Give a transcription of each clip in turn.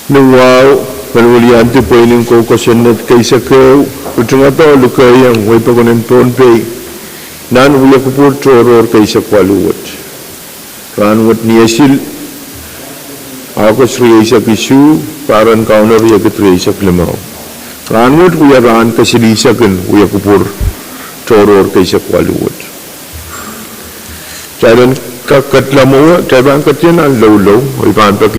Nungwaw, panuliante po ining ko kasyonat kay Sakaw, utungato lukayang way pagunan Pohnpei, nan uya kupur toror kay Sakwaluwat. Ranwat niyasil, ako sriya isak isu, paran kaunar uya katriya isak lamaw. Ranwat uya raan kasilisakan uya kupur toror kay Sakwaluwat. Jalan kakatlamu, jalan katyan ang law-law, o ipan pag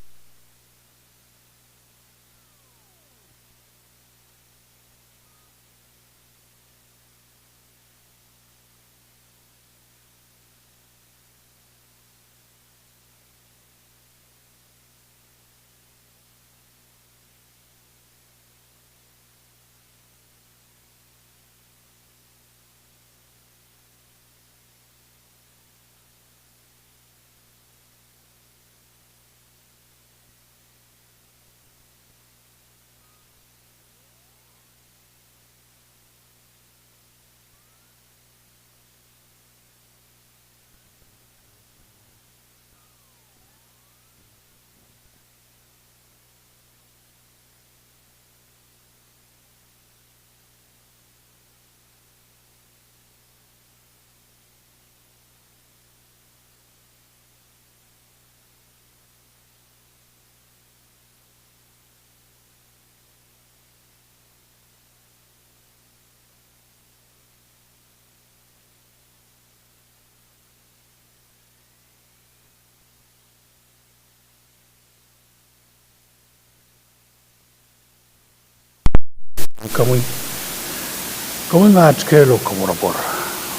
Kamu mat kelo kamurapor.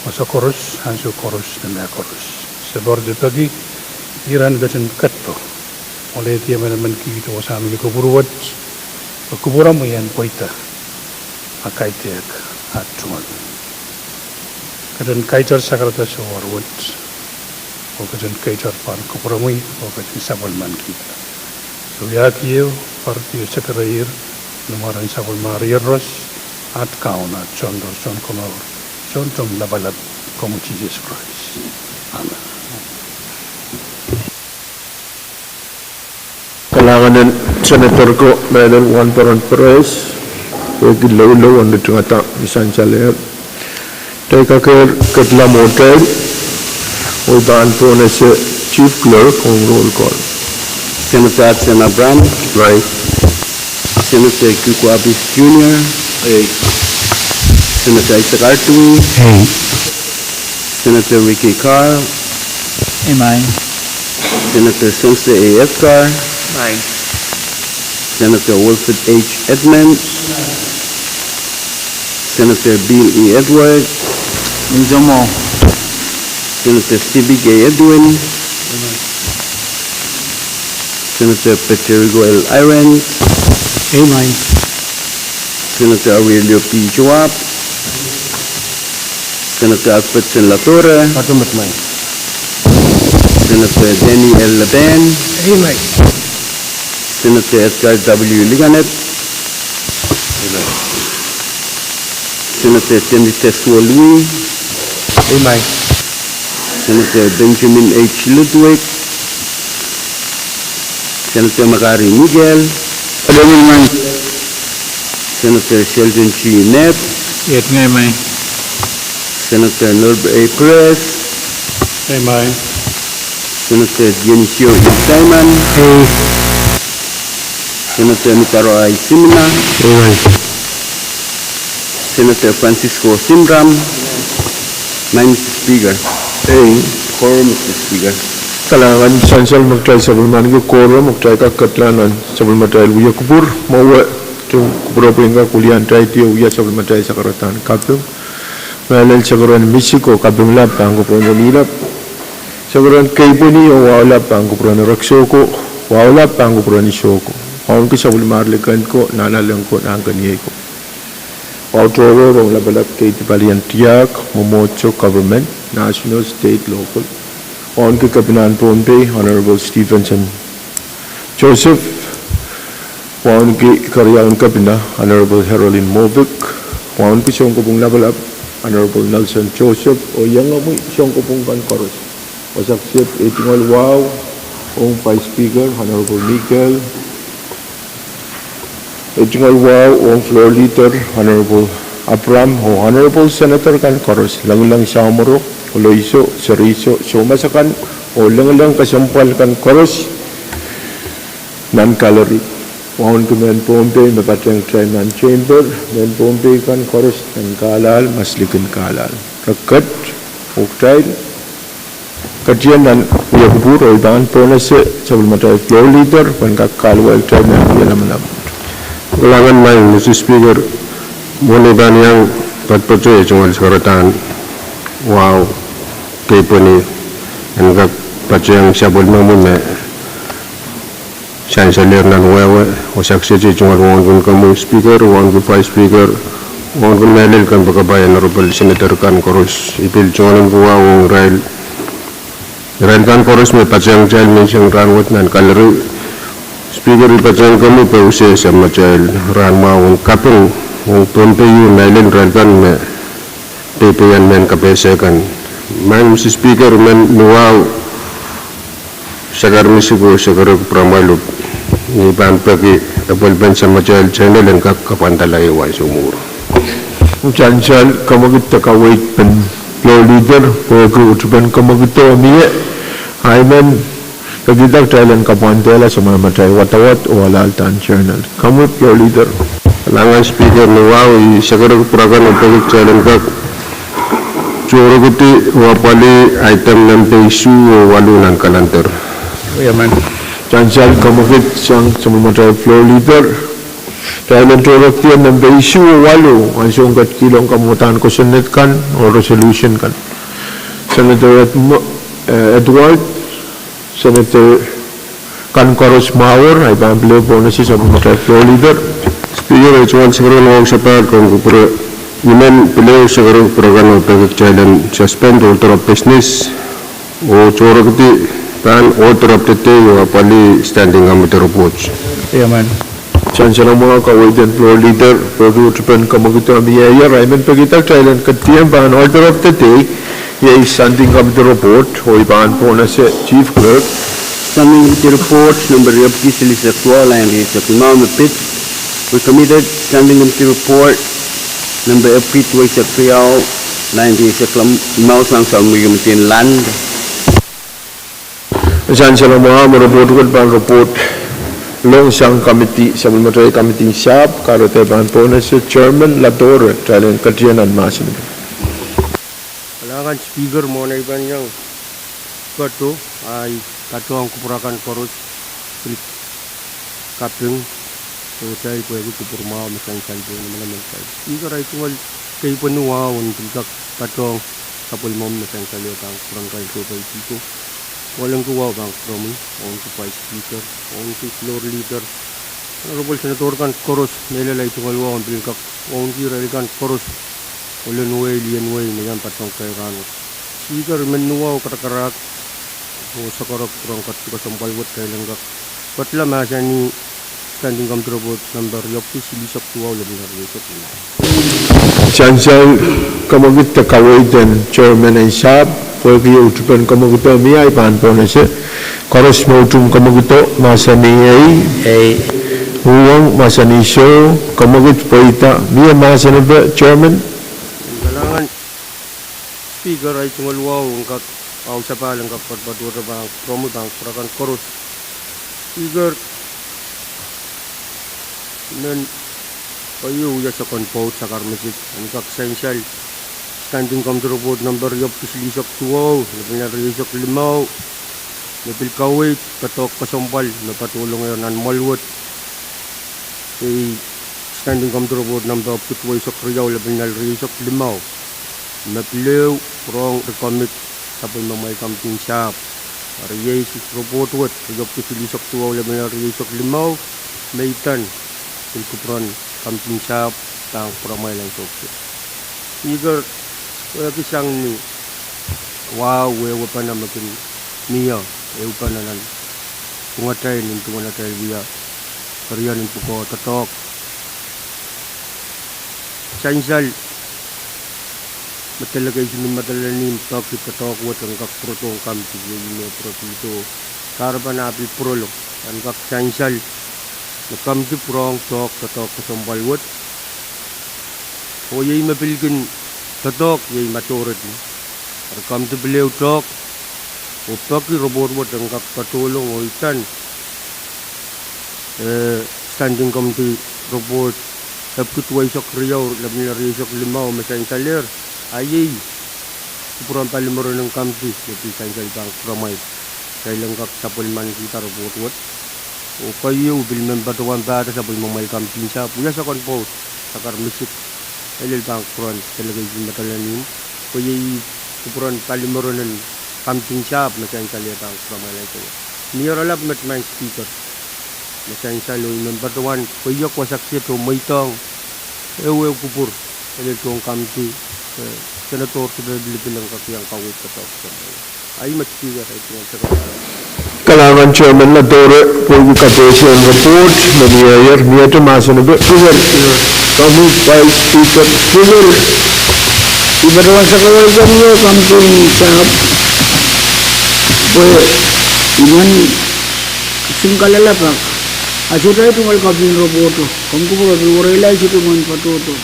Masa korus, hansu korus dan dah korus. Sebab pagi Iran betul katto. Oleh dia mana kita wasami kuburuat, kuburam yang poita. Akai tiak hatuan. Kadang kaitar sakarata sewarwat. Kadang kaitar pan kuburamui, kadang sabal kita. So ya kieu parti sekarair. Numaran sabol Maria Ros at kauna chondor chon konor chontom labalab como Jesus Christ. Amen. Kalangan Senator ko Madam Juan Paron Perez, wagi law-law ang natungata bisan chaler. Tay kakir katla motel, o daan po na sa Chief Clerk on roll call. Senator Adsen Abram. Right. Senator Kukwabis Jr. Hey. Senator Isaac Artui. Hey. Senator Ricky Carr. Amen. Senator Songse A. Efkar. Amen. Senator Wilfred H. Edmonds. Senator Bill E. Edward. Injomo. Senator Stevie G. Edwin. Senator Peterigo L. Irons. Amen. Senator Aurelio P. Joab. Senator Alfred Senlatore. Patumat man. Senator Denny L. Laban. Amen. Senator Edgar W. Liganet. Senator Timothy Louis. Amen. Senator Benjamin H. Ludwig. Senator Macari Miguel. Amen. Senator Sheldon G. Nett. Yet ngayon. Senator Norbert A. Perez. Amen. Senator Dionisio E. Simon. Hey. Senator Mitaro I. Simina. Amen. Senator Francisco Simram. Mr. Speaker. Hey. Quorum, Mr. Speaker. Kalangan sansal magtry sa bulman ko koro magtry ka katlanan sa bulman try uya kubur mawa tung kubur po yung kulian try tiyo uya sa bulman try sa karatan Pwuhng malal sa karan Mexico Pwuhng lap ang kupro na nilap sa karan kaibo niyo wala pa ang kupro na raksoko wala pa ang kupro ni Shoko ang ko sa bulman likan ko nanalang ko na ang kaniyay ko Outro ang labalap kay Tibalian Tiyak Momocho Government National State Local on ke Kapitan Pohnpei, Honorable Stephenson Joseph, on ke Karyawan Kapina, Honorable Herolyn Movic, on ke siyong kupong labalap, Honorable Nelson Joseph, o yang amoy siyong kupong kankoros. O saksip, itingal wow, Vice Speaker, Honorable Miguel, Itingal wow on floor leader Honorable Abram o Honorable Senator kan koros lang samuro uloiso seriso sumasakan o lang kasampal kan koros nan kalori wahon kemen Pohnpei mepatang trainan chamber men Pohnpei kan koros nan kalal maslikin kalal rekat uktai kajian dan ia kubur oiban ponase sebelum ada floor leader pan kalwal trainan ia lam Ulangan main, Mr. Speaker, boleh ban yang patpatui cuma sekarang wow, kepo ni, enggak pacu yang siapul mamun me, saya selir nan wewe, osaksi cuma orang kamu speaker, orang vice speaker, orang melil kan bakabayan Honorable Senator kan korus, ipil cuma orang rail kan korus me pacu yang jail mention ranwat nan kalori. Speaker ipatang kami Pwuhng sama jail ran mau kapung Pohnpei nailen rankan me PPN men kapese kan man Mr. Speaker men nuau sagar misigo sagar pramalu ni ban pagi double ben sama jail channel en kap kapandalai wa sumur Janjal kamagita kawait pen floor leader pagku utupan kamagita miye Hyman Kagidag Thailand kapantela sa mga matay watawat o halal tan journal. Kamu floor leader. Langan speaker nuau sagar puragan pagi channel kap curo guti wapali item nampe isu walunan kalanter. Ya man. Janjal kamagit sang sa mga matay floor leader. Thailand turok tiyan nampe isu walu ansong kat kilong kamutan ko senate kan o resolution kan. Senator Edward Senator kan koros mawar ay bambile bonus sa mga floor leader. Speaker cuma sekarang orang sepat kong kupura iman beliau sekarang program pegak jalan suspend order of business o coro keti pan order of the day o apali standing amateur reports. Ya man. Chancellor mga kawaitan floor leader pagku utupan kamagita miyaya Raymond Pagitak Thailand katiyan pan order of the day Yay standing committee report o iban po na si Chief Clerk. Standing committee report number of Kisili Sexual and is a Pwuhng Pit. We committed standing committee report number of Pit Ways of Prial 90 is a Mau Sang Sang Mugumitin Land. Chancellor mga report ko pan report long sang committee sa mga committee siyap karote ban po na si Chairman Lador Thailand katiyan at masin. Kan speaker mo na iban yang kato ay kato ang kupurakan korus Pwuhng so tayo pwede kupurma masang saldo naman speaker ay tungal kay panuwa until kato ang kapul mo masang saldo kang kurang kay ko kay tito walang kuwa bang promi on to vice speaker on to floor leader Honorable Senator kan korus melalay tungal wa until on to kan korus ulen way lian way na yan patong kay Rano. Speaker menuaw katakarak o sa karap kurang kasampal wat kay langgak. Patla masa ni standing committee report number yapti silisap tuwaw labing harusot. Chancellor kamagit kawaitan Chairman ay siyap pagki utupan kamagito miyay pan po na si koros mautum kamagito masa ni ay Pwuhng masa ni show kamagit po ita miya masa na ba Chairman? Speaker ay tumalwaw ang sa palang kapatbadura bang promo bang purakan korus speaker nan payo ya sa konpot sa karmasik ang essential standing committee report number yop kislisok tuwaw napinarisok limaw napilkawit katok kasampal napatulong ngayon ang malwat standing committee report number pitway sa kriyaw napinarisok limaw Napilew, wrong recommit sa pagmamay camping shop. Ariyay si report wat, rigap kisilisok tuwaw laban na ariyay limaw, maitan, silkupran, camping shop, tang puramay lang sokso. Speaker, kaya kisang ni, wow, wewa pa na maging niya, wewa pa na nan, tungatay, nintungatay biya, kariyan yung puko, tatok. Sainsal, matalagay sinin matalanim takip katok wat ang kakprotong kampi yung proto karapan apil prolo ang kak sainsal nakam ti prong tok tatok kasombal wot o yei mapilkin tatok yei matured ni rakam ti beliau tok o paki robot wot ang kakatulong o itan standing committee robot Hapkutway sok riyaw labni risok limaw masain salir ayei Kupuran palimoro ng kampi Jadi sain bang pramay Kailang kak sapulman kita robot wot o kayo bilmen batuan bata sa pulmang may kampi sa puya sa konpo sakar misik Elil bang kuran talaga yung matalanin Kaya kupuran palimoro ng kampi sa masain salir bang pramay lang kayo Niyaralap matman speaker Masain saloy ng batuan Kaya kwasak siya to may tang Ewe kupur Elil tuong kampi Senator sudah bilang kaki yang kawit kata ay speaker ay tinggal Kailangan Chairman na Dore po yung kapesyon report na niyayer niya tumasa na Pwuhng kami Vice Speaker Pwuhng Ibatawan sa kawagan niyo, kampung sa iman singkalalapak. Asura itu mal kapin roboto. Kamu ko relay situ man patuto.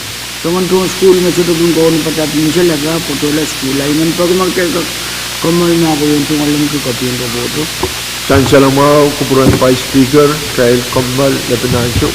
Teman tuh school में situ pun kawan patat misal laga potola school ay man pag magkaka kamal na ko yung tungalan ko kapin roboto. Sansalang mga kupuran Vice Speaker Trail Kamal Lepenansyo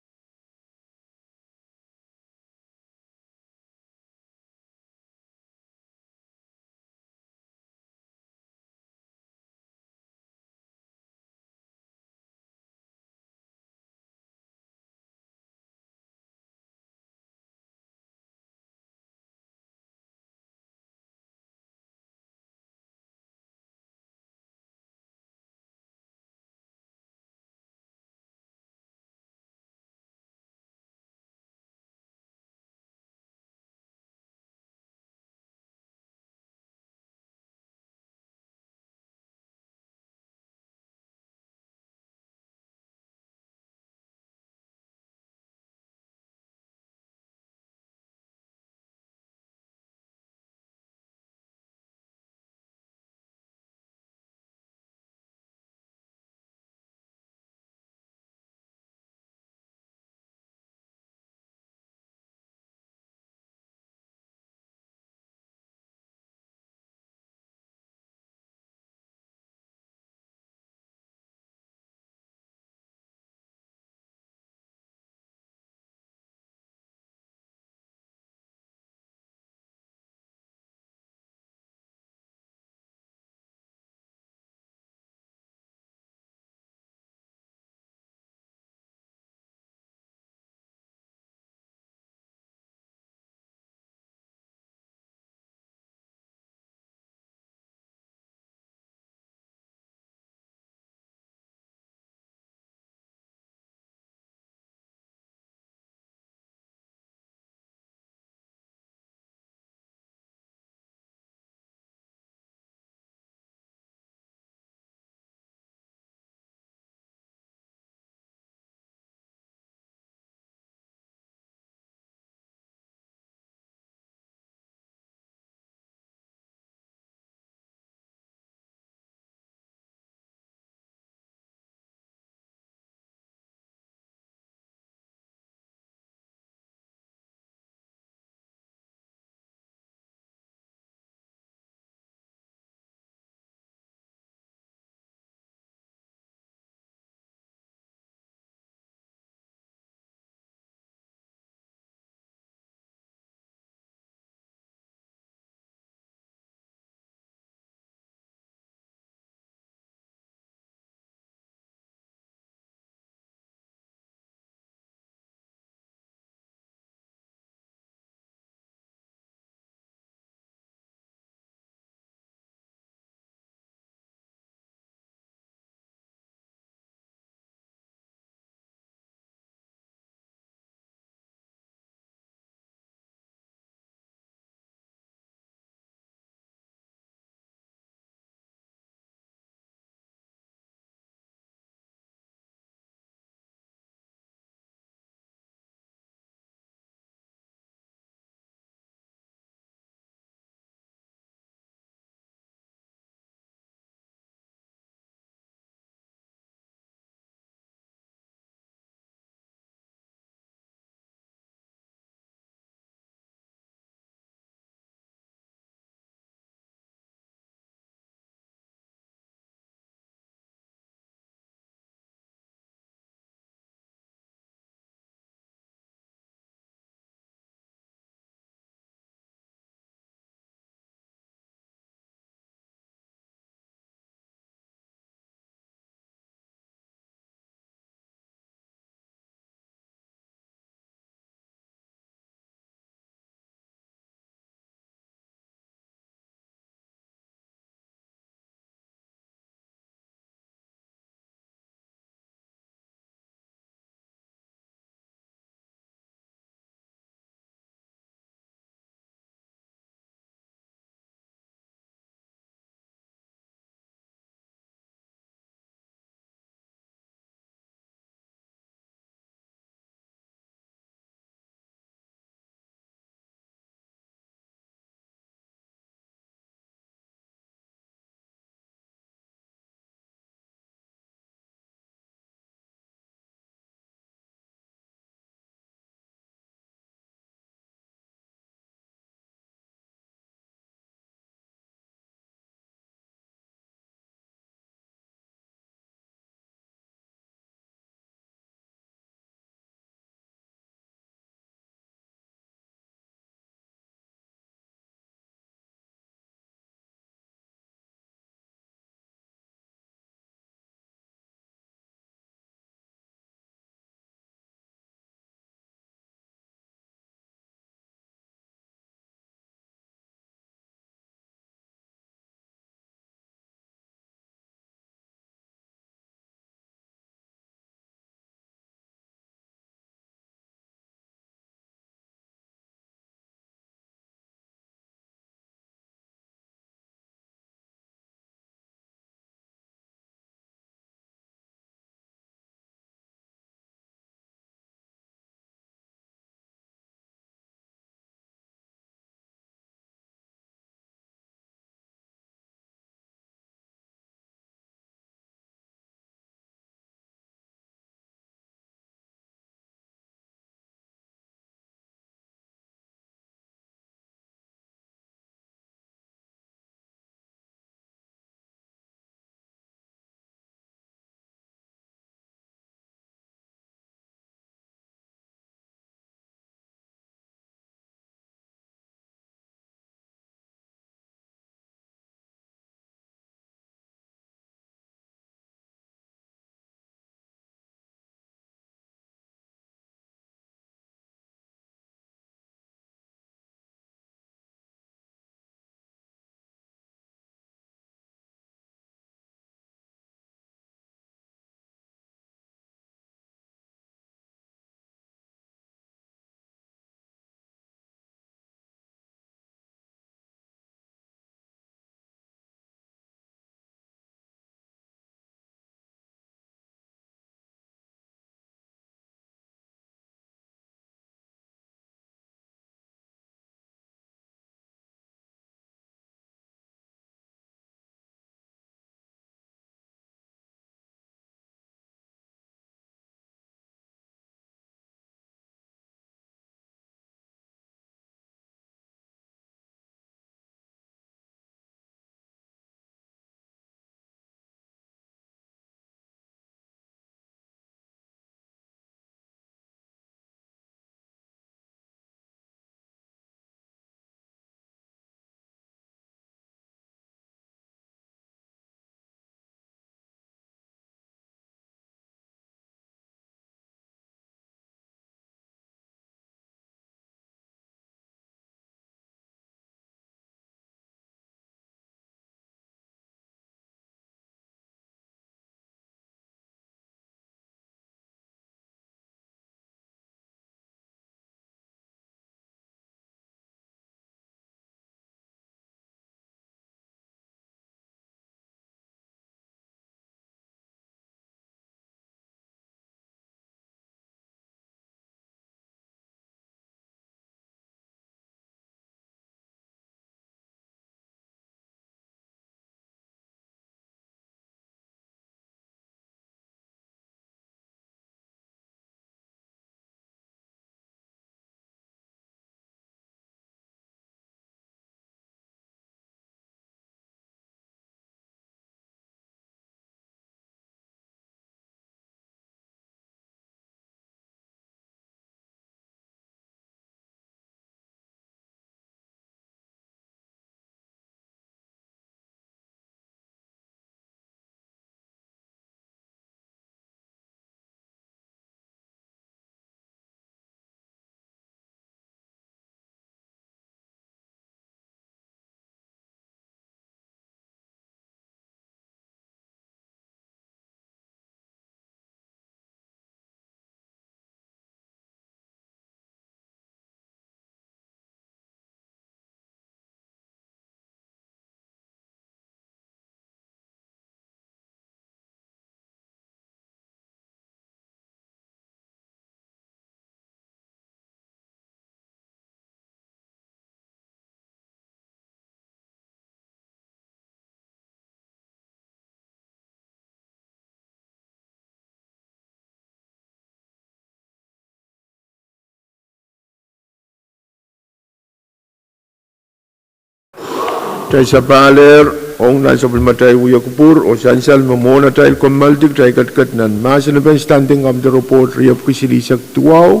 Try sa paler, ong na supplementary uya kupur, o sansal mamona tayo kumaltik, try kat nan. Masa na ben standing up the report, riyap kisilisak tuwaw,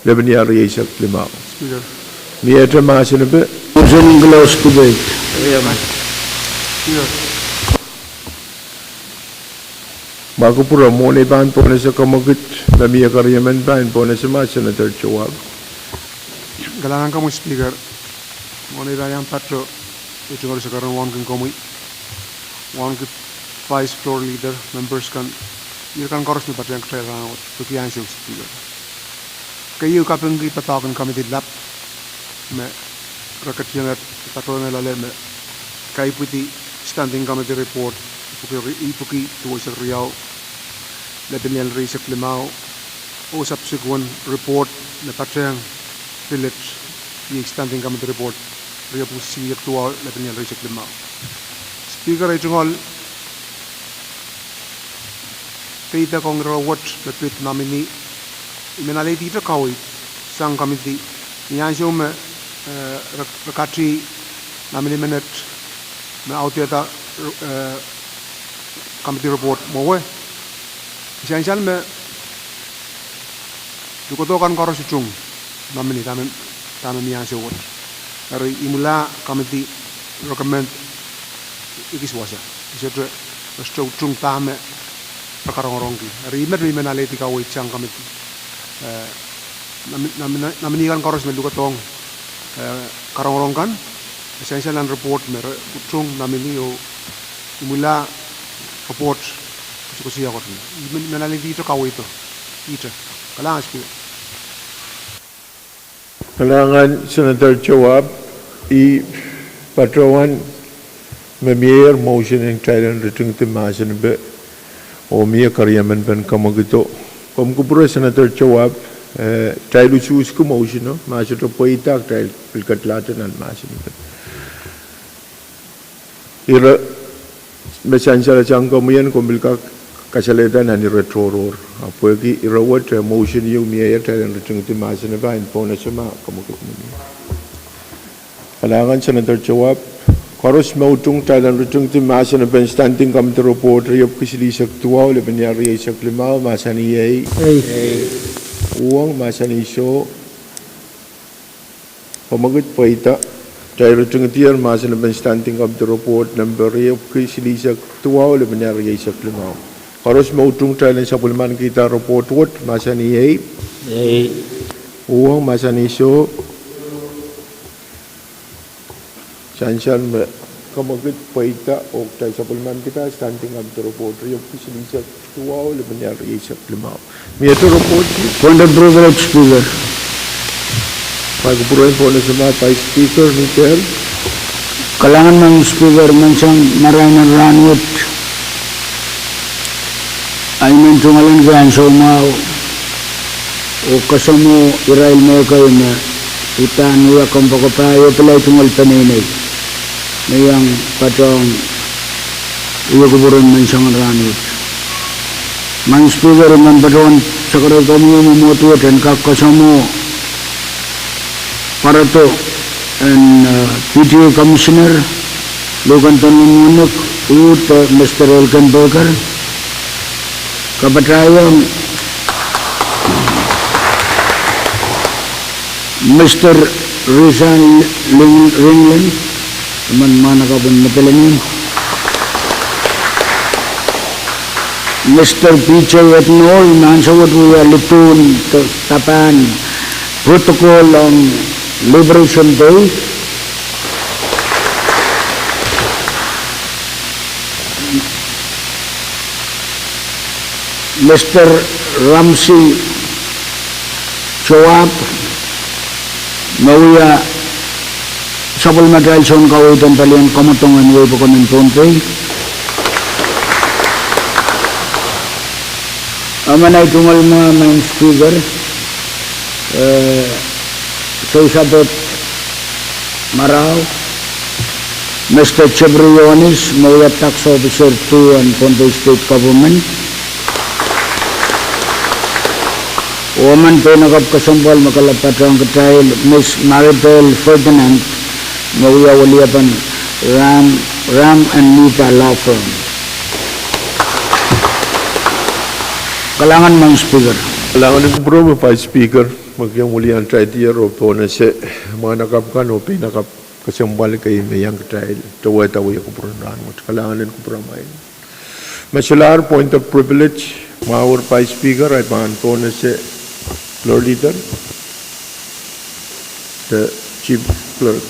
laban niya riyasak limaw. Speaker. Miyatra masa na ben. Motion close to debate. Speaker. Bago pura mo na ipan po na sa kamagit, lamiya karyaman pa po na sa masa na third chawag. Galangan kamu Speaker. Moni rayang patro. Ito nga sa karon wan kan komoy. Wan kan vice floor leader members kan. Ikan koros ni patro yang kaya rang tukian siya Speaker. Kayo kapeng ipatakan committee lap. Me rakat yang patro na lale me. Kayo puti standing committee report. Ipuki tuwa sa riyaw. Laban yan rin sa klimaw. O subsequent report na patro yang village. The standing committee report. Ria pusi aktual laban yan rin sa klimaw. Speaker ay tungol. Kita kong rawat na tweet namin ni imenalay dito kawit sang committee. Niyan siya rakatri namin ni minute na autiyata committee report mo we. Siyan me dukotokan karo si chung namin ni tamin niyan siya wat. Pero imula committee recommend ikiswasa. Isya basta chung tame pakarong-rongki. Rimer menalay di kawit sang committee. Naminikan koros me dukotong karong-rongkan. Essential and report me chung namini o imula report kusiya ko. Menalay dito kawit ito. Ito. Kalangan Speaker. Kailangan Senator Chawab i-patrawan may motion ng trial and return to masan ba o may karyaman ban kamagito. Kung kupura Senator Chawab trial usus ko motion no masan to po itak trial pilkatlatan ng masan ba. Ira besan sa lang kumuyan kung bilka kasalita na ni retroror. Apo ki irawat motion yung niya trial and return to masan ba po na siya kamagito mo. Kailangan Senator Chawab koros mautung trial and return to masan ba standing committee report riyap kisilisak tuwaw laban niya riyasak limaw masan iyay Pwuhng masan iso pamagit pa ita trial and return to masan ba standing committee report number riyap kisilisak tuwaw laban niya riyasak limaw koros mautung trial and supplement kita report what masan iyay Pwuhng masan iso Sansan kamagit paita o tayo sa pulman kita standing up to report yung pisilisak tuwaw laban niya riyasak limaw. May ito report For the privilege Speaker. pagpuruin po na sa mga Vice Speaker ni Tel. Kailangan ng Speaker mansang maraming ranwat ay mentungalan kayan sa umaw o kasamo irail mo kayo na itan uya kong pakapayo pala itungal paninay na yung patong iya kuburan mansang ranwat. Man Speaker man patong sa karoon kami mamutuat dan kakasamo para to and PTA Commissioner Lukanton Munuk ut Mr. Elkan Baker kapatrayang Mr. Rizal Ringland mana kapun matalangin Mr. PJ Etnol nansawat uya litun tapan protocol on Liberation Day Mr. Ramsey Chawab Mauya Sabol Material Son Kawitan Taliang Kamatongan Way Bukanin Pohnpei Amanay tungal mga Speaker sa isabot Maraw Mr. Chebrionis Mauya Tax Officer 2 and Pohnpei State Government Woman po nakapkasumpal makalapat ang katahil Miss Maritel Ferdinand Mauya Waliapan Ram and Nita Law Firm. Kalangan mang speaker. Kalangan ng kubro Vice Speaker magyang mulian try tiya ro po na siya mga nakapkan o pinakap kasambal kay mayang trial tawa-tawa yung kubro na mo kalangan ng kubro main. Masalar point of privilege Mawar Vice Speaker ay pahan po na siya Floor Leader the Chief Clerk.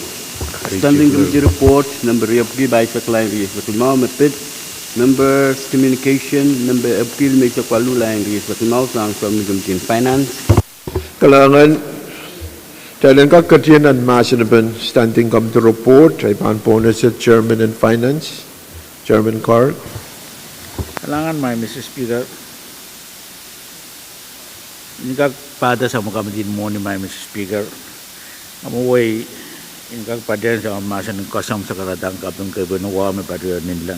Standing Committee Report, Number Yapki by Saklai Saklimau Mepit, Members Communication, Number Appeal May Sakwalu Lang Saklimau Sang Committee Finance. Kalangan Talan kakatian and Masinaban Standing Committee Report ay pahan po na siya Chairman and Finance Chairman Carl. Kalangan may Mr. Speaker Ingkag pada sa mga kamidin mo ni may Mr. Speaker amuway ingkag pada sa masa ng kasam sa karatang kapang kabinuwa may patriyonin lang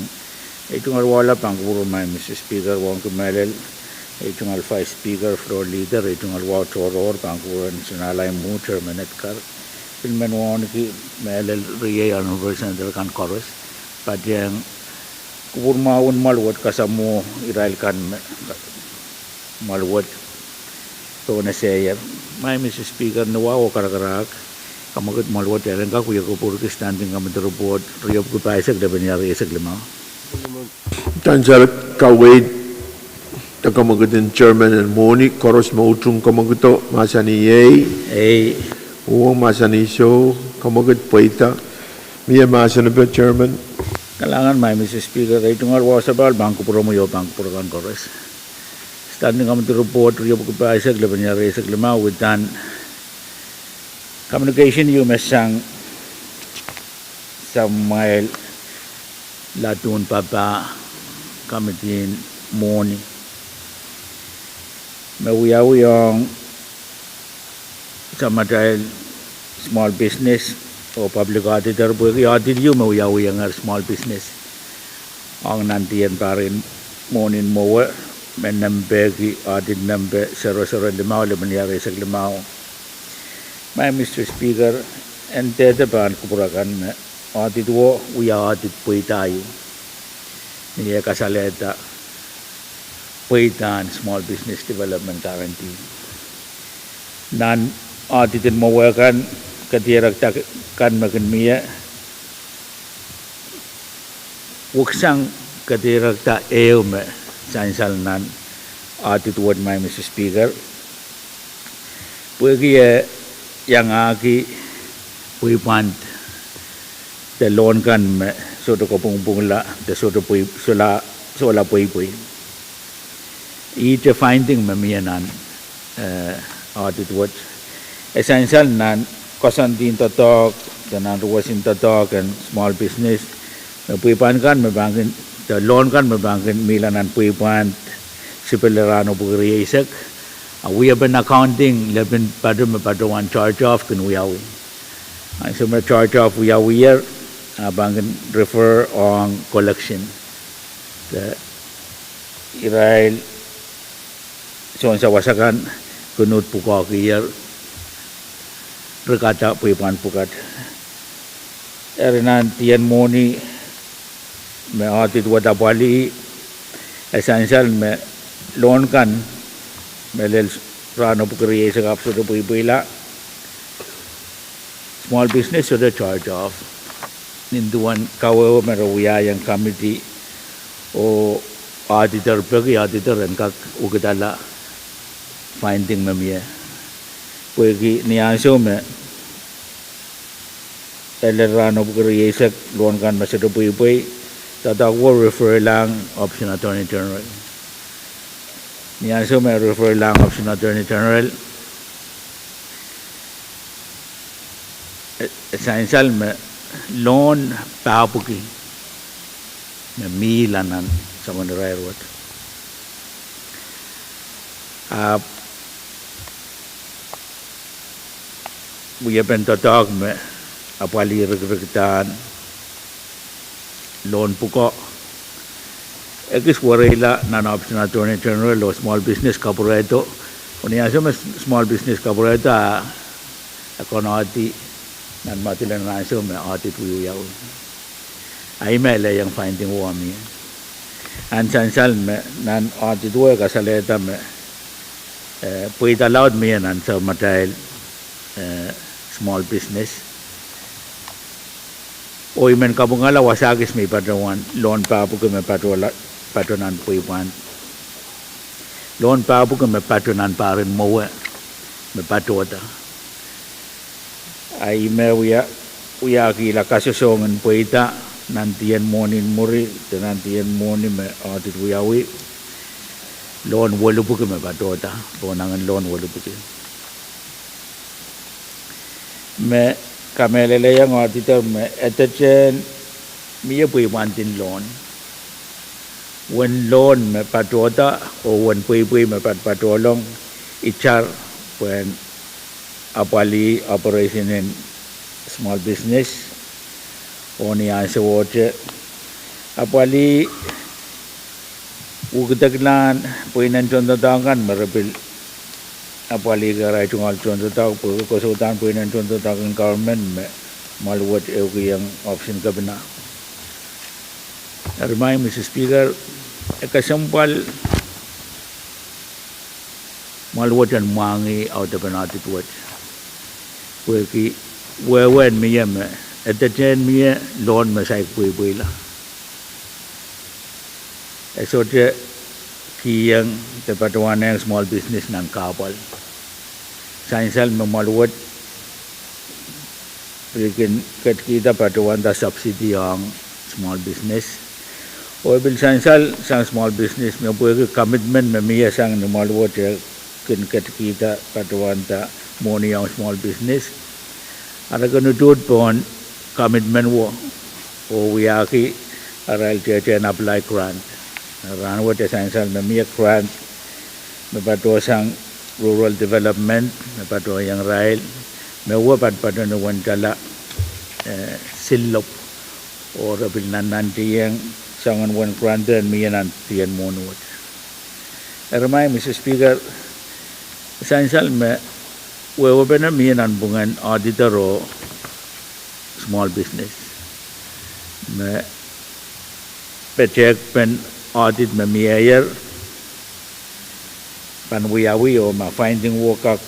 itong alwala pang puro may Mr. Speaker wang kumelel itong alfa Speaker Floor Leader itong alwa choror pang puro nasionalay mo Chairman at Kar filmen wang ki melel riyay anniversary kan koros padang kubur maun malwat kasamu Israel kan malwat to na sayer may Mr. Speaker nawaw karakarak kamagat malwat yaran ka kuya ko puro standing kami report riyop ko paisag da banyari isag lima Tansal kawait takamagadin Chairman and Moni koros mautrong kamagato masani yay uwang masani show kamagat paita miya masani ba Chairman. Kalangan may Mr. Speaker itong alwa sa bal bangko puro mo yo bangko puro kan koros standing kami report riyop ko paisag da banyari isag lima with dan communication you mesang sa mga latun papa kamitin moni mawiyawiyong sa material small business o public auditor po i-audit you mawiyawiyang small business ang nantiyan pa rin monin mo may nambegi audit number 005 limaniyari sa limao. My Mr. Speaker, and tetapan kupurakan audit wo we audit po tayo. Niya kasaleta po small business development guarantee. Nan auditin mo kan katirak kan makin miya wuksang katirak ta me sansal nan audit word my Mr. Speaker. Pwede yang aki pui pant the loan kan me so to kopung la the so to pui sola pui each finding me mianan audit what essential nan kosan din to talk dan ruwasin to talk and small business me pui pan kan me bangin the loan kan me bangin milanan pui pant sipelerano bugri isak. We have been accounting, we have been one charge off, can we have? And so my charge off we are here, bangin refer on collection. The Israel, so sa wasakan, kunut puka kiyar, rekata puipan pukat. Erinan tiyan moni, me audit wada bali, essential me loan kan, melel rano pukriye sa kapso do puipuila small business so the charge off ninduan kawo merawya yang committee o auditor pagi auditor and kak ugadala finding mamia pagi niyaso me elel rano pukriye sa loan kan masado puipui tatawag refer lang option attorney general. Niya so may refer lang option attorney general. Essential me loan papuki me milanan sa manirayarwat. We have been to talk me apali regretan loan puko. Ekis warela nan option attorney general o small business corporato. Unia so small business corporato akonati nan matilan na so me audit wiyaw. ai me le yang finding wa mi an san sal me nan a ti do ka sale ta me pui ta laut mi nan so material small business oi men ka bunga la wasagis mi patrawan loan pa pu ke me patronan pui wan loan pa pu ke me patronan parin mo me patota ai me uya ki la kasosongan puita nantian monin muri nantian moni me atit uyawi loan wolu pu ke me patota bonangan loan wolu pu ke me kamelele yang atita me etachen mi pui wantin loan when loan me patota o when pui me patolong ichar when apali operation in small business oni ase wote apali ugdaglan puinan contoh tangan merabil apali garai tungal contoh tahu ko sultan puinan contoh tangan government me maluat euki yang option kabina armai Mr. Speaker ekasampal maluat yang mangi out of an attitude ki wewen mi yem etachen mi loan me sai pui la esote ki yang te patuan yang small business nan kapal sainsal me maluat bikin ket kita patuan da subsidi yang small business o bil sainsal sang small business me pui commitment me mi sang ni maluat ken ket kita patuan da money yang small business ada kena dud pon commitment wo o wiaki aral tiyan apply grant ran wo te sansal me mi grant me pato sang rural development me pato yang rail me wo pato no wantala sillop o rabil nan tiyang sangan wan grant dan mi nan tiyan monot ermai Mr. Speaker sansal me wewe bena mian bungan auditor o small business me pechek pen audit me miayer pan wiyawi o ma finding work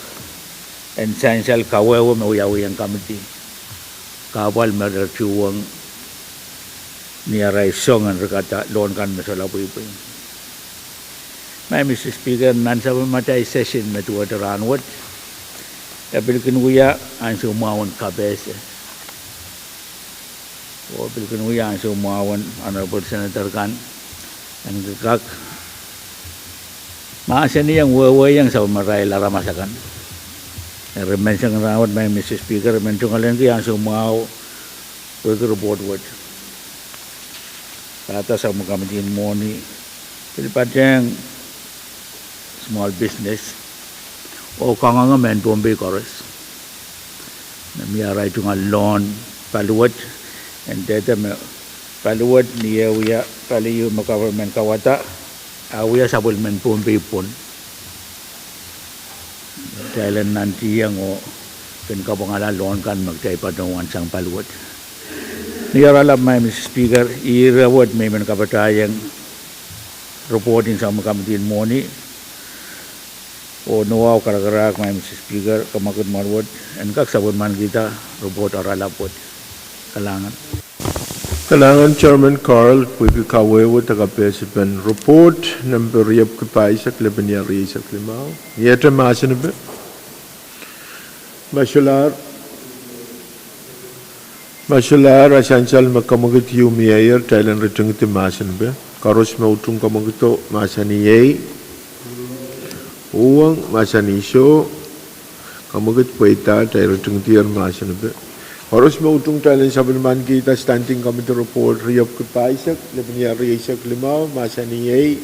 essential kawewe me wiyawi yang committee kawal me Pwuhng ni arai songan rekata loan kan masalah pui Mr. Speaker nan sa matai session me tu ranwat Bilkin uya ansu mawan kabese. O bilkin uya ansu mawan honorable senator kan ang gagak. Maasa ni yang wewe yang sa maray lara masakan. Remensang rawat may Mr. Speaker mensong kalian ki ansu maw wewe report word. Kata sa mga kamitin mo ni Pilipateng small business o kanga men Pohnpei chorus na mi arai tunga loan paluat and data me paluat niya uya paliu ma government kawata uya sabul men Pohnpei pun Thailand nanti yang o ken kapangala loan kan magtay padawan sang paluat niya ralap may Mr. Speaker irawat may men kapatayang reporting sa mga kamitin mo ni o nuaw karagarak may Mr. Speaker kamakot marwot and kaksabot man kita robot aralapot kalangan Chairman Carl pwede kawewo tagapesipan report number yap kapaisak lebanyari sa klimaw yeta masin be Masyalar asansal makamagit yumiyayer Thailand retung ti masin be karos mautung kamagito masaniyay Pwuhng masanisyo kamagit puita tayo tungtiar masan be harus mautung Thailand sabelman kita standing committee report riyap kapaisak lebanya riyak limaw masaniyay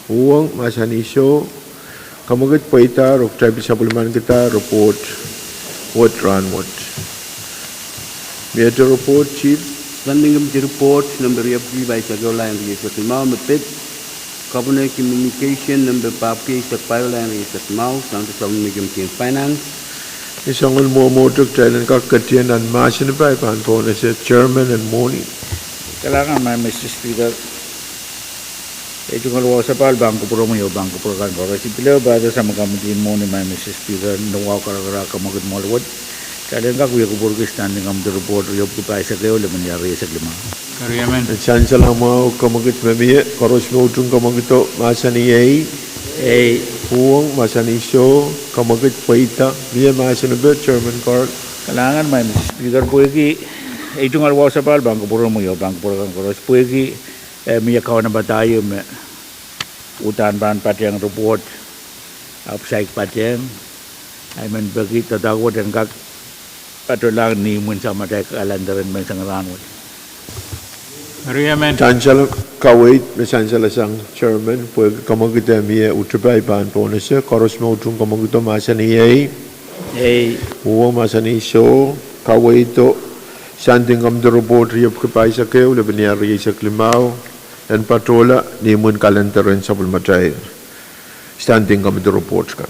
Pwuhng masanisyo kamagit puita rok tayo sabelman kita report what run what Major report chief Standing committee report number riyap V6AH Daily Live Broadcasts Cabinet Communication number Pahrek sa pipeline sa Mau sampai sa Medium Finance. Isang ulmo motok Thailand kakatian dan masin pa ipan po na siya chairman and money. Kailangan may Mr. Speaker. Jungal wa sa pal bangko pro mo yo bangko pro kan ko si pila ba sa magamitin mo ni may Mr. Speaker no wa kara ka magud mo lawad. Kailan ka kuya ko burgo standing am the report yo ko pa sa kayo le mangyari sa lima. Kariyaman. Chancellor mo kamagit memi koros mo utong kamagito masani ay Pwuhng masani show kamagit paita biya masani be Chairman Carl. Kailangan may Mr. Speaker po jungal wa sa pal bangko pro mo yo bangko pro kan ko po miya kawan na ba tayo utan ban patyang report upside patyang ay man bagi tatawad dan kag patulang ni mun sama tay kalandaran man sang ranway. Kariyaman. Chancellor kawait na Chancellor sang Chairman pwede kamagito miya utrapay ban po na siya koros mo utong kamagito masani ay Pwuhng masani show kawaito standing am the report riyap kapay sa kayo laban niya sa klimaw dan patrola ni mun kalantaran sa pulmatay standing am the report ka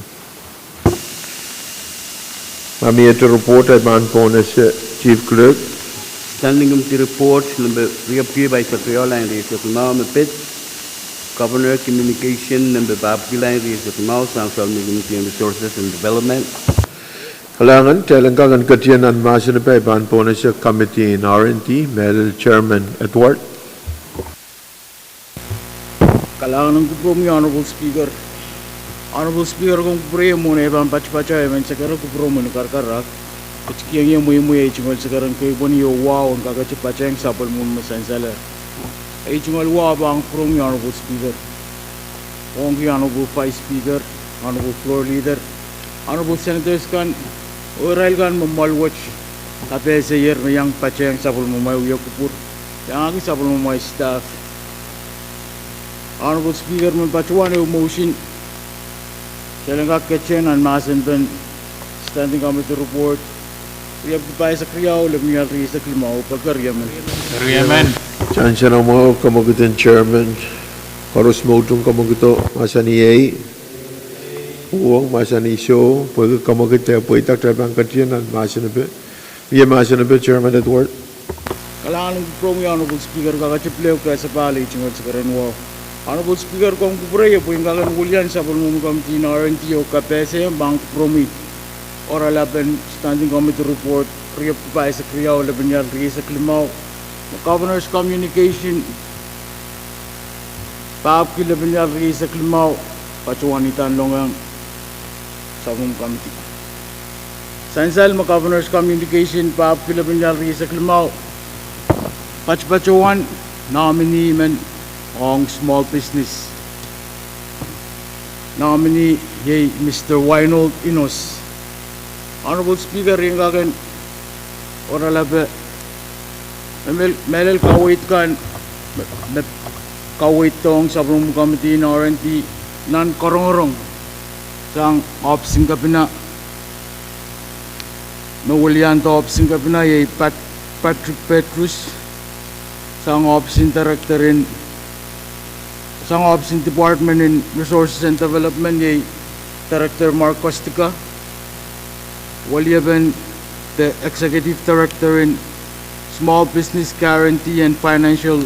mami ito report ay ban po na si Chief Clerk Standing committee report number reappear by Secretary Line Race of Mao Mapit Governor Communication number Babki Line Race of Mao Central Community and Resources and Development Kailangan kailangan katiyanan masin pa ban po na siya Committee in R&D Medal Chairman Edward Kailangan ng kupro mo Honorable Speaker. Honorable Speaker, kung kupro mo na ibang pacha-pacha, man sekarang kupro mo na karkarak. Kaya yung muy-muy ay chungal sekarang kayo po niyo wow, ang kakacha-pacha yung sapal mo masansala. Ay chungal wow ba ang kupro mo Honorable Speaker? Kung yung Honorable Vice Speaker, Honorable Floor Leader, Honorable Senators kan, oral kan mamalwatch. Kapag sa year na yung pacha yung sapal mo may uyak kupur. Yung aking sapal mo may staff. Honorable Speaker, magpachuan yung motion. Kailan kakatsin ang masin ben standing committee report. Riyab pa sa kriyaw, lamiyal rin sa klimaw, pagkaryaman. Kariyaman. Chancellor mo kamagitan Chairman koros mo utong kamagito masani ay Pwuhng masani show pwede kamagit tayo pwede taktrabang katiyanan masin pa biya masin pa Chairman Edward Kailangan ng promo yung Honorable Speaker, kakachiplaw kaya sa pala, chingod sa karanwaw. Honorable Speaker, kung kubraya po yung kakangulian sa pulmumukamiti na R&T o KPSA yung bank promi or alaban standing committee report riyap pa sa kriyaw laban niya rin sa klimaw Governor's Communication paapki laban niya rin sa klimaw pachuanitan longang sa pulmumukamiti Sansal Governor's Communication paapki laban niya rin sa klimaw pachuan nominee man ang small business nominee yay Mr. Winold Inos. Honorable Speaker, yung kakin oralabe melel kawait kan kawait tong sa Pwuhng Committee na R&T nan korong-korong sang opsing kapina nawalian to opsing kapina yay Patrick Petrus sang opsing director in sang opsing department in resources and development yay Director Mark Costica waliaban the executive director in small business guarantee and financial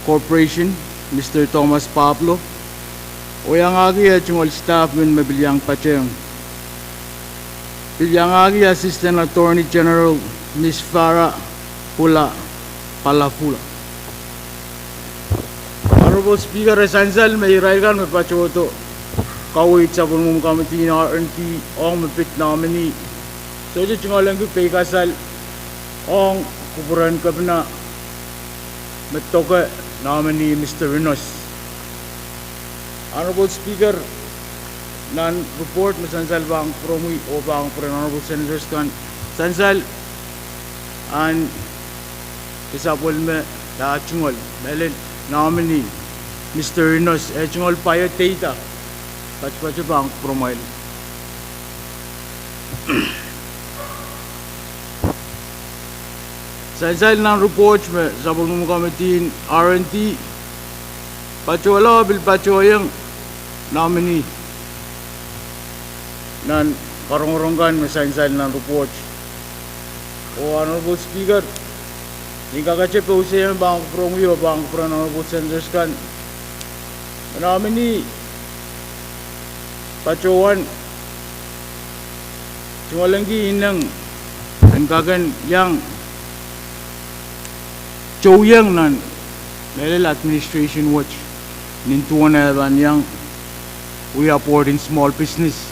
corporation Mr. Thomas Pablo o yang agi at yung all staff min mabilyang pacheng bilyang agi Assistant Attorney General Ms. Farah Pula Palafula. Honorable Speaker, Sansal may iraigan may pachoto kawit sa Pwuhng Committee na R&T ang mapit nominee. So ito yung alam ko kay kasal ang kuburan ka na matoka nominee Mr. Rinos. Honorable Speaker, non-report mo Sansal ba ang promi o ba ang Honorable Senators kan Sansal and kisapol me da chungol melin nominee Mr. Rinos chungol payo tata pacho ba ang promail Sansal ng report me sa Pwuhng Committee R&T pacho wala bil pacho yung nominee nan karong-karonggan mo Sansal ng report o Honorable Speaker Inga kache pe usiyan bang Pwuhng yo bang Pwuhng honorable senators kan. Namin ni pacuan cuma lagi inang engkagan yang Pwuhng nan melel administration watch nintuan eban yang we support in small business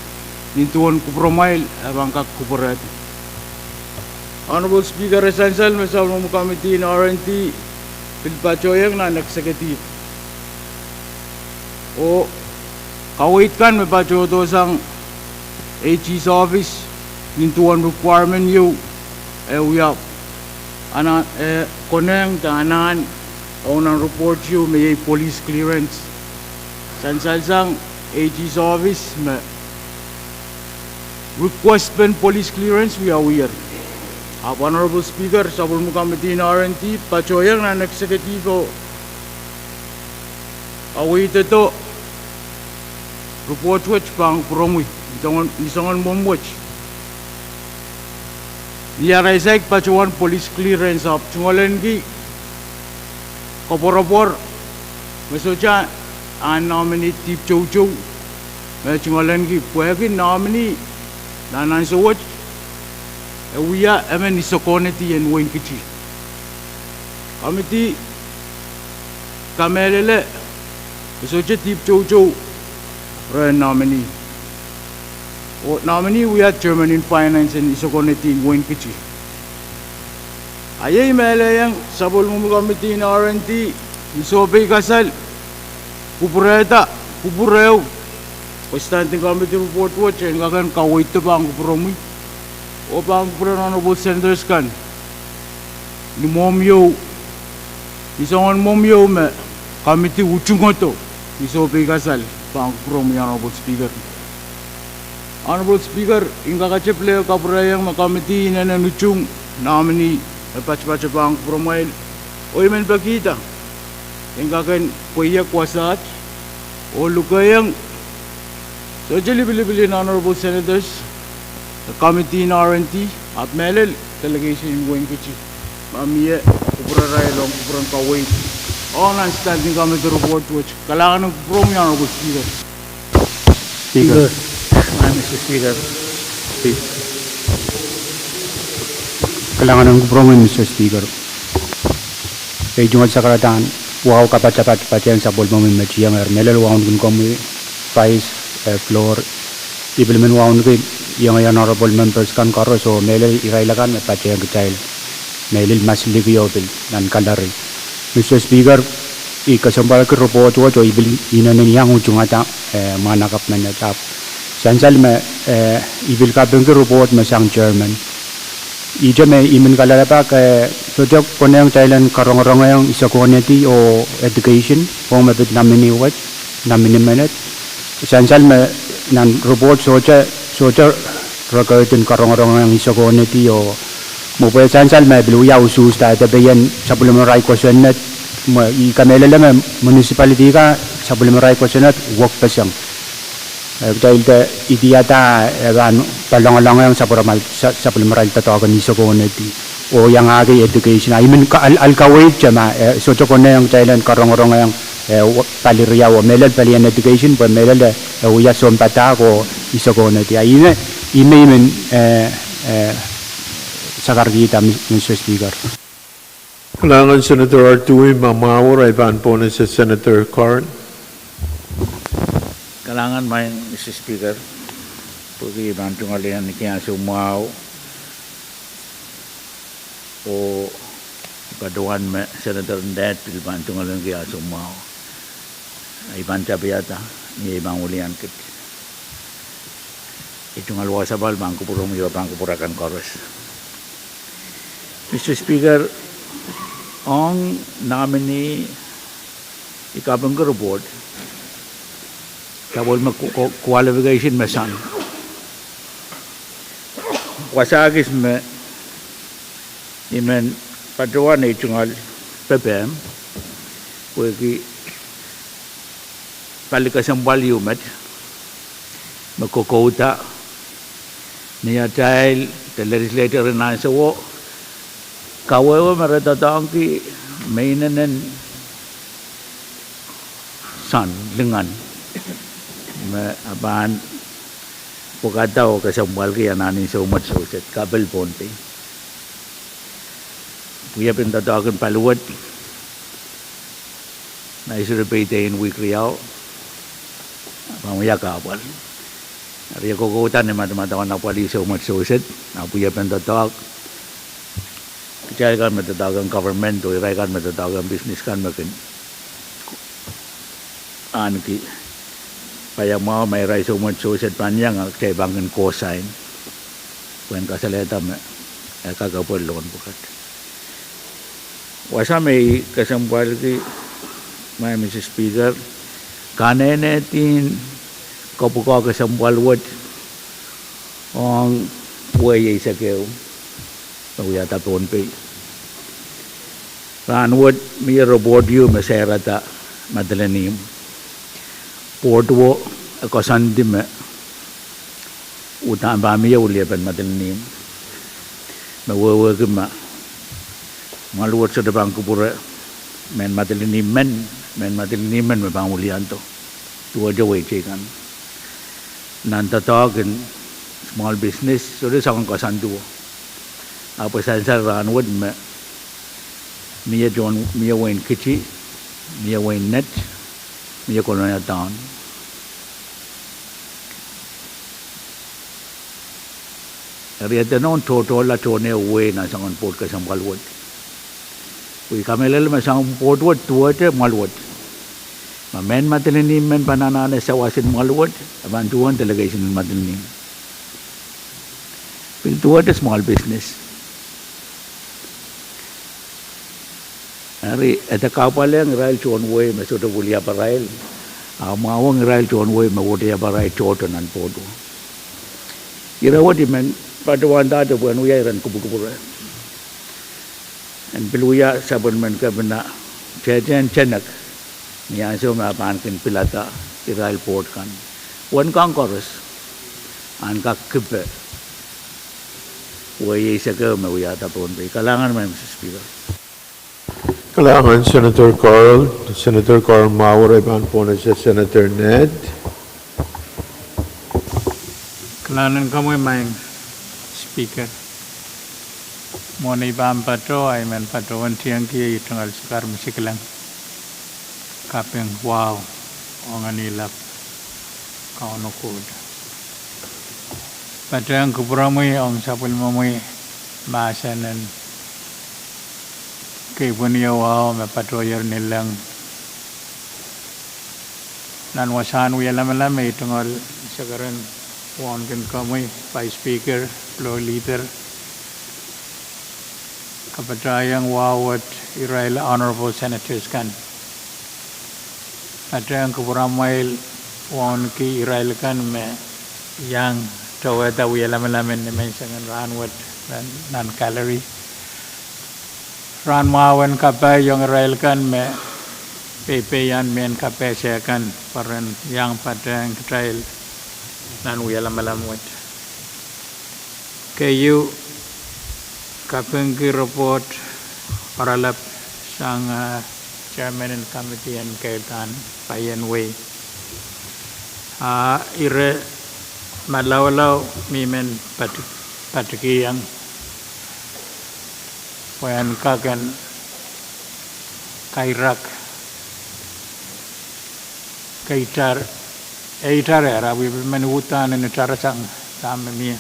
nintuan kupromail abang kak kuporat. Honorable Speaker Essential Mesal Committee in RNT Pilpa Pwuhng nan executive. O kawait kan may pacho to sang AG's office nintuan requirement you we have ana koneng tanan on report you may police clearance Essential sang AG's office may request pen police clearance we are aware. Honorable Speaker, sa Committee in RNT, Pwuhng na executive await ito report watch pang Pwuhng isongan mom watch. Niya raisek Pwuhng police clearance of chungalan ki kaporapor masocha an nominee tip chow chungalan ki pwede nominee nanan so watch we are amen isokoneti and win kichi committee kamelele masocha tip chow nominee o nominee we are chairman in finance and isokoneti and win kichi ayay mele yang sabol mo committee in RNT isobe kasal kupureo standing committee report watch and gagan kawait to bang Pwuhng o bang Pwuhng honorable senators kan ni momyo isongan momyo me committee uchungoto isobe kasal bang Pwuhng honorable Speaker. Honorable Speaker, inga kache pleo kaprayang committee na nanuchung nominee pacha bang Pwuhng o imen pakita inga kan puya kwasat o lukayang so bili honorable senators the committee in RNT at melel delegation in Wenkichi mamiye kupraray long kuprang kawait on and standing committee report which kailangan ng Pwuhng honorable Speaker. Speaker. Mr. Speaker. Please. Kailangan ng Pwuhng Mr. Speaker. Kay jungal sa karatan, wow kapat-sapat yang sa bol mo yung melel wow kun kami vice floor implement wow kun yung honorable members kan karo so melel irailakan patiyang child melel mas liviyobil nan kalari. Mr. Speaker, ikasambal ke report wo jo ibil inanen yang ujung ata manakap na natap. Sansal me ibil ka beng report masang German. Ija me imen kalala ke sojak koneng Thailand karong-rong yang isa community o education o mabit namini watch namini minute. Sansal me nan report soja ragawin karong-rong yang isa community o mo pwede sansal me biluya usus dahil bayan sa bulumaray question net ikamela lang municipality ka sa bulumaray question net work pa siyang dahil idiyata palong-along yung sa bulumaray tatawagan isa community o yung agi education I mean alkawait siya so ko na yung Thailand karong-rong yung paliriya o melal palian education pa melal uya son pata ko isa community imen sakar kita Mr. Speaker. Kailangan Senator Artui mamawar ay po na sa Senator Karen. Kailangan may Mr. Speaker pagi bantung alian ni kaya sumaw o kaduan me Senator Ndet pil bantung alian kaya sumaw ay banca biyata ni ibang ulian kit itong alwa sa bal bangko Pwuhng yo bangko purakan koros. Mr. Speaker, ang nominee ikabang report kabol qualification masan wasagis me imen paduan itungal PPM wagi palikasang value met makokota niya dahil the legislature na sa wo kawawa mereka tahu ki mainan san dengan aban Kadkadaur kesambal ki anani somat soset kabel Pohnpei puya pinta tahu paluat na isu repeatin week riau pamuya kabel Ria kokotan ni mata-mata nak pali somat soset na puya pinta tahu kecil kan mata tahu government tu irai kan mata tahu business kan makin an ki paya mau mai rai somat soset panjang cai bangun kosain puan kasaleta me kagapol lon bukat wasa mai kesambal ki mai Mr. Speaker kanene tin kapuka kesambal wot ong way sakeu Pwuhng ta Pohnpei ran wot mi robot you maserata madalanim Portwo kosandim utang bami uliapan madalanim mawawa kema maluat sa dabang kupura men madalanim men mabang ulianto tuwa jawai cekan nanta tawagin small business so dia sangat kosandu apa sansar ranwad Mia wain kici Mia wain net Mia kolonia town Riata non total la tone away na sangon port ka sang malwat. Ui kamelel ma sang port wat tuate malwat. Ma men matilinim men banana na sawasin malwat abantuan delegation matilinim. Pil tuate small business. Ari eta kapaleng rail chon way ma soto bulia parail. Mawang rail chon way ma wodia parai choton an podo. Irawati men pada wanda ada bukan uya iran kubu-kubu and beluya sabun men ka bena jajan cenak ni aso ma pankin pilata Israel port kan wan kang korus an ka kibe uya saka ma uya ta Pohnpei kalangan men Speaker Kailangan Senator Carl Maurer iban po na siya Senator Ned. Kailangan kami may Speaker. Muna ibang pato ay man pato ang tiyang kiya itong alsukar masiklang kapeng wow o nga nilap kaunukod. Pato ang kupramoy ang sapul mamoy maasanan kay puniya wow mapatoyer nilang nanwasan uya lam itong alsukaran Pwuhng kan kami Vice Speaker, Floor Leader, kapatayang wawat Israel Honorable Senators kan. At ang kapuramay Pwuhng ki Israel kan me yang tawata uya lam-lamin ni mensangan ranwat nan calorie. Ran mawan kapay yung Israel kan me pepe yan men kapay siya kan paran yang patang Israel nan uya lam-lamwat. Kayu kapeng ki report paralap sang chairman and committee and kaitan payan way. Ire malaw-law mimen patiki yang payan kagan kairak kaitar Eitar era we menutan in utara sang sama mia.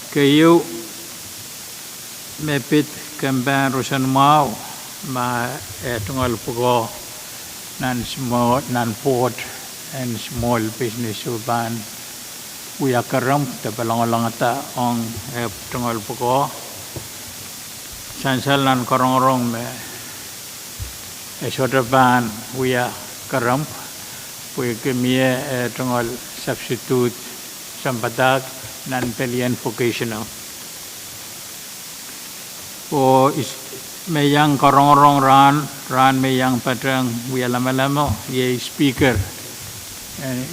Kayu mepit kamban rosan mau ma etungal pugo nan small nan port and small business urban we akaram te palang ta ong etungal pugo sansal nan korong me esotaban we akaram Pwuhng tungol substitute sampadak nan pelian vocational. O meyang korong ran meyang patrang uya lama-lama ye speaker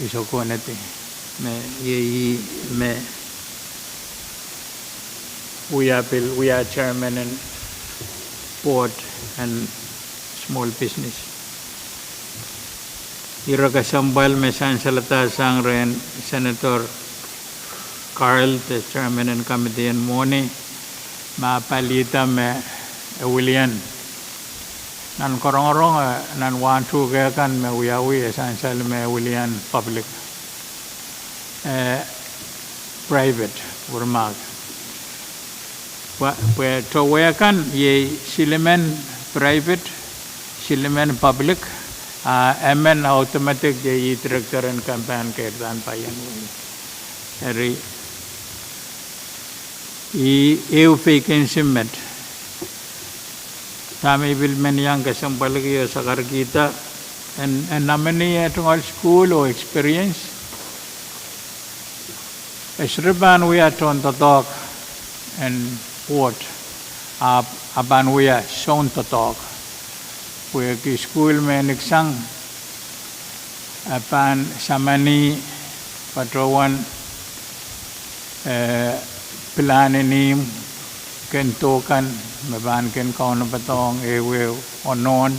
isoko nati me ye me we are chairman and board and small business. Iraga sambal me sansalata sangren Senator Carl, the chairman and committee and Moni, ma palita me William. Nan korong-korong nan wan tu kan me wiawi sansal me William public. Private bermak. Where to where kan ye silemen private, silemen public, amen automatic ye director and campaign kerdan payan. Eri eu vacancy met. Kami bil men yang kesempal lagi sakar kita and namanya tunggal school or experience. Esreban we are to talk and what aban we are shown to talk. We ki school men iksang apan samani patrawan plan ini kentokan maban ken kaun patong ewe onon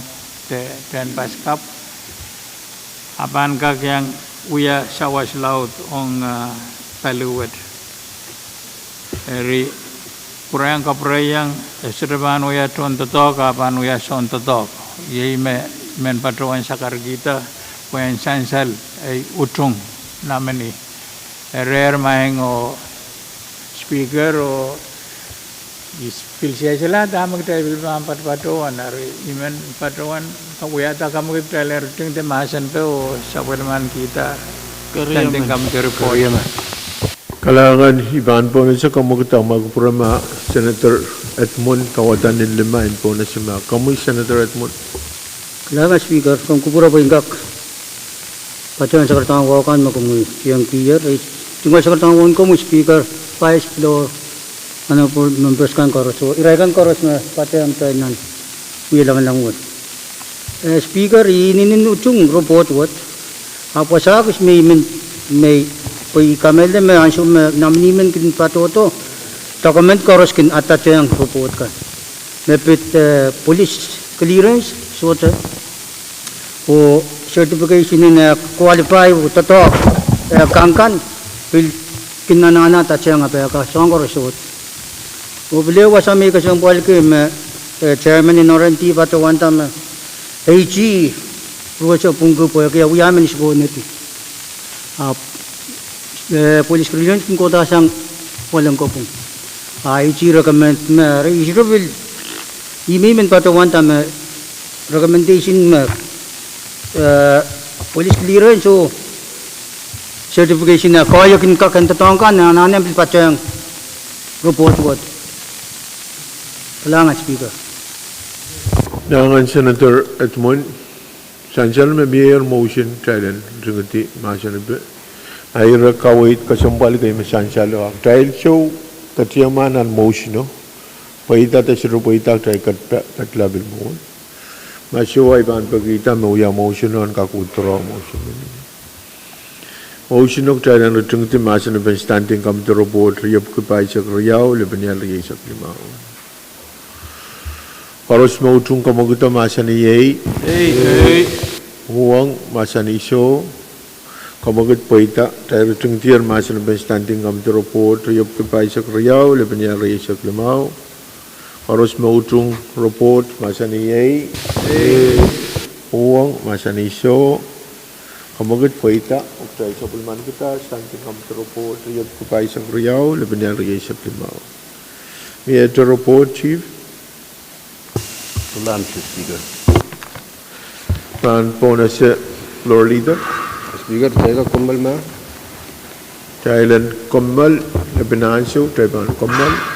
ten paskap apan ka yang we are sawas laut on paluwat eri kurang kaprayang esreban we are ton to talk apan we are shown to talk ye men patrawan sakar kita wen sansal utung namani rare maing o speaker o pilsiya sila dama kita bilbam patrawan ari imen patrawan kawiyata kamu kita lerting te masan pe o sabelman kita tanding kamu ke report ya Kalangan iban po na sa kamu kita magprama Senator Edmund kawatan din limain po na siya kamu Senator Edmund. Kalangan speaker kung kupura po ingkak patuan sa kartang wakan makumu yang kiyer tunggal sa kartang wakan ko speaker vice floor ano po members kan koros so iraikan koros na patuan tayo nan wilang langwat speaker ini utung report what apa sabis may poi kamelde me ansho me namnimen kin patoto document koros kin atat yang report kan mepit police clearance sort o certification in qualify to kangkan bil kinanana ta chang apa ka songor sort o bile wasami ka sang pol ke me chairman in oranti pato wanta me AG ruwacho punggu po ya uyamen isgo neti police clearance ko ta sang walang ko pung AG recommend me isrobil imen pato wanta me recommendation me police clearance so certification na kaya kin ka kan tatangkan na nanem pachang report what kalangan speaker Nangan Senator Edmund sansal me mayor motion trial jengati masan be aira kawait kasampal kay masansal trial show katiyaman an motion no paita ta siru paita try kat labil mo masyo ay ban pagita mo ya motion on kakutro motion motion ok trial an jengati masan be standing come to report yop ko pai sak riyaw le banyal ri sak limao Paros mau tung kamu kita masani yei, Pwuhng masani so, kamu kita poita, tapi tung tiar masani standing kamu teroport, riup kepai sak riau, lepas rai sak lemau, paros mau tung report masani yei, Pwuhng masani so, kamu kita poita, uktai sabulman kita standing kamu teroport, riup kepai sak riau, lepas rai sak lemau. May I report, Chief? Speaker. Pan pona se floor leader. Speaker, saya kumbal ma. Thailand Kommal, Lebanon show, Taiwan Kommal.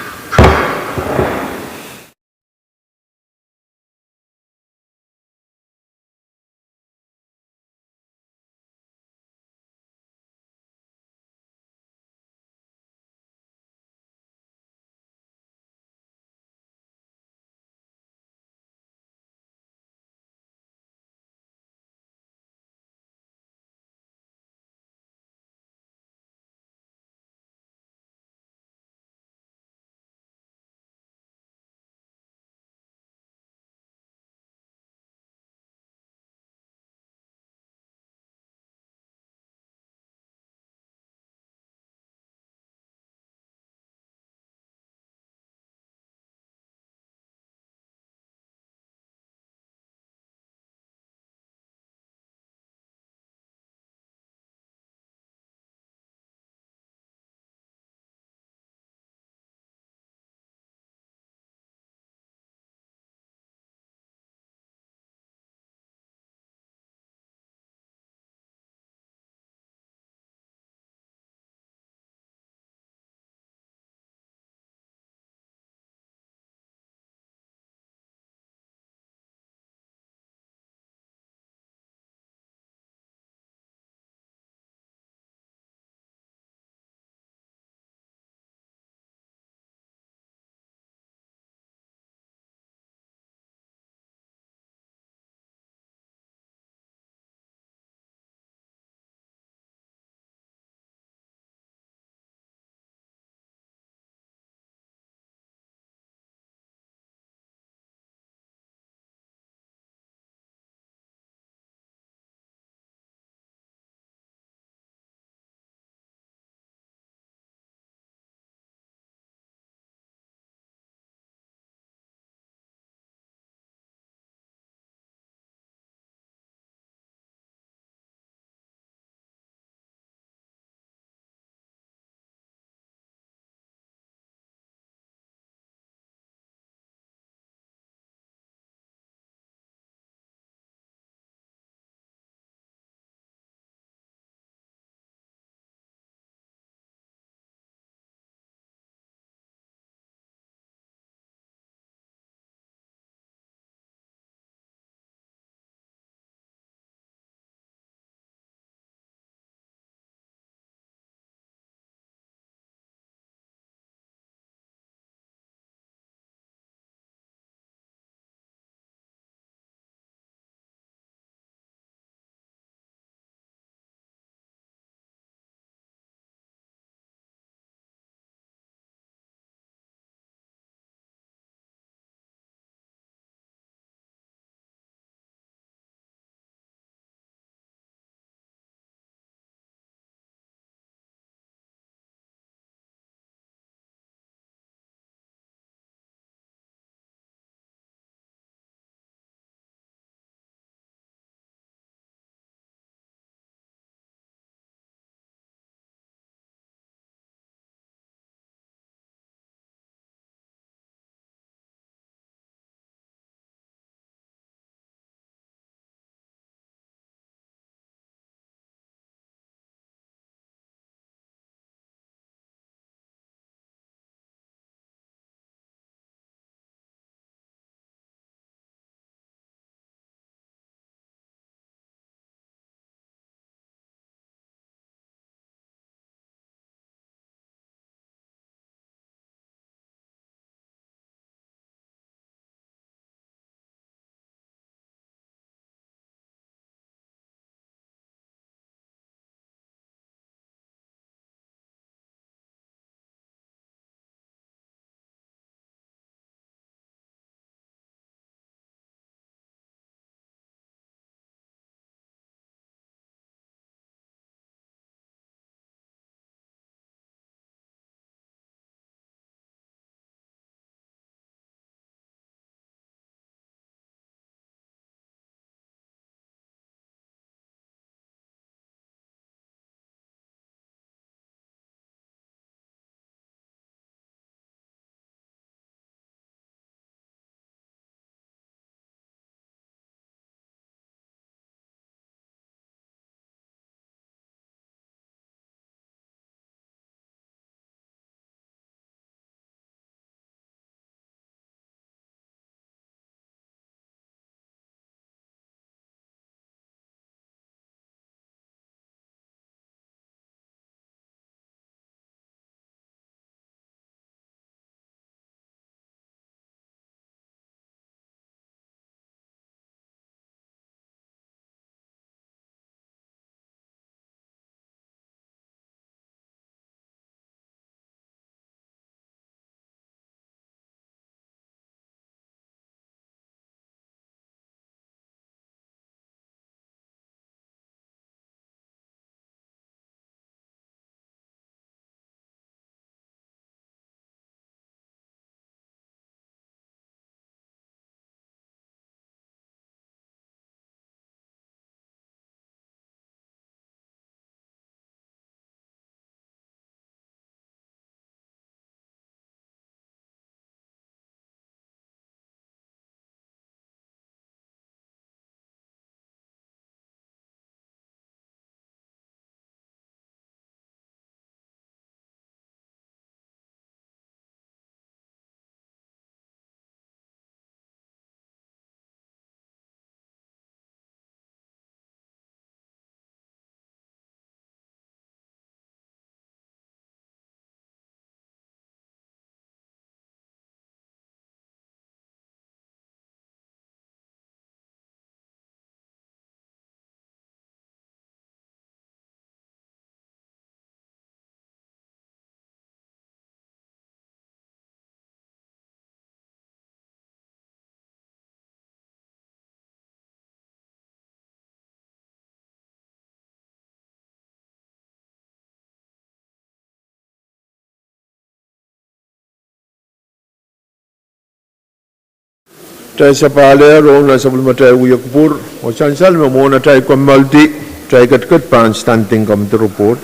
Try sa pala ro na sa bulma try uya kupur o chansal mo na try ko multi try kat pan standing committee report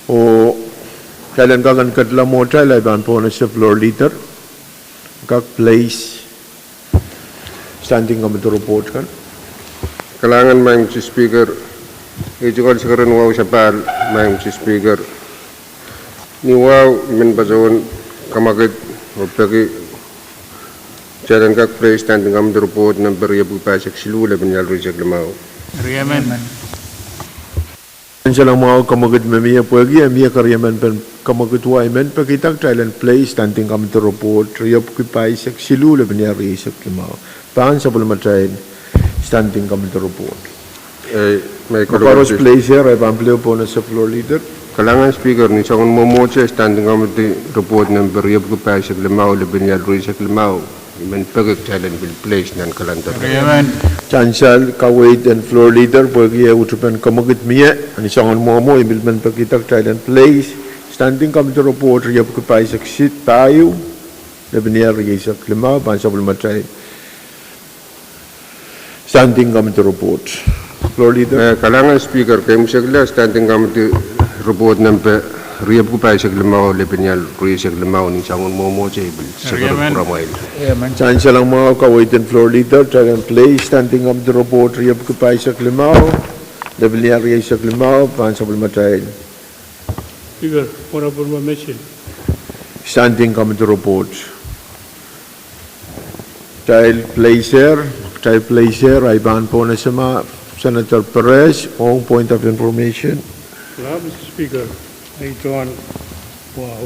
o kailan ka kan katla mo try lai ban po na sa floor leader kak place standing committee report kan Kalangan Madam Speaker, ejukal sekarang wow sapal Madam Speaker. Ni wow men bazon kamaget opagi jalan kak place standing committee report number ya bupa seksilu le benyal rejek lemau. Riaman. Ansa lang mga kamagat mamiya pwagi amiya karyaman pen kamagat waimen pakitak Thailand place standing committee report riyap kipay seksilu le benyal rejek lemau. Paan sa bulma train standing committee report. May Makaros place here ay pampleo po na sa floor leader. Kalangan Speaker ni sa kung momoche standing committee report number ya bupa sek lemau le benyal rejek lemau. Men pagak Thailand will place nan kalantar. Riaman. Chansal kawait and floor leader pwagi utupan kamagat miya ani sangon mo ibilman pakitak Thailand place standing committee report riyap kipay seksit tayo le benyal rejek lemau paan sa bulma train. Standing committee report. Floor leader. Kalangan Speaker, kayo musagla standing committee report number riyab ko pa sa lemao le penyal ruy sa lemao ni sangon momo table sa Pwuhng. Riaman. Chansya lang mga kawait and floor leader try and play standing committee report riyab ko pa sa lemao le benyal riyab sa lemao paan sa bulma train. Speaker, honorable mention. Standing committee report. Child placer, ay ban po na sama Senator Perez on point of information. Mr. Speaker, I join wow.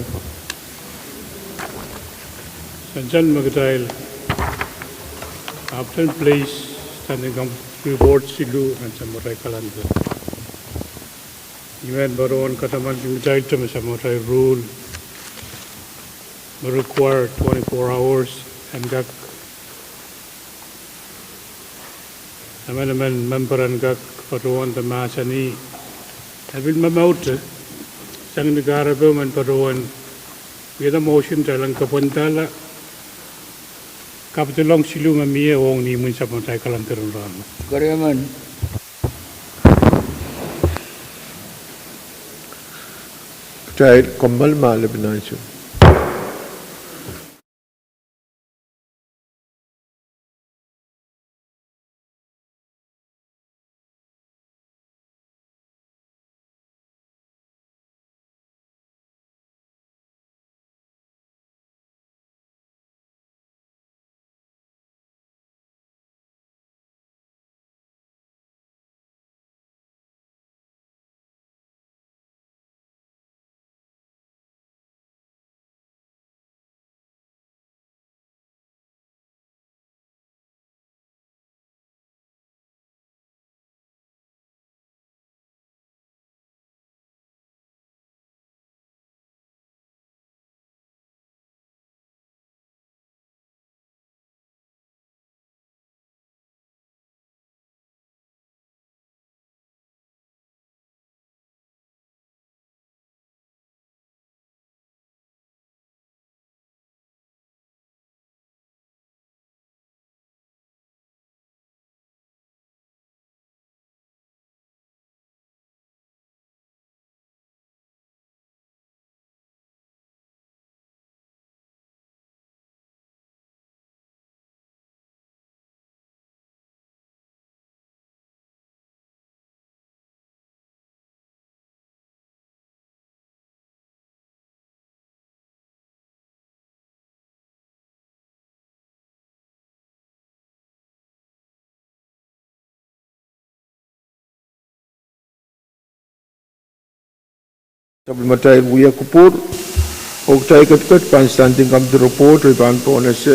Sanjan Magatail, Upton Place, standing committee report Silu and Samurai Kalanda. Even Baron Kataman Magatail to Samurai rule require 24 hours and got amendment member and got Pahrek the Masani. I will mamout sang the Garabum and Pahrek with a motion talang Kapantala Capital Siluma Mia only Munsamontai Kalantaran. Riaman. Child Komal Malabinansyo. Supplementary Wuya Kupur, Oktay Katkat, Pan Standing Committee Report, Riban Ponas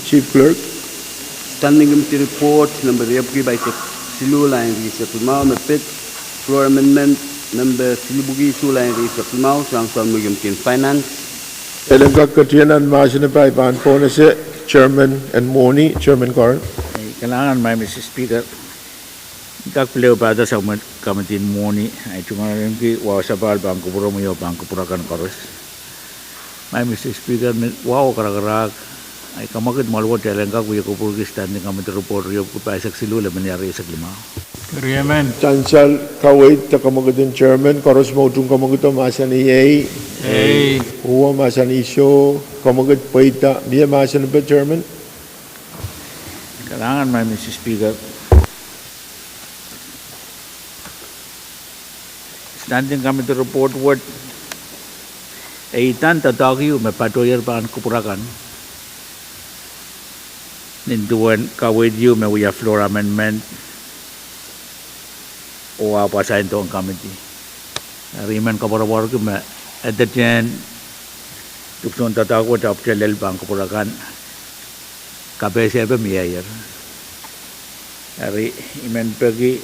Chief Clerk. Standing committee report number Yapki by Silu line Risapimao, Mepit, floor amendment number Silubugi Sula and Risapimao, Samson Mugimkin Finance. Elengak Katianan Masinapay Pan Ponas Chairman and Moni, Chairman Carl. Kailangan may Mr. Speaker. Kakpileo pada sa kamatin Moni ay tumarin ki wa sa bal bangko puro mo bangko purakan koros. May Mr. Speaker wow karakarak Ay kamakit malwat jalan ka kuya kupur standing kami report rio ku pasak silu le menyari saklima. Agreement. Chancel kawait ta kamagitin chairman koros mo tung kamagito masan EA. Uwa masan isyo kamagit paita niya masan ba chairman? Kailangan may Mr. Speaker. Standing kami report word. Itan tatagi me patoyer pan kupurakan. Ninduan kawait you me we floor amendment. O apa sa ito ang committee. Riman kaparawar ko me at the end tukson tatago top chelel bang kupurakan. KPSB mayor. Ari imen pergi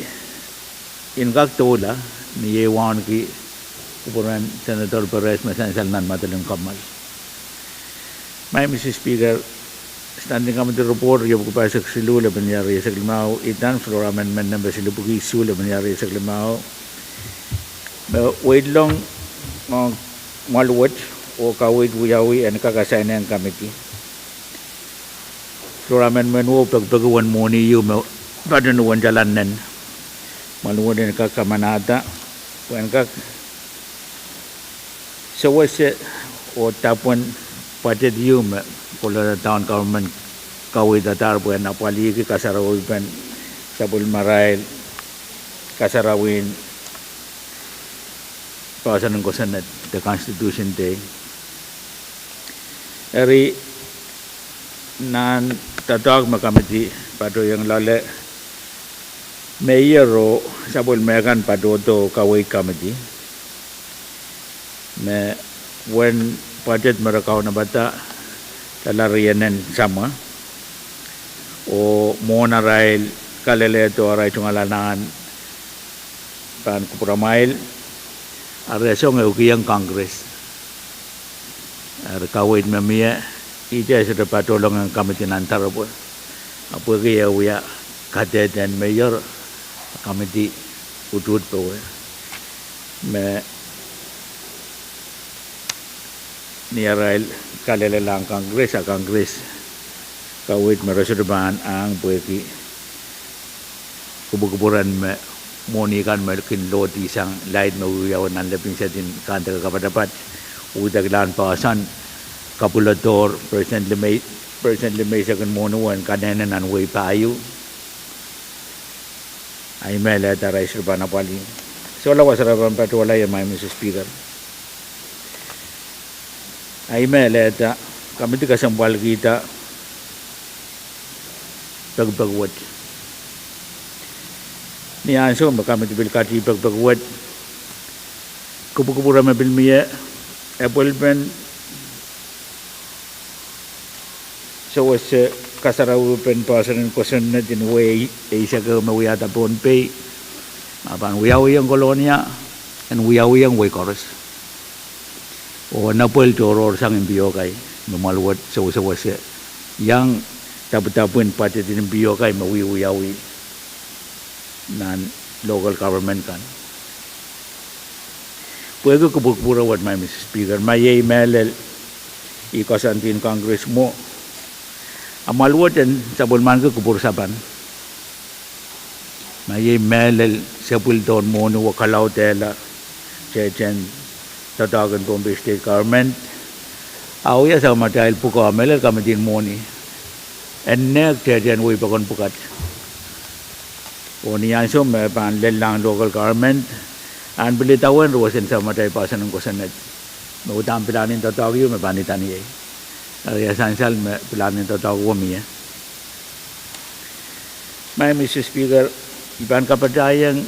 inkak tola ni yewan ki kupuran Senator Pahrek mesansal nan matalim kamal. May Mr. Speaker, standing kami di report yung kupasak silu le banyari sa limao itan floor amendment number silu pugi isu le banyari sa limao. Wait long maluwat o kawit wuyawi and kakasayna ang committee. Floor amendment wo pagpagawan mo ni yung padanuan jalanan. Maluwat din kakamanata. When kak sawase o tapon pated yung pula town government kawit atar buwan napaligi kasarawin pen sabul marail kasarawin pasanan ko sa the Constitution Day. Eri nan tatawag makamiti pato yung lale mayor o sabul mekan pato to kawit committee me when budget merakaw na bata talarianen sama o mona rail kalele to aray tungalanaan pan kupuramail areso ng ukiyang Congress kawit mamia ija sa patulong ang committee ng tarapon apo kaya uya kadet and mayor committee utut po me ni Arail kalele lang Congress kawit mereserbahan ang pueki kubukuburan me monikan melkin lot isang light na uyawan ng laping sa din kanta kapadapat udaglan pasan kapulator presently may second monuan kanena nan way payo ay mele taray serbahan apali so lawas serbahan patwala ya may Mr. Speaker. Ay meleta kami ti kasambal kita pagpagwat ni anso kami ti bilkati pagpagwat kupu-kupura mabilmiya apple pen so was kasaraw pen pasanin question na din way isa ka mawiyata Pohnpei apan wiyawi ang kolonya and wiyawi ang way chorus o napol toror sang imbiyo kay mamalwat sa usawasya yang taputapun pati din imbiyo kay mawiwiyawi nan local government kan puwego kubukpura what my Mr. Speaker may email ikasantin Congress mo amalwat yan sa bulman ko kupursapan may email sa pulton mo no wakalaw tela chechen tatagan Pohnpei State Government awya sa matahil po ko ameler kami din mo ni enek chechen way pa kon pukat o niyan so may panlel lang local government an bilitawan ruwasin sa matahil pasan ng kusanet may utang pilanin tatawag yun may panitan niya ariya sansal may pilanin tatawag wami may Mr. Speaker iban kapadayang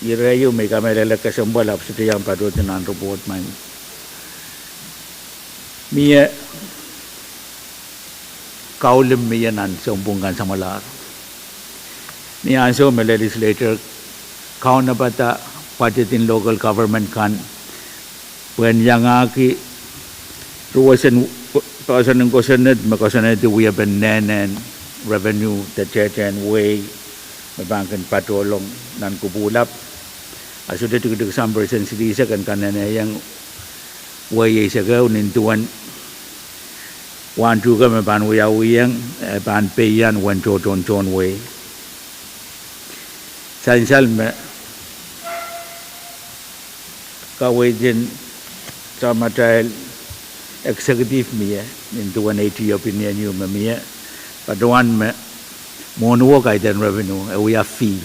irayo may kamera kasambal sa tiyang padot ng report man miya kaulim miya nan sa umbungkan sa malar ni anso may legislature kaun na bata budget in local government kan when yang aki ruwasan pasan ng kusanad makasanad we have been nenen revenue the chechen way mabangkan patulong nan kubulap asuda tu kesam persen sedisa kan kanana yang way sa gaw nintuan wan juga me ban uyang ban peyan wan ton way sansal me kawajin sama trial executive me into 180 opinion you me paduan me monuo kaitan revenue we are fee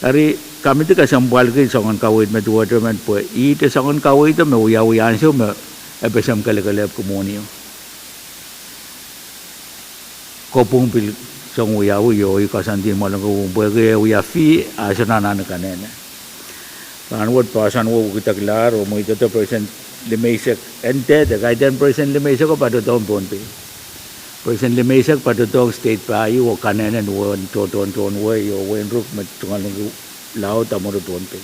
ari kami tu kasambal ke sangon kawit me dua teman po ite sangon kawit me uya ansyo me ebesam kale komunio kopung pil song uya i kasanti malang ko bege uya fi asana nan kanene pan wot pasan wo kita klaro mo ito present limesek ente the guidance present limesek ko padu tom Pohnpei present limesek padu tom state pa i wo kanene wo ton wo yo wen ruk me tungal lao tamoro Pohnpei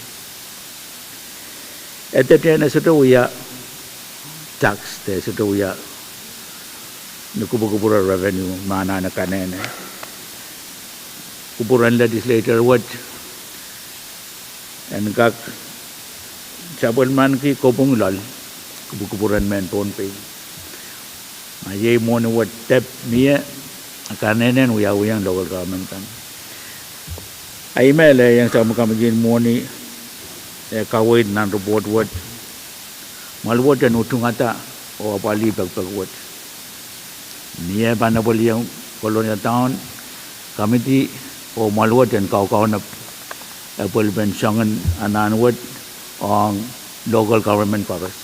etete so uya tax te sudah uya nukuburan revenue mana na kanene kuburan legislature what and kak sabon man ki kopung lal kuburan men Pohnpei maye mon what tap mia kanene uya uyang local government kan ai mele yang sama kami jin moni kawin nan report what malwat dan utung ata o pali pagpagwat niya banabol yung colonial town committee o malwat dan kau na apple bensangan ananwat ang local government paras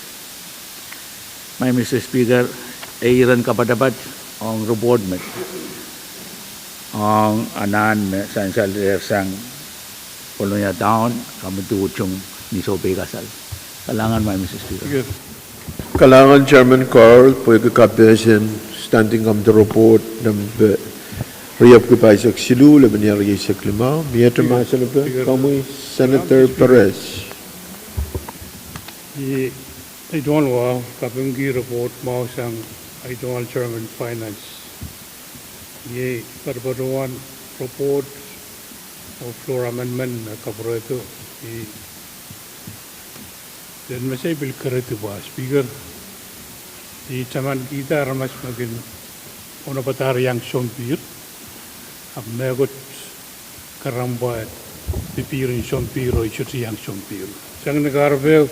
may Mr. Speaker iran kapadapat ang report met ang anan me sansal sang colonial town committee utung ni sobe kasal kalangan may Mr. Speaker. Kalangan Chairman Carl, pwede kapesin standing on the report ng Riyap ko pa isang silu, laban niya rin sa klima. Miyata masala pa, kami Senator Pahrek. I don't know, kapingi report mo sang I don't Chairman Finance. Ye, perbaruan report of floor amendment na kapareso. Dan masih bil kereta bas speaker di zaman kita ramas makin ono patar yang sompir ab megot karambat pipirin sompiro ichuti yang sompir sang negara be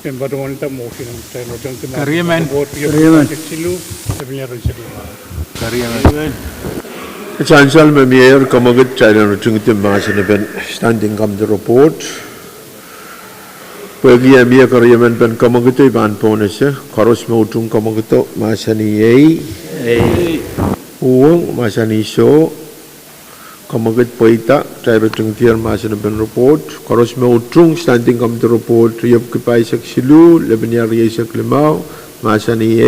yang baru wanita mungkin saya lojang tema Kariman silu sebenarnya rencana Kariman Chancellor Mayor kamagat chailan rutung timasa na ben standing on the report. Pwede miya kariyaman pen kamagito iban po na siya. Karos mautung kamagito masani Pwuhng masani so kamagit po ita tayo tung tiyan masani pen report. Karos mautung standing on the report riyap kipay sak silu laban niya riyay sak limaw masani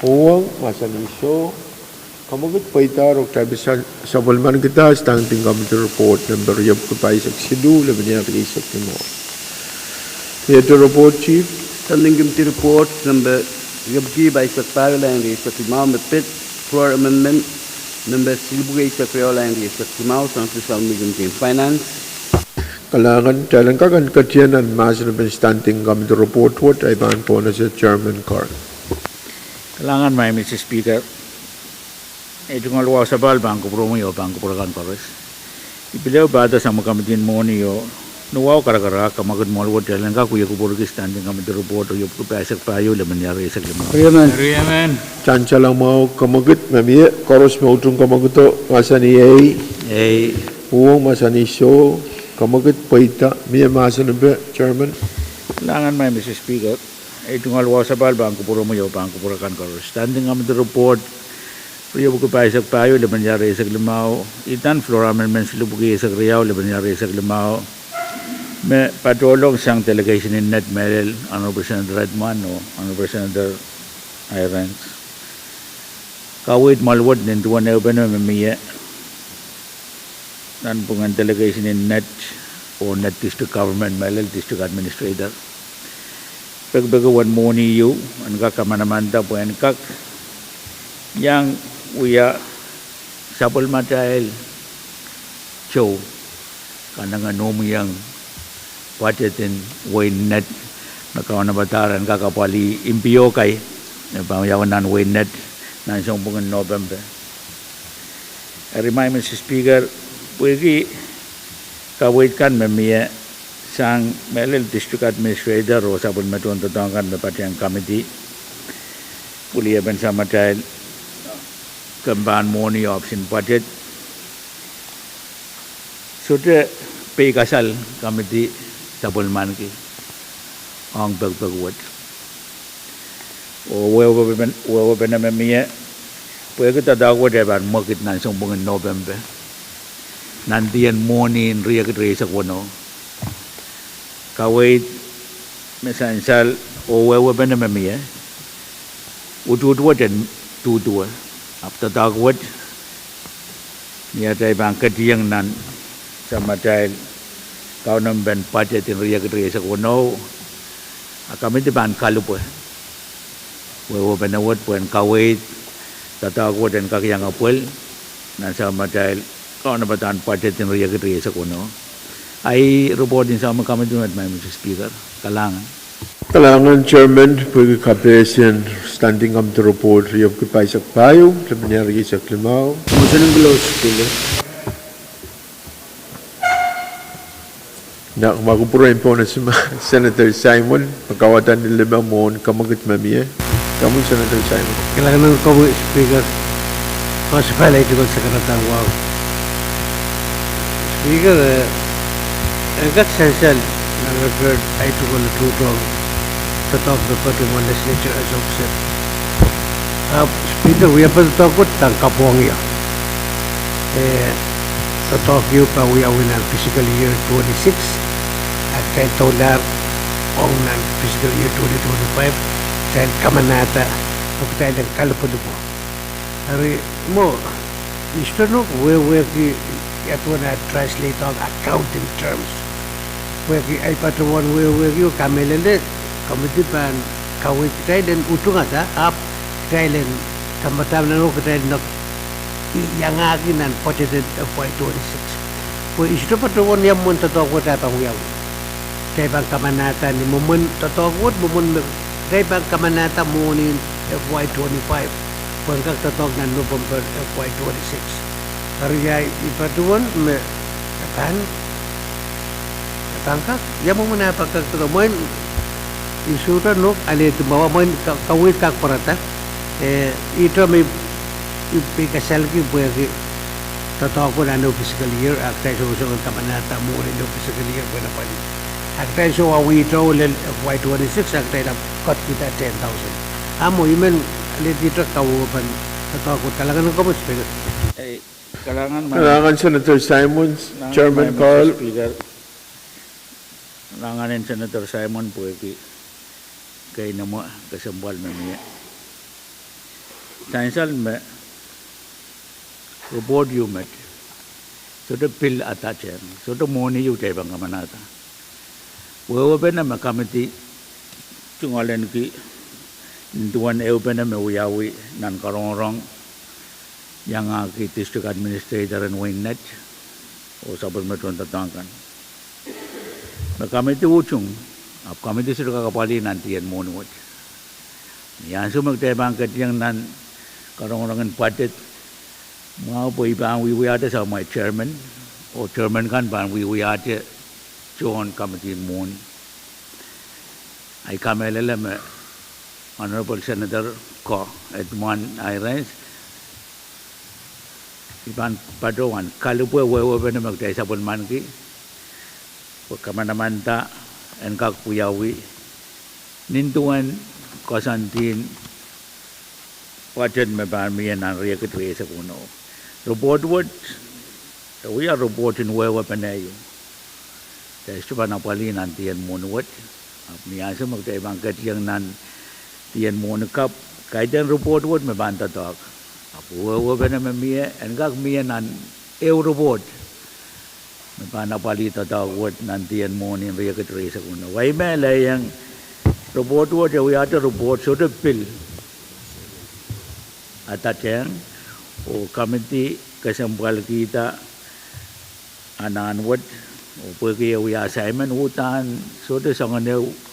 Pwuhng masani so kamagit po ita rok tayo sa balman kita standing on the report number riyap kipay sak silu laban niya riyay sak limaw. Theatre report, Chief. Standing committee report number Yabki by Secretary and Secretary Pit floor amendment number Silbuay Secretary and Secretary Central Committee Finance. Kalangan jalan kagan katian and master ben standing committee report what I ban po na sa Chairman Carl. Kalangan may Mr. Speaker ito nga luwa sa bal bangko promo yo bangko purakan pares ipilaw bata sa mga kamitin mo niyo nuwaw karakara kamagad mo alwat jalan ka kuya kuburgi standing kami di report o yup kupasak payo laman yari sa lima. Kariman Chancha lang mau kamagit mamiya koros mautung kamagito masani Pwuhng masani so kamagit paita miya masani ba Chairman. Kalangan may Mr. Speaker ito nga luwa sa bal bangko puro mo yo bangko purakan pares standing kami di report Priya buku paisak payo laman yari sa limaw itan floor amendments lubugi sa riyaw laman yari sa limaw. Me patulong sang delegation in net Meril, Honorable Senator Redman o Honorable Senator Irons. Kawit malwad din tuwan na uban na mamiya. Nan pungan delegation in net o net district government Meril, district administrator. Pagbagawan mo niyo, ang kakamanaman po yan kak. Yang uya sapol matahil show kanang anumiyang budget in way net nakaw na bataran kakapali impio kay pamayawan nan winet nan song bungan November. Remind Mr. Speaker, pwede kawait kan memia sang melel district administrator o sabon metuan tatangkan mepatiang committee pulia ben sama tail kemban money option budget sudah pay kasal committee sabon man ki ang bagwat o wewe ben memia pwede kita daw deban market nan song bungan November nandiyan morning ria ke ria sakono kawait mesansal o wewe ben memia utu dan tu after dagwat niya tay bang kadiyang nan sama dahil kau nam ben budget in ria ke ria sakono kami di ban kalup wewe ben awat pun kawait tatagwat dan kakiyang apel nan sama dahil kau na batan budget in ria ke ria sakono ay report din sama kami dunat may Mr. Speaker kalangan Chairman, pwede kapesin standing up the report riyab kipay sa Pwuhng, labinyari sa Klimaw. Motion ng below, Speaker. Makupurain po na si Senator Simon, pagkawatan ni Limang Mon, kamagit mamiya. Kamu Senator Simon. Kailangan ng kamu, Speaker. Kasi pala ito ko sa karatang wow. Speaker, agak sensal na record ay ito ko na tutong to talk the Pwuhng Legislature as offset. Speaker, we have to talk with ang Pwuhng ya. To talk you pa we are in fiscal year 26 at $10 on fiscal year 2025 then kamanata of tayo ng kalapado po. Ari mo, isto no, where ki ito na translate ang accounting terms. Where ki ay patuwan where you kamelende committee pan kawit tayo den utong ata up tayo den kamatam na no tayo nok yang akin nan budgeted FY26. Po isto patuwan yang mun tatawag tayo pang yaw. Tayo bang kamanata ni mumun tatawag mumun tayo bang kamanata mo ni FY25. Po ang tatawag na November FY26. Kariyay ipatuwan me katangka yang mo muna pagkakatamoy isuta no ali tumawa mo kawit kak parata ito may ipikasal ki pwede tatawag ko na no fiscal year akta so kamanata mo rin no fiscal year pwede pa rin akta so awito ulit FY26 akta na cut kita 10,000 amo imen alit dito kawapan tatawag ko talaga ng kamot speaker Kalangan Senator Simon, Chairman Carl. Kalangan Senator Simon pwede kay namo kasambal mamiya sainsal me report you met so the bill attached so the money you tay bang kamanata wewe bena ma committee tungalen ki duan eu bena me uyawi nan karong yang ki district administrator and wingnet o sabon metuan tatangkan ma committee uchung ap committee sudah kakapali nanti yan monuot. Yan sumagtay bang yang nan karong-karongan budget mga po ibang wiwiyate sa my chairman o chairman kan bang wiwiyate John committee mon. Ay kamelele me Honorable Senator Ko Edmond Irons ibang padoan kalau po wewe na magtay sa bunman ki pagkamanamanta and kakpuyawi nintuan kasantin wajan mabamiyan ang ria ketwe sa kuno report what we are reporting where panayo dahil sa panapalinan tiyan monuwat miyasa magtaibang katiyang nan tiyan monukap kaidan report what mabanta talk wewe panamamiya and kakmiya nan report panapalita tawad nantiyan mo ni ria ketwe sa kuno way mela yang report what we are report so the bill atateng o committee kasambal kita ananwad o pagkaya we assignment utan so the sangan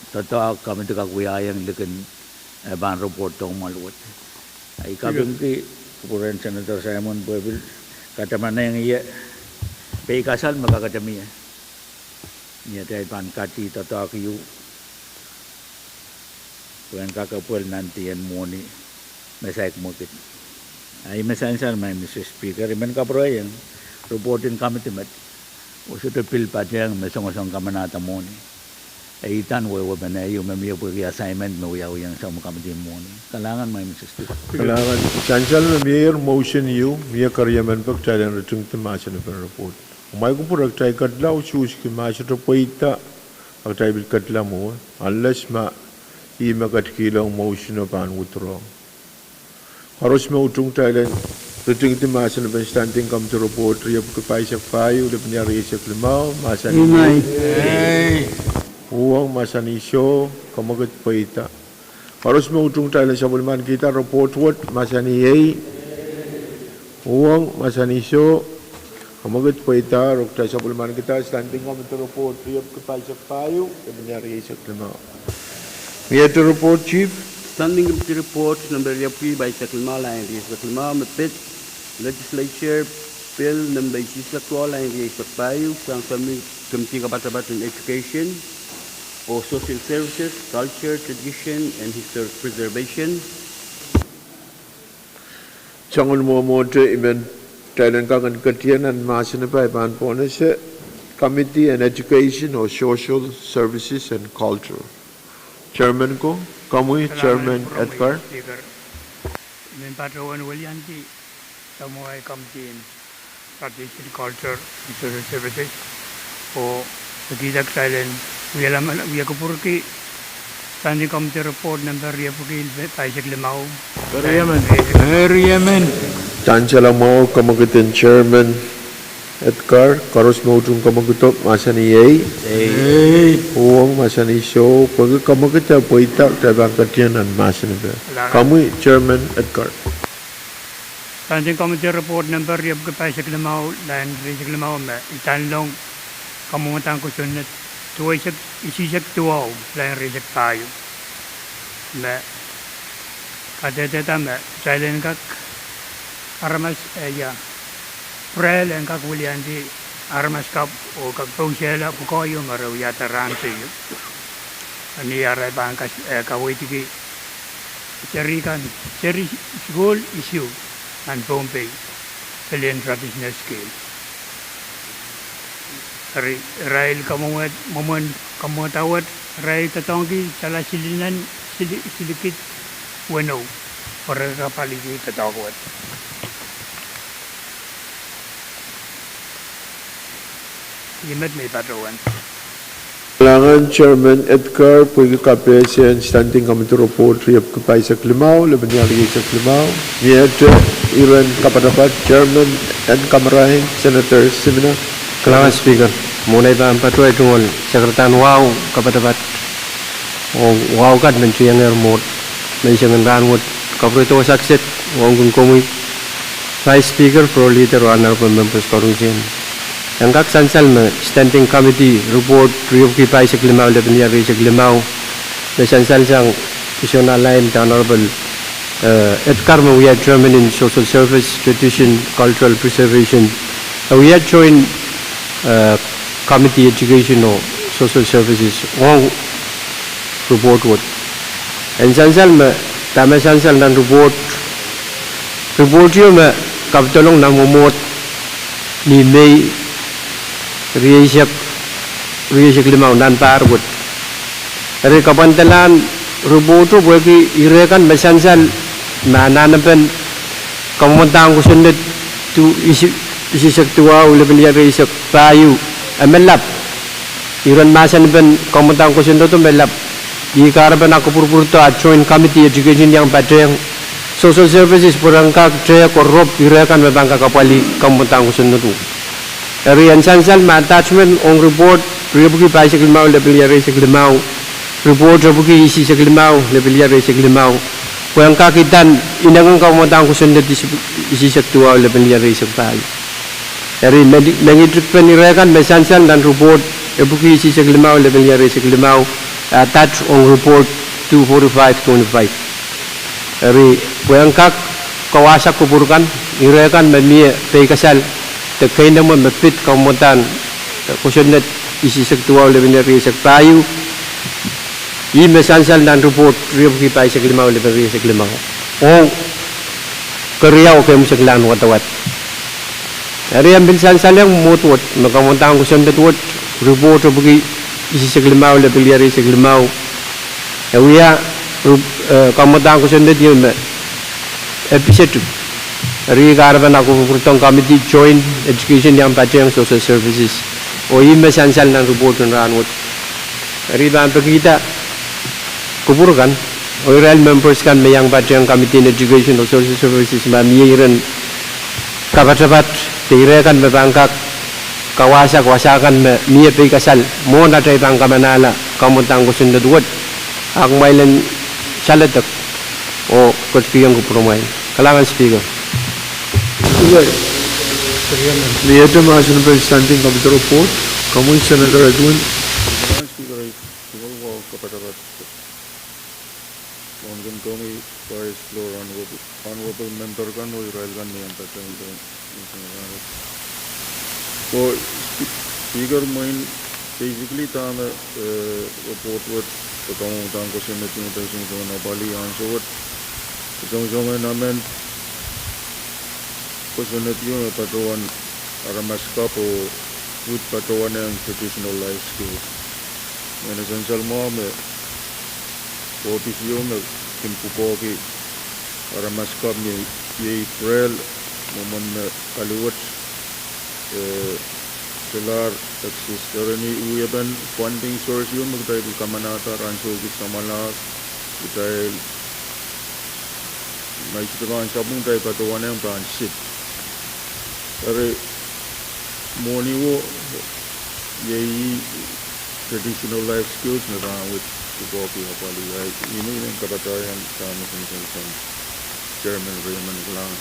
Toto kami tu kak yang lekan ban report tong maluat. Ai kabung ki Kepuran Senator Simon Pwuhng kata mana yang ia pei kasal maka kata mi ni ada ban kati toto akiu Puan kakak pun nanti yang moni mesaik mukit. Ai mesansal main Mr. Speaker men kapro yang reportin kami temat. Usudah pil pajang mesong-mesong kamanata moni. Ai tan we bana ayu memi pergi assignment me yang sama kami di moni. Kalangan main Mr. Speaker. Kalangan chancel me motion you me karya men pak chailan retung te machin report. Mai ko pura try katla choose ki machin to poita ak try bil katla mo unless ma I magat kilang motion pan withdraw. Harus me utung chailan retung te machin ben standing come to report riap ke paisa payu le penyari sak lemau masan Pwuhng masan iso kamagat poita. Harus mengutung tayla sabulman kita report word masani yei Pwuhng masani iso kamagat poita rokta sabulman kita standing kami to report riap kapal sa payo kebenyari sa klima. We have to report chief Standing committee report number Yapi by Saklima line is Saklima Mapit Legislature Bill number V6AH line is Pahrek sang committee kabat-kabat in education or social services, culture, tradition, and historic preservation. Changon mo mote imen Thailand kagan katian and masina pa ipan ponese Committee on Education or Social Services and Culture. Chairman ko, kamu Chairman Edgar. Men patrawan walianti samuai committee in tradition, culture, and social services or the Thailand. We are Kupurki, standing committee report number Riapuki, Paisik Limau. Chancellor mo kamagitan Chairman Edgar, karos mo itong kamagitok masani yei Pwuhng masani iso pag kamagita po itak tabang katiyan ang masani ba kamu Chairman Edgar. Standing committee report number Riapuki, Paisik Limau, dan Paisik Limau, Itanlong, Kamungatang Kusunat. Tuwa isisik tuwaw lain rizik tayo. Na kadeteta me jailen kak armas prel en kak wulian di armas kap o kak pungsela pukoyo maraw yata ranti yo. Ani aray bangkas kawai tiki cerikan ceri school issue and Pohnpei alien traditional scale. Rail kamuat kamuatawat rail tatongki salah silinan sedikit weno para kapaligi tatawat. Yimat may patrawan. Kalangan Chairman Edgar pwede kapesian standing committee report riap kapay sa Klimao laban niya sa Klimao. Miyete Iran kapadapat Chairman and Kamarahin Senator Simina. Kalangan Speaker, mulai bang patuai tungol sekretarian wow kapadapat wow kan mencuyang ermot mencengan ranwut kaprito sakset wonggun komui Vice Speaker Pro Leader Honorable Members Corruption yang kak sansal me Standing Committee report Riuki Pai Seklimau lebennya Ri Seklimau sansal sang National Line Honorable Edgar we are Chairman in Social Service, Tradition, Cultural Preservation. We are joined Committee Education or Social Services one report would and sansal me tama sansal dan report yo me kapitolong nang momot ni Mei Riesek limau dan Pahrek dari kapantalan report tu bagi irekan sansal mananapan kamuntang kusundet tu isi sektua uleh beliau isek payu melap iran masan ben kamuntang kusundet tu melap di karapan aku pur-pur tu joint committee education yang pada yang social services perangkat saya korup irekan membangka kapali kamuntang kusundet tu dari sansal attachment on report ribuki Pai Seklimau le beliau Seklimau report ribuki isi Seklimau le beliau Seklimau yang kakitan inangan kamuntang kusundet isi sektua le beliau Sekpai dari mengidrik penirakan mesansan dan report ribuki isi Seklimau le beliau Seklimau attached on report 245/25. Eri Pwuhng kak kawasak kuburkan irekan memie peikasal tekaina mo mepit kamutan kusunet isi sektual lebih sektayu i mesansal dan report riu kita isek lima lebih isek lima oh keriau ke museklan watawat eri ambil sansal yang mutuat makamutan kusunet tuat report bagi isi sekelima lebih isek lima ya kamutan kusunet dia episode eri karban aku kurtong committee joint education yang Pwuhng social services o i mesansal dan report ranut eri ban kita kuburkan oral members kan yang Pwuhng Committee in Education or Social Services mamiran kapat-kapat tirekan bebangkak kawasak-wasakan miye kasal mo na tay bangka manala kamutang ko sundadwat ang mailan salatak o kutpiyang ko promain kalangan speaker The item has been standing committee report. Kamu Senator Edwin. Kami para explore honorable member kan wo Israel kan yang Pwuhng itu. So speaker main basically tam report what kamu tang ko sene tu tang ko na bali answer what jong namen ko sene tu patuan aramaska po with patuan yang traditional life skills. Yang essential mo me office me kim pupoki para maskab ni ye April momon kaluwat solar exister ni uyaban funding source yun magdahil kamanata ranso git samala dahil may sitakan sabong tayo patuwan ng branch pero moni wo ye traditional life skills na with Kuboki hapali ay ini yung kabatayan kami sa Chairman Raymond lang.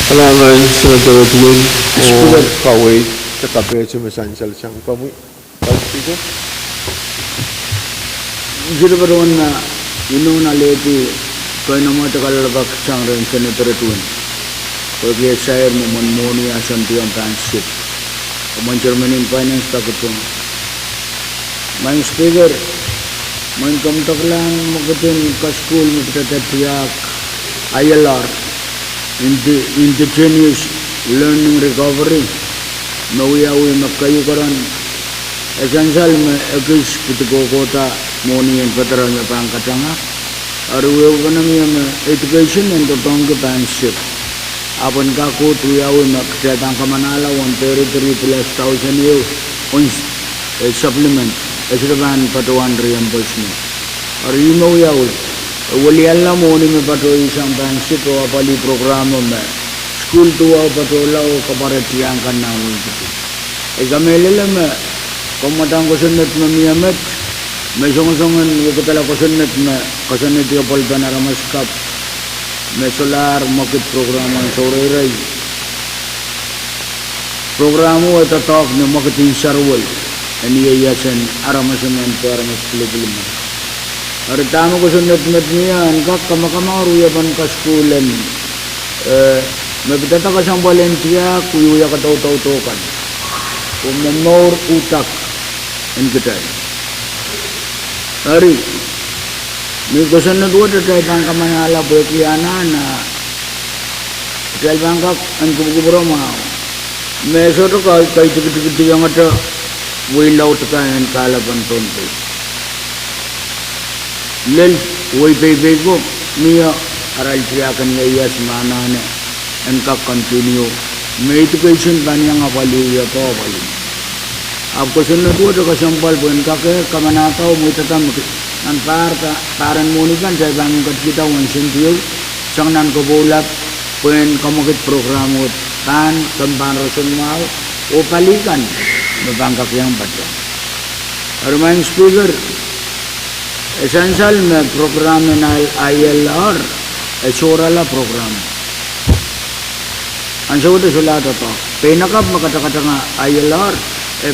Kalangan Senator Edwin o kaway sa kapreso mesansal siyang kamu. Speaker. Jika beruan na inu na leti kau nama terkalabak sang ren Senator Edwin. Bagi saya memoni asam tiang transit. Kemen Chairman in Finance takutong. My speaker. Main kamtaklan magatin ka school magtatatiyak ILR indigenous learning recovery nawiyawi magkayukaran essential me agis kitiko kota moni and federal me pangkatanga arwew kanami me education and totong panship apon ka ko tuyawi magtatang kamanala 133 plus 1,000 yew on supplement Esraban patuan reimbursement. Or you know yaw, wali alla moni me patu isang bansit o apali programa me school tuwa patulaw kaparetiyan kan namin ito. Kamelele me kumatang kusunat me miyamet me songon-songon wakatala kusunat me kusunat yung palda na ramaskap me solar market programa saureray. Programo ito talk na marketing sarwal. Ini yayasan aramasaman aramas pilih-pilih. Hari tamu ko sunat niya angkat kamakamaru ya ban kaskulan. Mabitata ka sang Valencia kuya ka taw-taw kan. Umamor utak en kita. Hari ni ko sunat dua terkait ang kamanala bekiana na dahil bangkak ang kuburo mau. Meso to kay tigit yang ada Wilaw takayan kalaban Pohnpei. Lel way baby ko niya aral siyakan niya manane and ka continue may education banyak apali ya to apali. Apko sunod ko to kasampal po ka kamanataw mo tatam an paran muni kan sa bang kita wan sentiyo sang nan ko bulat puen kamukit programo tan kampan rason mau o palikan Bangkak yang baca. Armain speaker, essential में program में ILR, एचोराला program. Answer itu sudah ada. Penakap makata-kata ILR,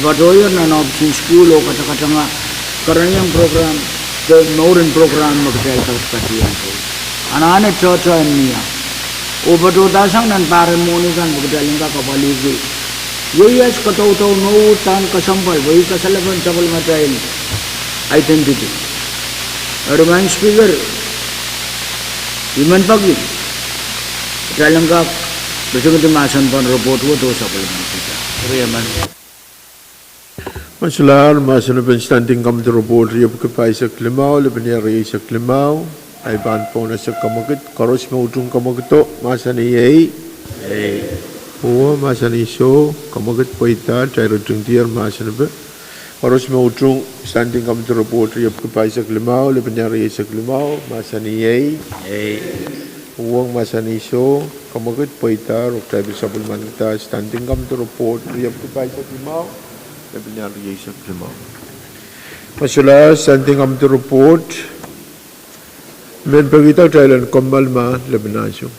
batoyer na option school o kata-kata karena yang program the Northern program magkaya katiyan ko anane chocho niya obato dasang nan pare moni kan bugdaling ka kapaligi yes kataw no tan kasambal wai kasalaban sabal material identity adman speaker iman pagi dalang ka besok masan pon report wo to sabal kita reman Masalah masalah standing committee report riap ke paisa klimau lebihnya riisa klimau ai ban pona sa kamakit karos maudung kamakito masani ei masani so kamakit poita cairo jungtiar masani be karos maudung standing committee report riap ke paisa klimau lebihnya riisa klimau masani ei masani so kamakit poita rok cairo sabulman kita standing committee report riap ke paisa klimau Lebihan riasa klimau. Masalah standing committee report. Men beritahu Thailand kembali mah lebihan so.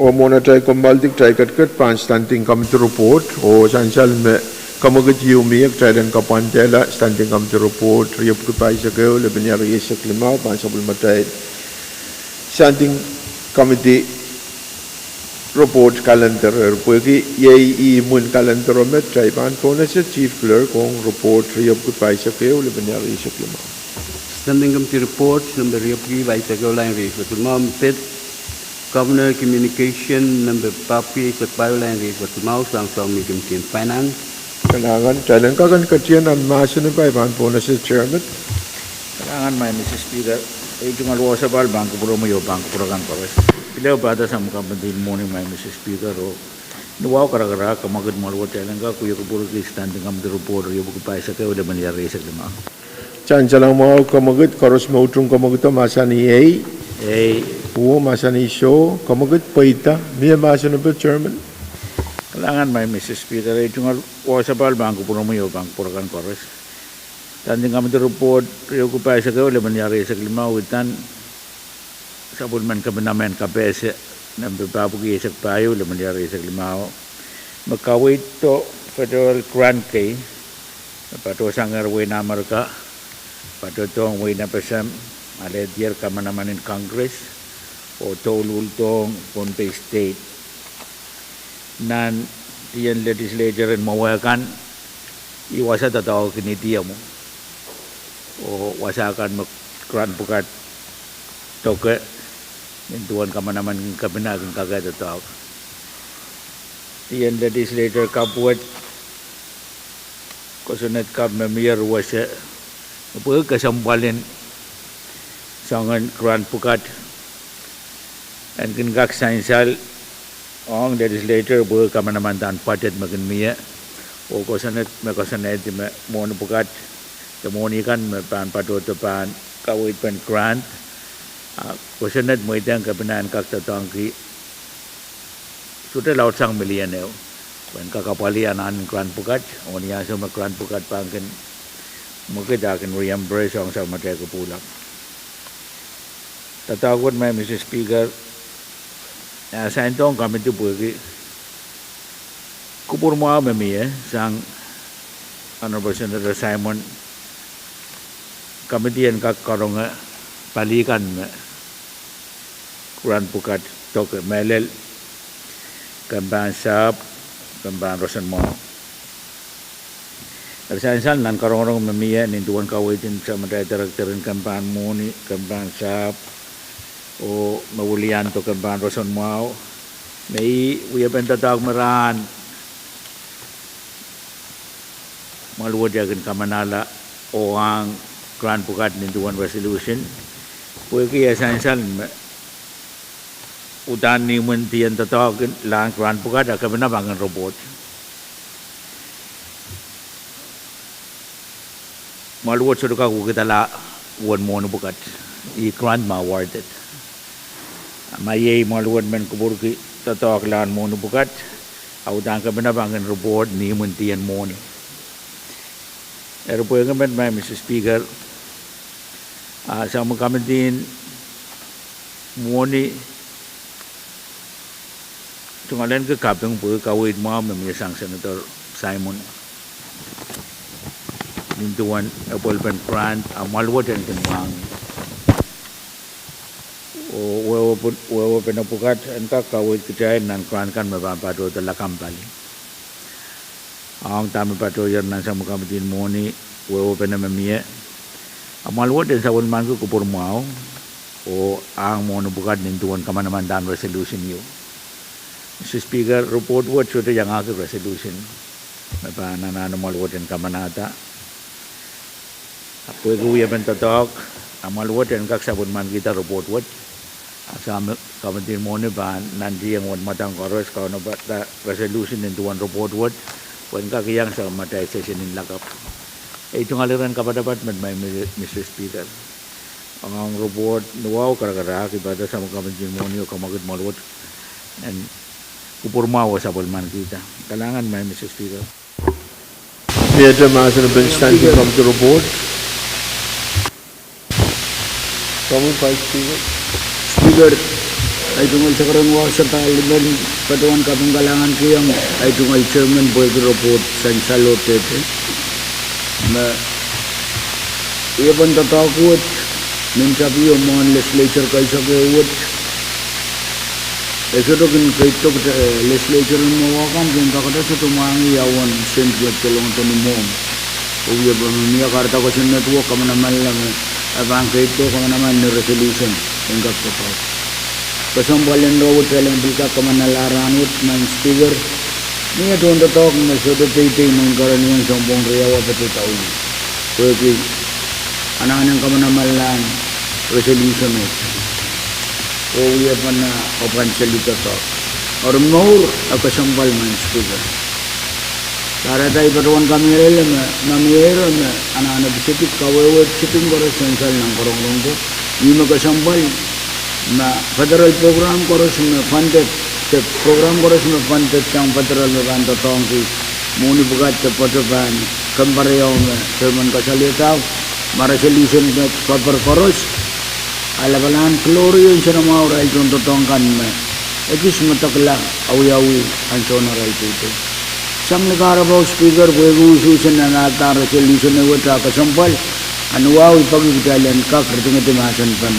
Mona try kembali try kat standing committee report sansal me kamagat yumi try dan kapan tela standing committee report riap ke paisa ke lebihnya riasa klimau sabul matai standing committee report calendar pergi yei mun calendar met try ban pona se chief clerk kong report riap ke paisa ke lebihnya riasa klimau standing committee report number riap ke paisa ke lain riasa klimau pet Governor Communication number Papi Sekpal Land Race Batumau Sang Medium Team Finance. Kailangan Thailand ka kan katiyan ang masin pa iban po na si Chairman. Kailangan may Mr. Speaker ay tungaluwa sa bal bangko puro mo yung bangko puro kan pares. Pilaw bata sa mga bantin morning may Mr. Speaker o nuwaw karakara kamagad maluwa Thailand ka kuya ko puro kay standing ang report yung buko pa isa kayo laban niya race lima. Chan salang mo kamagad karos mo utrong kamagad masani ay masani show kamagad paita miya masin pa Chairman. Kailangan may Mr. Speaker ay tungaluwa sa bal bangko puro mo yung bangko puro kan pares. Standing kami report yung ko pa isa kayo laban niya race lima witan sabon man kami namin kapese ng bababugi sa payo laman niya race lima magkawait to federal grant kay pato sangarway na marka pato tong way na pasam aledyer ka man naman in Congress o tolul tong Pohnpei State nan diyan legislature rin mawakan iwasa tataw kinitiya mo o wasakan Keran Pukat Toke Tuan Kamanaman Kabina and Kadkadaur. The Legislature KAPWARESOU Kosunet Kap Memir was a Kasambalin Sangan Keran Pukat and Kingak Sainsal on Legislature Kamanaman Dan Patet Magan Mia o Kosanet Makosanet Mon Pukat the Monikan Pan Pato Pan Kawit Pen Grant Kosanet Moitang Kabina and Kadkadaur sudah laut sang milianer, when kakapali anan Keran Pukat, oni aso Keran Pukat pangkin, mungkin akan re-embrace ang sa matay Pwuhng. Tatawag may Mr. Speaker, sa itong kami ito po, kupurma kami sang Honorable Senator Simon, kami diyan kakarong palikan Keran Pukat, tok melel, Kamban Sab, Kamban Rosan Mo. Tersainsan lan karong-karong memiya nintuan kawitin sa matay tarakterin Kamban Muni, Kamban Sab, o mawulian to Kamban Rosan Mo. May uyapan tatawag maran. Maluwad yakin kamanala o ang Keran Pukat nintuan resolution. Puwi kaya sainsan utan ni mentian tatawag lang Keran Pukat akan benabangan robot. Maluwat sudah kau kita la wan mon Pukat I Keran ma awarded. Mayai maluwat men kubur ki tatawag lang mon Pukat utan akan benabangan robot ni mentian mon. Pwuhng may Mr. Speaker sa mga kami din moni Tungalen ke Pwuhng kawit mo memisang Senator Simon nintuan Apple Pen Grant amalwat dan kenwang o wewe penapukat engka kawit kejayan nan Grant kan mabapado telakam pali ang tami pato yan nan sa mga kamitin mo ni wewe penamamiya amalwat dan sawan man ko kupurmao o ang mo nabukat nintuan kamanaman dan resolution yun. Mr. Speaker, report what should yang aku resolution. Mapa nana maluwat yang kamanata. Apo ego ya bentatok amaluwat yang kak sabun man kita report what. Asam kamitin mo ni ba nanti yang wan matang koros kau nabat resolution yang tuan report what. Wan kak yang sa matay session in lakap. Itu ngaliran kapadapat may Mr. Speaker. Ang report nuaw kara-kara kibata sa kamitin mo ni o kamagit maluwat and kupurmawa sa bulman kita. Kailangan may Mr. Speaker. The item has been standing from the report. Pohnpei Speaker. Speaker, ay tunggal sa karangwa sa taliban patuan kapang kalangan kiyang ay tunggal chairman boy report sa salotete na iya pang tatakot minsabi yung mga legislature kayo sa kawit. Eso kin kaito legislature mo wakan kin kakata sa tumangi yawan sentwet telong tanimom. Uya ba niya karta ko sa network kamo naman lang abang kaito kamo naman ni resolution engkap ko. Kasambalen rawat telang bilka kamo nalaranit man speaker. Niya don tatok na sa taytay ng karaniwan sa buong riyawa pati taon. Pwede anang kamo naman lang resolution ito. O iya pa na kapansalita to. Or more akasambal man speaker. Para tayo patuan kami rin na mayroon na anak-anak bisipit kawawat sipin korosensal ng korong-korong ko. Yung makasambal na federal program koros na funded. Program koros na funded siyang federal na kanta taong ki muni bukat sa patupan kampareyaw na sermon kasalitaw ma-resolution na cover koros alabalan kloro yun siya na mga oral kung totoong kanme ekis matakla awi-awi ang sonoral pito sang nagarabaw speaker pwede ususan na natang resolution na wata kasampal anuwaw ipagigitalian ka kriting itimasan pan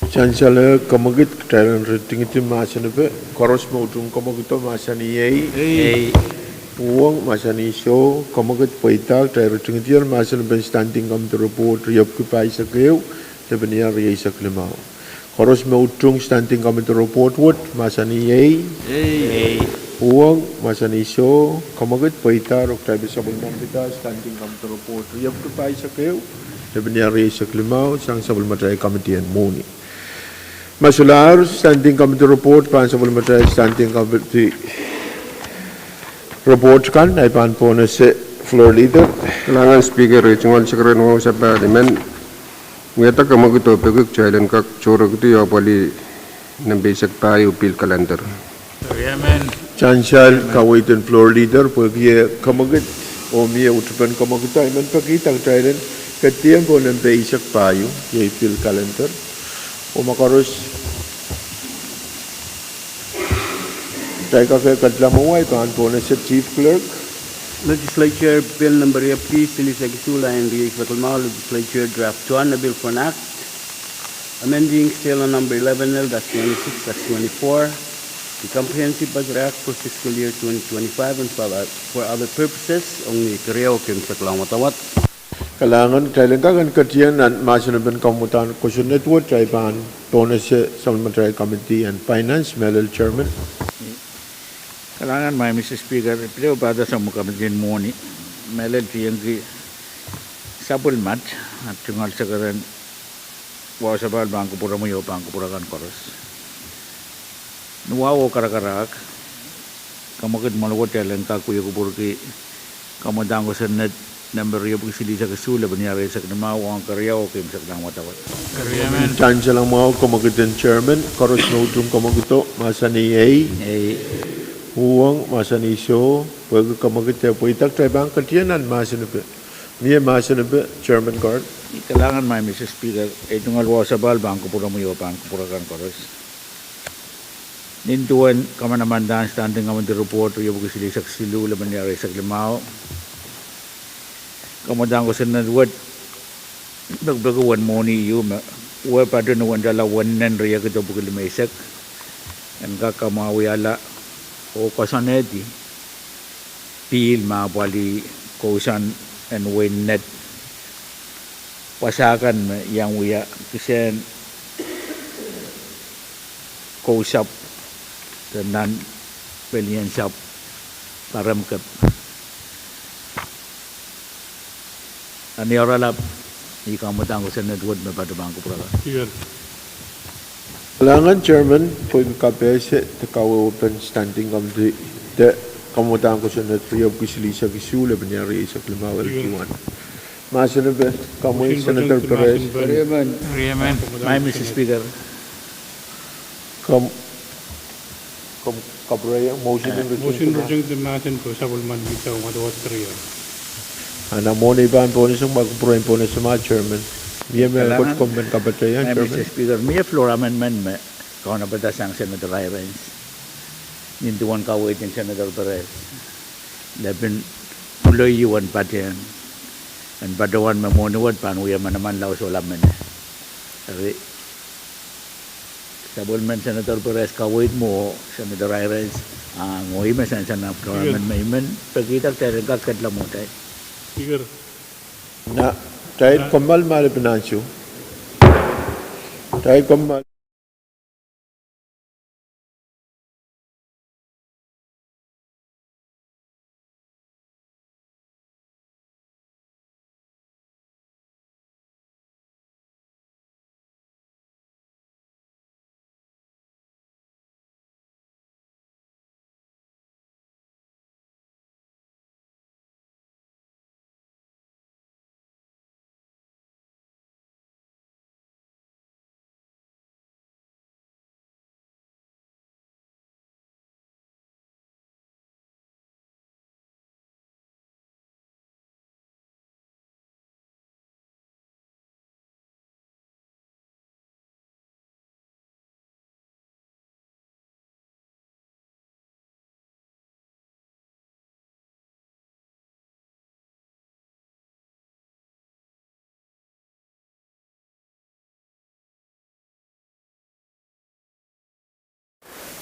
Chancellor kamagit kailan riting itimasan pe koros mo utong kamagito masan iyay Pwuhng masani show kamagat paitak tayro chungtiar masan ben standing committee report riyap kupai sakeu lebenia riyai saklemau. Koros me utung standing committee report wood masani yei. Pwuhng masani show kamagat paitak rok tayo sabon kita standing committee report riyap kupai sakeu lebenia riyai saklemau sang sabon matay committee and muni. Masular standing committee report pan sabon matay standing committee report kan ay pan po na si floor leader. Kailangan speaker chungwal secretary mo sa parliament. Ngeta ka magito paguk chailan kak choro kito yo pali ng basic tayo bill calendar. Amen. Chansal kawitin floor leader pagye kamagit o miya utupan kamagit ay man pakita chailan katiyan po ng basic tayo yung bill calendar o makaros tayo kakatlamaway pan po na si chief clerk. Legislature Bill number FP Silisagisulla and the Fakulmao Legislature Draft 1, a bill for an act amending still on number 11L-26-24, the Comprehensive Budget Act for fiscal year 2025 and for other purposes, only Korea Kim Saklang Watawat. Kailangan kailangan katiyan at masinaban kamutan kusyon network tayo pan po na si Supplementary Committee and Finance, Melel Chairman. Kailangan may Mr. Speaker, piliw pada sa mga kamagin mo ni Melel Pwuhng ki sapul mat at tungal sa karan wasabal bangko pura mo yo bangko pura kan koros. Nuwawo karakarak kamagin malawat yalan kakuya kubur ki kamadang ko sa net number yo sili sa kasula banyari sa kanamaw ang karyaw kim sa kanang watawat. Amen. Chansya lang mo kamagitin chairman, koros na utong kamagito, masani Pwuhng masani show pag kamagita po itak tayo bang katiyanan masanabi. Miya masanabi, Chairman Guard. Kailangan may Mr. Speaker, itong alwasabal bangko pura mo yo bangko pura kan koros. Nintuan kamanamandan standing committee report yo sili sa kasula banyari sa kanamaw. Kamadang ko sa nadwad nagbagawan mo ni yu uwa pa doon nawan dalawan nan riya kito bukil maisak ang kakamawiyala o kasaneti pil mapali kausan and win net pasakan yang wiya kasi kausap dan pelian sap param kap ani oralap ikaw mo tango sa network na padabang ko pala. Kailangan Chairman po yung kapese takaw open standing committee de kamutan ko sa network kisili sa kisula banyari sa klimaw LQ1. Masanabi kamoy Senator Perez. Amen. May Mr. Speaker. Kabraya motion reject the natin po sa bulman bitaw madawat Korea. Ana mo na iban po nisang magpuproin po na sa mga chairman. Miya may kot comment kapatayan, chairman. Mr. Speaker, miya floor amendment me kung nabatas ang Senator Irons. Ninduan kawit yung Senator Perez. Labin tuloy yuwan pati yan. And badawan mamunuwad panuya man naman laos ulam man. Tapi sabulman Senator Perez kawit mo Senator Irons ngoy masan sa na floor amendment pagkita tayo kakadla mo tayo. Na, tayo kamal mali pinansyo. Tayo kamal.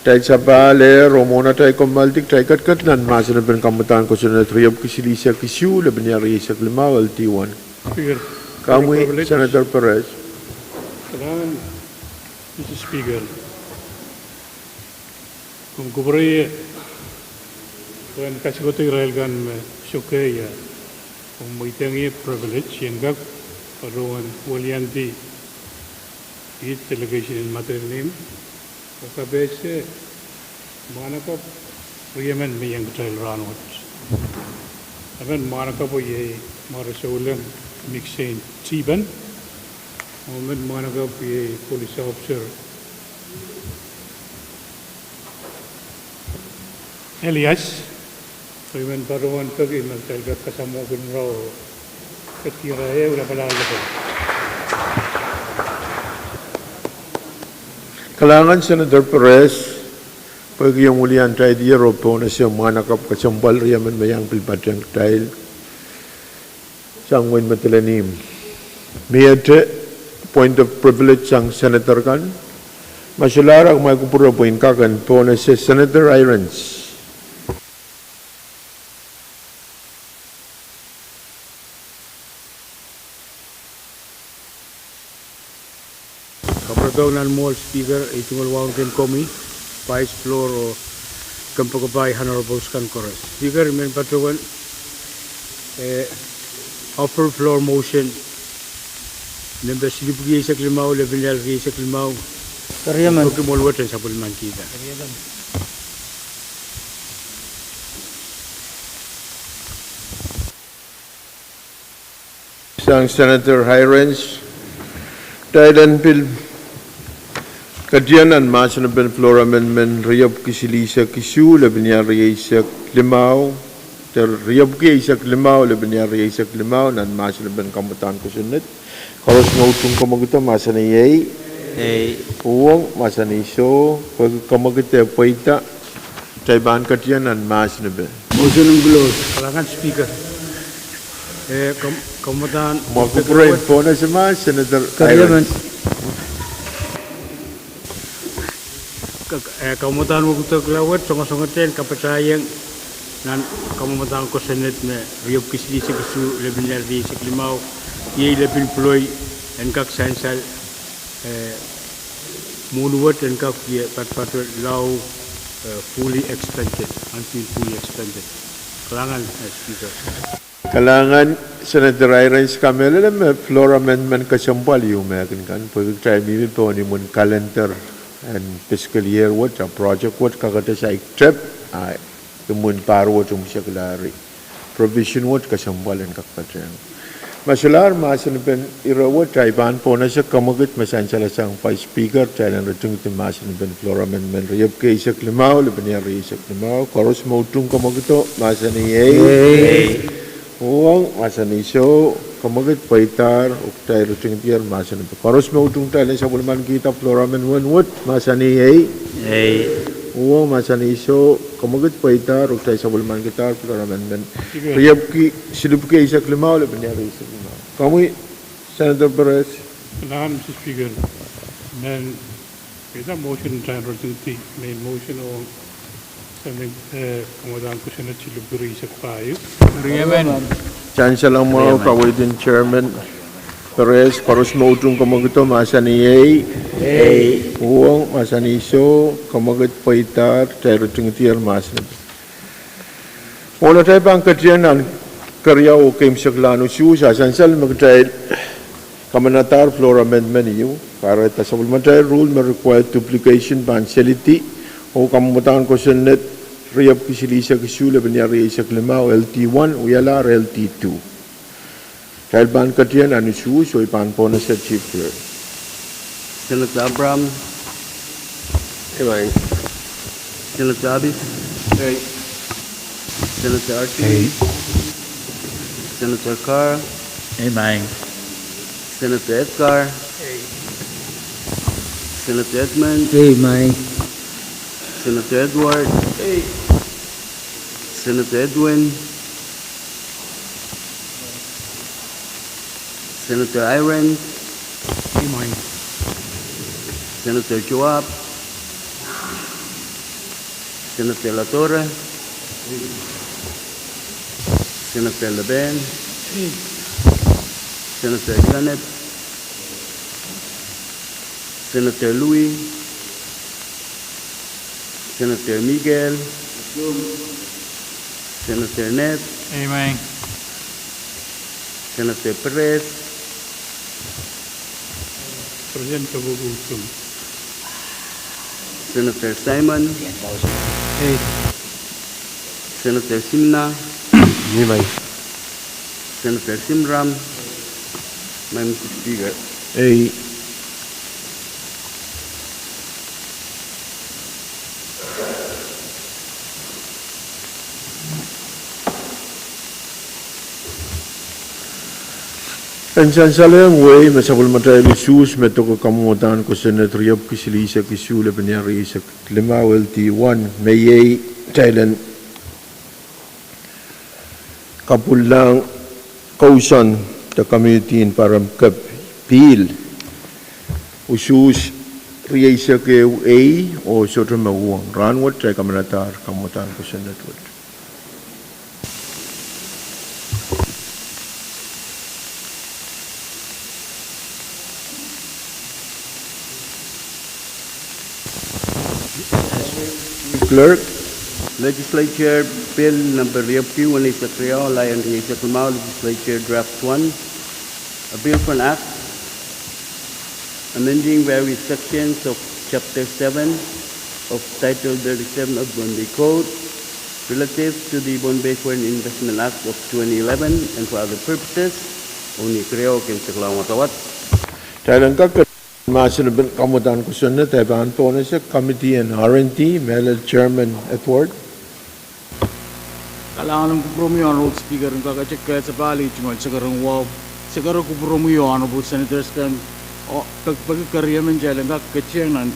Try sabale Romona try komaltik try kat nan masana ben kamutan ko sunat riyab kisilisa kisiu le benyari sa limau LT1. Speaker. Kami Senator Perez. Kailangan, Mr. Speaker, kung kuburay kan kasi ko tayo railgan syukaya kung may tangi privilege yan gag paruan walianti it delegation in matter name o kabese mana ka yemen may yang trail run what aben mana ka po ye marasolang mixing chiban o men mana ka po ye police officer Elias Iman paruan pagi mentalga kasamo gunro ketira ulah palala ko. Kailangan Senator Perez pag yung ulian tayo di Europo na siya manakap kasambal riyaman mayang pilpatang tayo sang win matalanim. Miyate point of privilege sang Senator kan masyalarag may kupura point kakan po na si Senator Irons. Kapradaunan Mall Speaker, Itungal Wangkin Komi, Vice Floor o Kampagabay Honorable Scan Chorus. Speaker, men patuan upper floor motion number Silipugi sa Klimau, Levinel sa Klimau. Karyaman. Pagkimulwatan sa Pulman kita. Sang Senator Hirons, Thailand Bill Kadian and Masan Ben Floor Amendment Riyab Kisilisa Kisu Lebinia Riyasak Limau Ter Riyab Kisak Limau Lebinia Riyasak Limau Nan Masan Ben Kamutan Kusunit Koros Ngautung Kamagita Masan Yay Pwuhng Masan Iso Pag Kamagita Paita Taiban Kadian and Masan Ben Motion ng below, kalangan Speaker. Kamutan Makupurain po na si Mas Senator Karyaman. Kamutan mo kuto klawat songa-songaten kapacayang nan kamutan ko senet na riyop kisli sa kisu lebinar di sa Klimau ye lebin ploy en kak sansal muluwat en kak ye pat law fully expended until fully expended kalangan Speaker. Kalangan Senator Irons kami alam floor amendment kasampal yung mekan kan pag try mimi po ni mun calendar and fiscal year what a project what kakata sa trip ay mun paru what siya klari provision what kasampalan kakata masalar masan ben irawat taiban po na siya kamagit masansala sang vice speaker channel ratung ti masan ben floor amendment riyab kay sa Klimau lebanya ri sa Klimau koros mautung kamagito masan ye Pwuhng masan iso kamagit paitar uktay ruting tiar masan koros mautung tayo sa bulman kita floor amendment what masan ye Pwuhng masan iso kamagit paitar uktay sa bulman kita floor amendment riyab ki silupki sa Klimau lebanya ri sa Klimau kami Senator Perez Kailangan, Mr. Speaker, men kita motion tayo rotinti, may motion o kamutan ko siya na silupuri sa kayo. Chance lang mo kaway din Chairman Perez koros mautung kamagito masan ye Pwuhng masan iso kamagit paitar tayo ruting tiar masan wala tayo pang katiyanan karya o kaim saklano siya sa sansal magtayo kamanatar floor amendment iyo para tasabul matay rule may required duplication bansality o kamutan ko sa net riyab kisilisa kisula benyari sa Klimau LT1 uyala LT2 dahil ban katiyan anu siya so ipan po na sa chief clerk Senator Abraham. Aye. Senator Abis. Senator Archie. Senator Carr. Amen. Senator Edgar. Senator Edmund. Amen. Senator Edward. Senator Edwin. Senator Iron. Senator Joab. Senator Latorre, Senator Leben, Senator Janet, Senator Louis, Senator Miguel, Senator Ned, Amen. Senator Perez, Present Kabugusum. Senator Simon, Senator Simna, Senator Simram, Mr. Speaker. Ay, Pensansala way masabul matayal isus meto ko kamutan ko Senator Yap kisilisa kisule benyari sa lima LT1 mayay Thailand kapulang kausan the community in param kapil usus riyasa ke a o sotra mawang ranwat try kamanatar kamutan ko Senator Clerk, Legislature Bill number Pwuhng Lion Legislature Draft 1, a bill for an act amending various sections of Chapter 7 of Title 37 of Pohnpei Code relative to the Pohnpei Foreign Investment Act of 2011 and for other purposes. Uni kreo kem sekelang watawat. Thailand ka Masin kamutan ko sunod ay banto na sa Committee and R&T, Melel Chairman Edward. Kailangan ng kupromo yung Honorable Speaker ng kakachek kaya sa bali, chungol sa karang wow. Sa karang kupromo yung Honorable Senators kan, o pagkakariya man dyan lang kakachek ng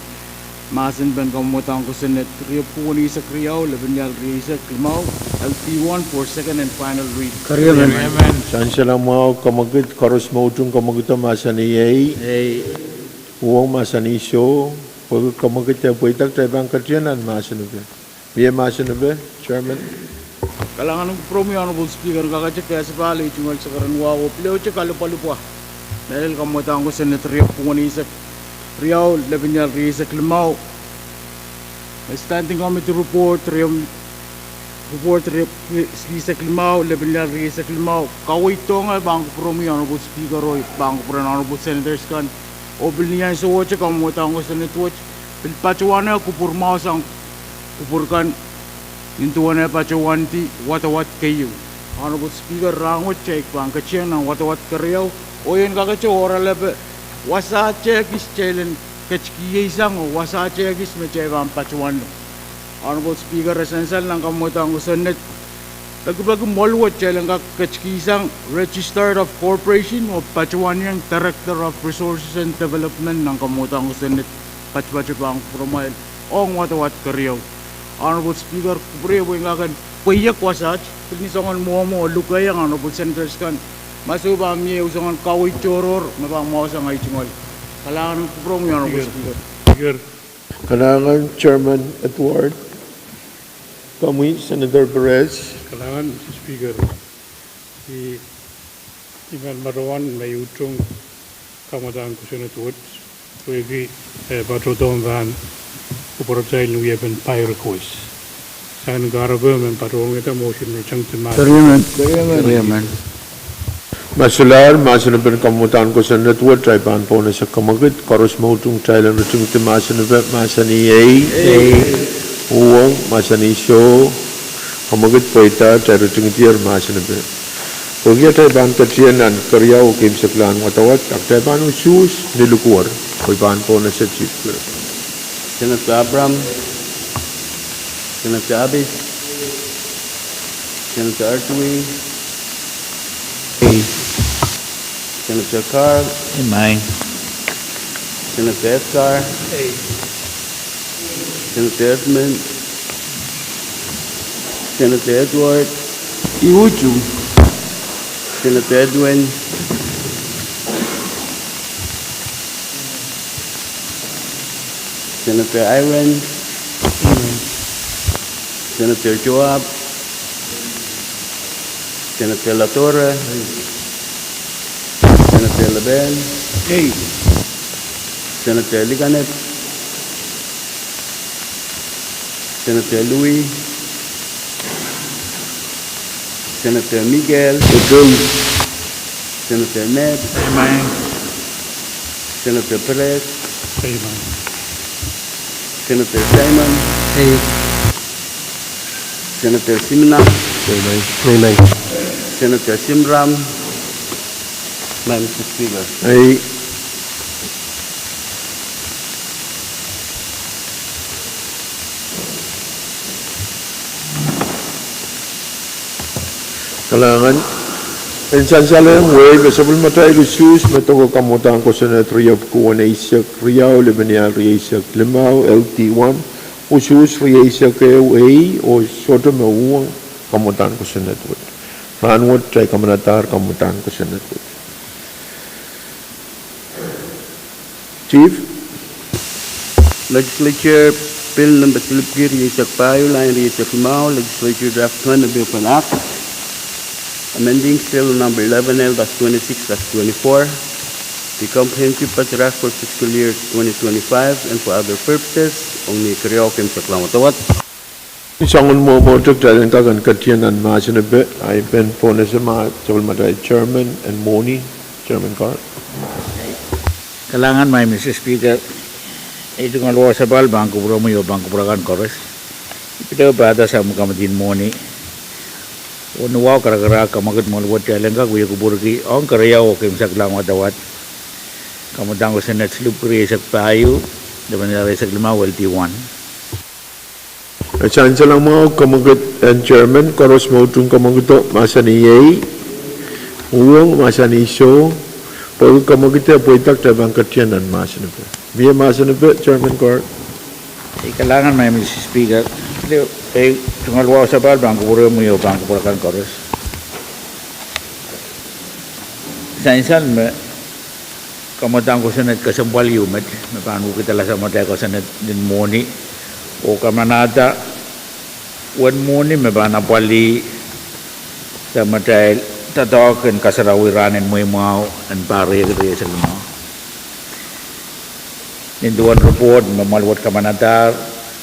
masin ban kamutan ko sunod. Riyap ko wani sa kriyaw, laban niya sa klimaw, LP1 for second and final read. Kariya man. Saan siya lang mga kamagit, karos mautong kamagita masan iyay. Pwuhng masan isyo, pag kamagit ya puitak tayo bang katyanan masan ube. Biya masan ube, Chairman. Kailangan ng kupromo yung Honorable Speaker ng kakachek kaya sa bali, chungol sa karang wow. Pileo siya kalupalupwa. Dahil kamutan ko sunod, riyap ko wani sa kriyaw, laban niya sa klimaw. Standing committee report, sa klimaw, laban niya sa klimaw. Kaway ito nga, bang kupromo yung Honorable Speaker o bang kupromo yung Honorable Senators kan. Obil niya sa watch, kamutan ko sa netwatch. Pilpachuan na, kupurmaw sang kupurkan. Nintuan na pachuan ti, watawat kayo. Honorable Speaker, rangot check, pang katsyan ng watawat kariyaw. O yun kakatyo, oral labi. Wasa check is chailan, kachkiyay sang, o wasa check is may chay pang pachuan. Honorable Speaker, esensyal ng kamutan ko sa net. Nagbagang molwat chailan kachkisang Register of Corporation o pachuan yung Director of Resources and Development ng kamutan ko sa net. Pachpachapang promail o ang watawat kariyaw. Honorable Speaker, kubriya po yung kakan payak wasach, pinisongan mo lukay ang Honorable Senators kan. Masuba miya usangan kaway choror, mabang mawasang ay chingol. Kailangan ng kupromo yung Honorable Speaker. Kailangan Chairman Edward. Kami, Senator Perez. Kailangan, Mr. Speaker, Iman Marawan may utong kamutan ko sunod woods. Pwede patutong van uporotay nuyaban Pahrek quiz. Sa nagarabe man patutong ito motion may chang timas. Kariya man. Masular, masunod kamutan ko sa network, try pan po na sa kamagit, karos mautong Thailand rutung timasan na masan iyay, Pwuhng, masan isyo, kamagit po ita, try rutung tiyer masan na Pag iya tayo pan katsiyanan, karyaw, kim sa klan, watawat, ak tayo pan usus, nilukuar, ko'y pan po na sa Chief Clerk. Senator Abram, Senator Abis, Senator Artui, Senator Carl, Amen. Senator Escar, Senator Edmund, Senator Edward, Iuchu. Senator Edwin, Senator Iron, Senator Joab, Senator Latorre, Senator Leben, Senator Liganet, Senator Louis, Senator Miguel, Senator Ned, Senator Pahrek, Senator Simon, Senator Simna, Senator Simram, Mr. Speaker. Kalangan Insansalang way besabul matay lusus matoko kamutan ko sa netriyab ko na isak riyaw lebanial riyasak limaw LT1 usus riyasak away o soto mawuang kamutan ko sa netwood ranwood try kamanatar kamutan ko sa netwood. Chief Legislature Bill number 3 riyasak payo line riyasak limaw Legislature draft 1 na bill panak amending Bill number 11L-26-24, the comprehensive budget for fiscal year 2025 and for other purposes, only Karyokim sa Klamatawat. Isangon mo mo tuk dalang kagan katiyan ang masinabe ay ben po na sa mga sabulmatay Chairman and Moni, Chairman Carr. Kalangan may Mr. Speaker, ito nga luwa sa bal, bangko pro mo yung bangko prakan kores. Ipitaw pa ata sa mga kamatin Moni. Unuwaw kara-kara kamagat malawat kailan ka kuya kuburki ang karayaw kim saklang watawat kamutang ko sa next loop sak payo dapat nila sak lima LT1 Chansa lang mo kamagat and Chairman koros mo itong kamagat masa ni Yay uwang masa ni So pag kamagat po itak tabang katiyan ang masa na po biya masa na po Chairman Carr. Kailangan may Mr. Speaker tungalwa sa bal bangko puro mo yung bangko prakan kores Sainsan me kamutang ko sa net kasambal yumet me paano kita la sa matay ko sa net din Moni o kamanata wan Moni me ba napali sa matay tatawakan kasarawiran mo yung mga ang Pahrek sa mga ninduan report mamalwat kamanatar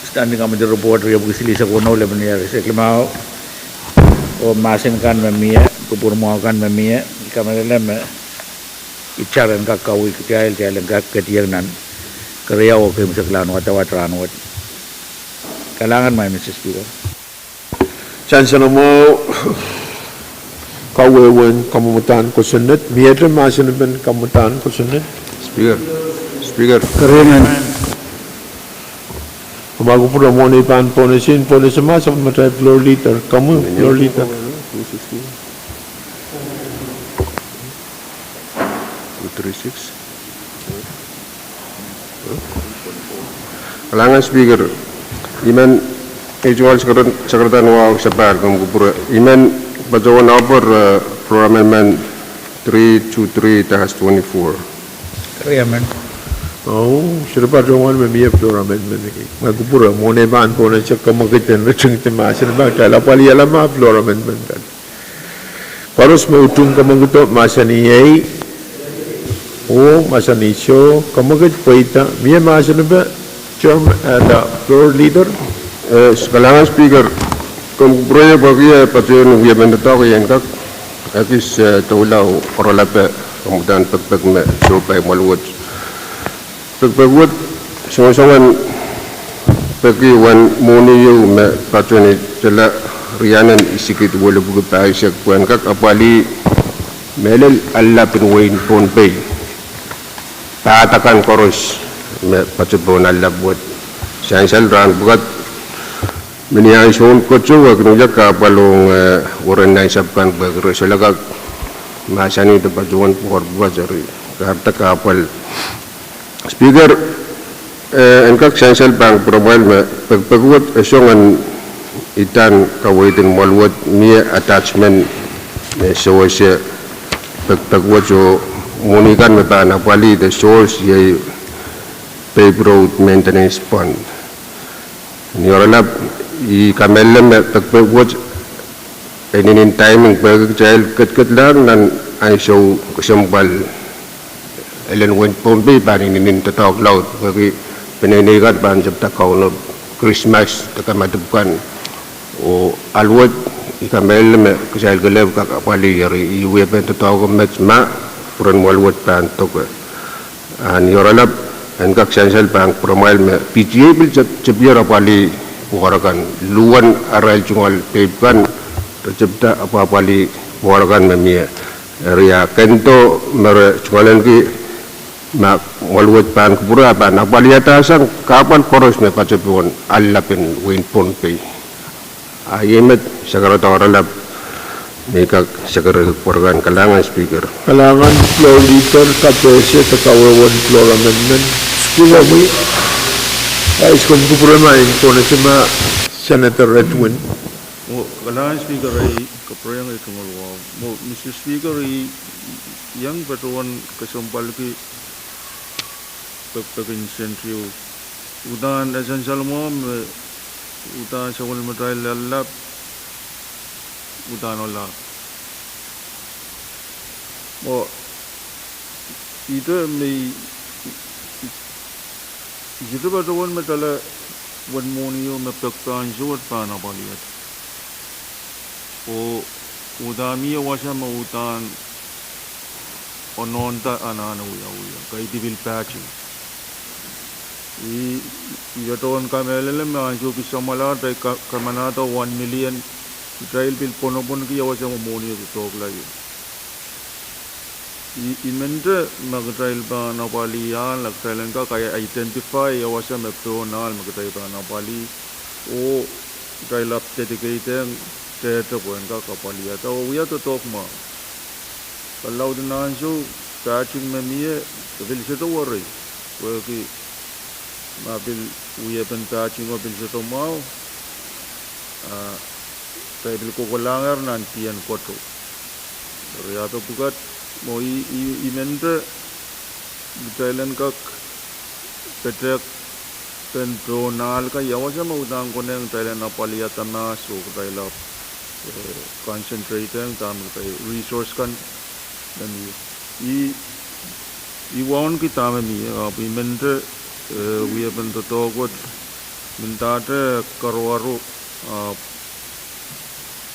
standing kami di report riya bugisili sa kuno leban niya sa klimaw o masin kan mamia kupurmo kan mamia kamalala me icharan ka kawi kaya ka katiyan nan karya o kay sa klano atawat ranwat kalangan may Mr. Speaker. Chansa lang mo kawewan kamutan ko sa net miyadra masin na kamutan ko sa net Speaker. Kariman. Bago po mo na ipan po na sin po na sa masa matay floor leader. Kamu floor leader. 236. Kalangan Speaker. Iman Ejual Sekretarian Wawak Sapar Kamukupura. Iman Bajawan Upper for Amendment 323-24. Kariman. Oh, sudah pada orang memilih floor amendment lagi. Magupura mo na ipan po na siya kamagitan recheng timasa na ba? Kaya pali alam ma floor amendment kan. Paros mo utong kamaguto masa ni Yay o masa ni So kamagit po ita. Miya masa na ba? Chairman the floor leader. Kalangan Speaker. Kamukupura bagi patuyon ng yaman na tao yan kak. Akis taulaw oralape kamutan pagpag me supay maluwat. Pagpagwat songan pagi wan Moni yu me patuyon jala riyanan isikit wala buka paisyak puan kak apali melel alapin wain Pohnpei taatakan koros me patupon alap buat sansal ran bukat meniang son kocu aknuja kapalong orang nai sabkan bagro selagak masani te pajuan por bajari karta kapal Speaker engkak sansal bang probal me pagpagwat esongan itan kawaitin malwat mia attachment sewasya pagpagwat so munikan me pa napali the source ye paved road maintenance fund ni oralap i kamellem takpewot in timing pagkail kat lang nan ay show kasampal elen wen Pohnpei paning nin tatok laut bagi penenikat ban jabta kauno Christmas takamadupkan o alwat i kamellem kasail gelev kakapali yari iwe pen tatok match ma puran walwat pan tok an yoralap en kak sensel bang promail me PTA bil jabira pali buharakan luan aral jungal pepkan tercipta apa pali buharakan memia ria kento mer jungalan ki mak walwat pan kupura pan apali atasan kapan poros me pacapun alapin win Pohnpei ayemet sagarata oralap Mekak segera keluargaan kalangan speaker. Kalangan floor leader KPWERESOU takawawan floor amendment. Sekula mo ayos kong kupremain po na sima Senator Edwin. Mo kalangan speaker ay kaprayang ay tumalwa. Mo Mr. Speaker ay yang batuan kasampal ki pagpagin sentrio. Udan essential mo udan sa wal matay lalap udan ola. Mo itu may itu batuan matala wan monio mapagpan suat pa na baliat. O udan miya wasa mautan ononta anana uya kay tibil patching. Iyaton kamelele manjo kisamala tay kamanata 1 million Israel bil ponopon ki awasa mo monio tok lagi. Imente mag-trial ba na pali yan, nag-trial ka kaya identify awasa maptonal mag-trial ba na pali o trial up dedicated teto po ka kapali at o uya to tok ma kalau dinan so catching memie bil se to worry ki mabil uya pen catching o bil se to mau tayo bil ko langar nantian koto ya to bukat mo imente Thailand ka petrek pentronal ka yawasa mautang ko nang Thailand na paliyatana so Thailand concentrate ang tam kay resource kan dan iwan kita mami imente we have been to talk with mintate karwaru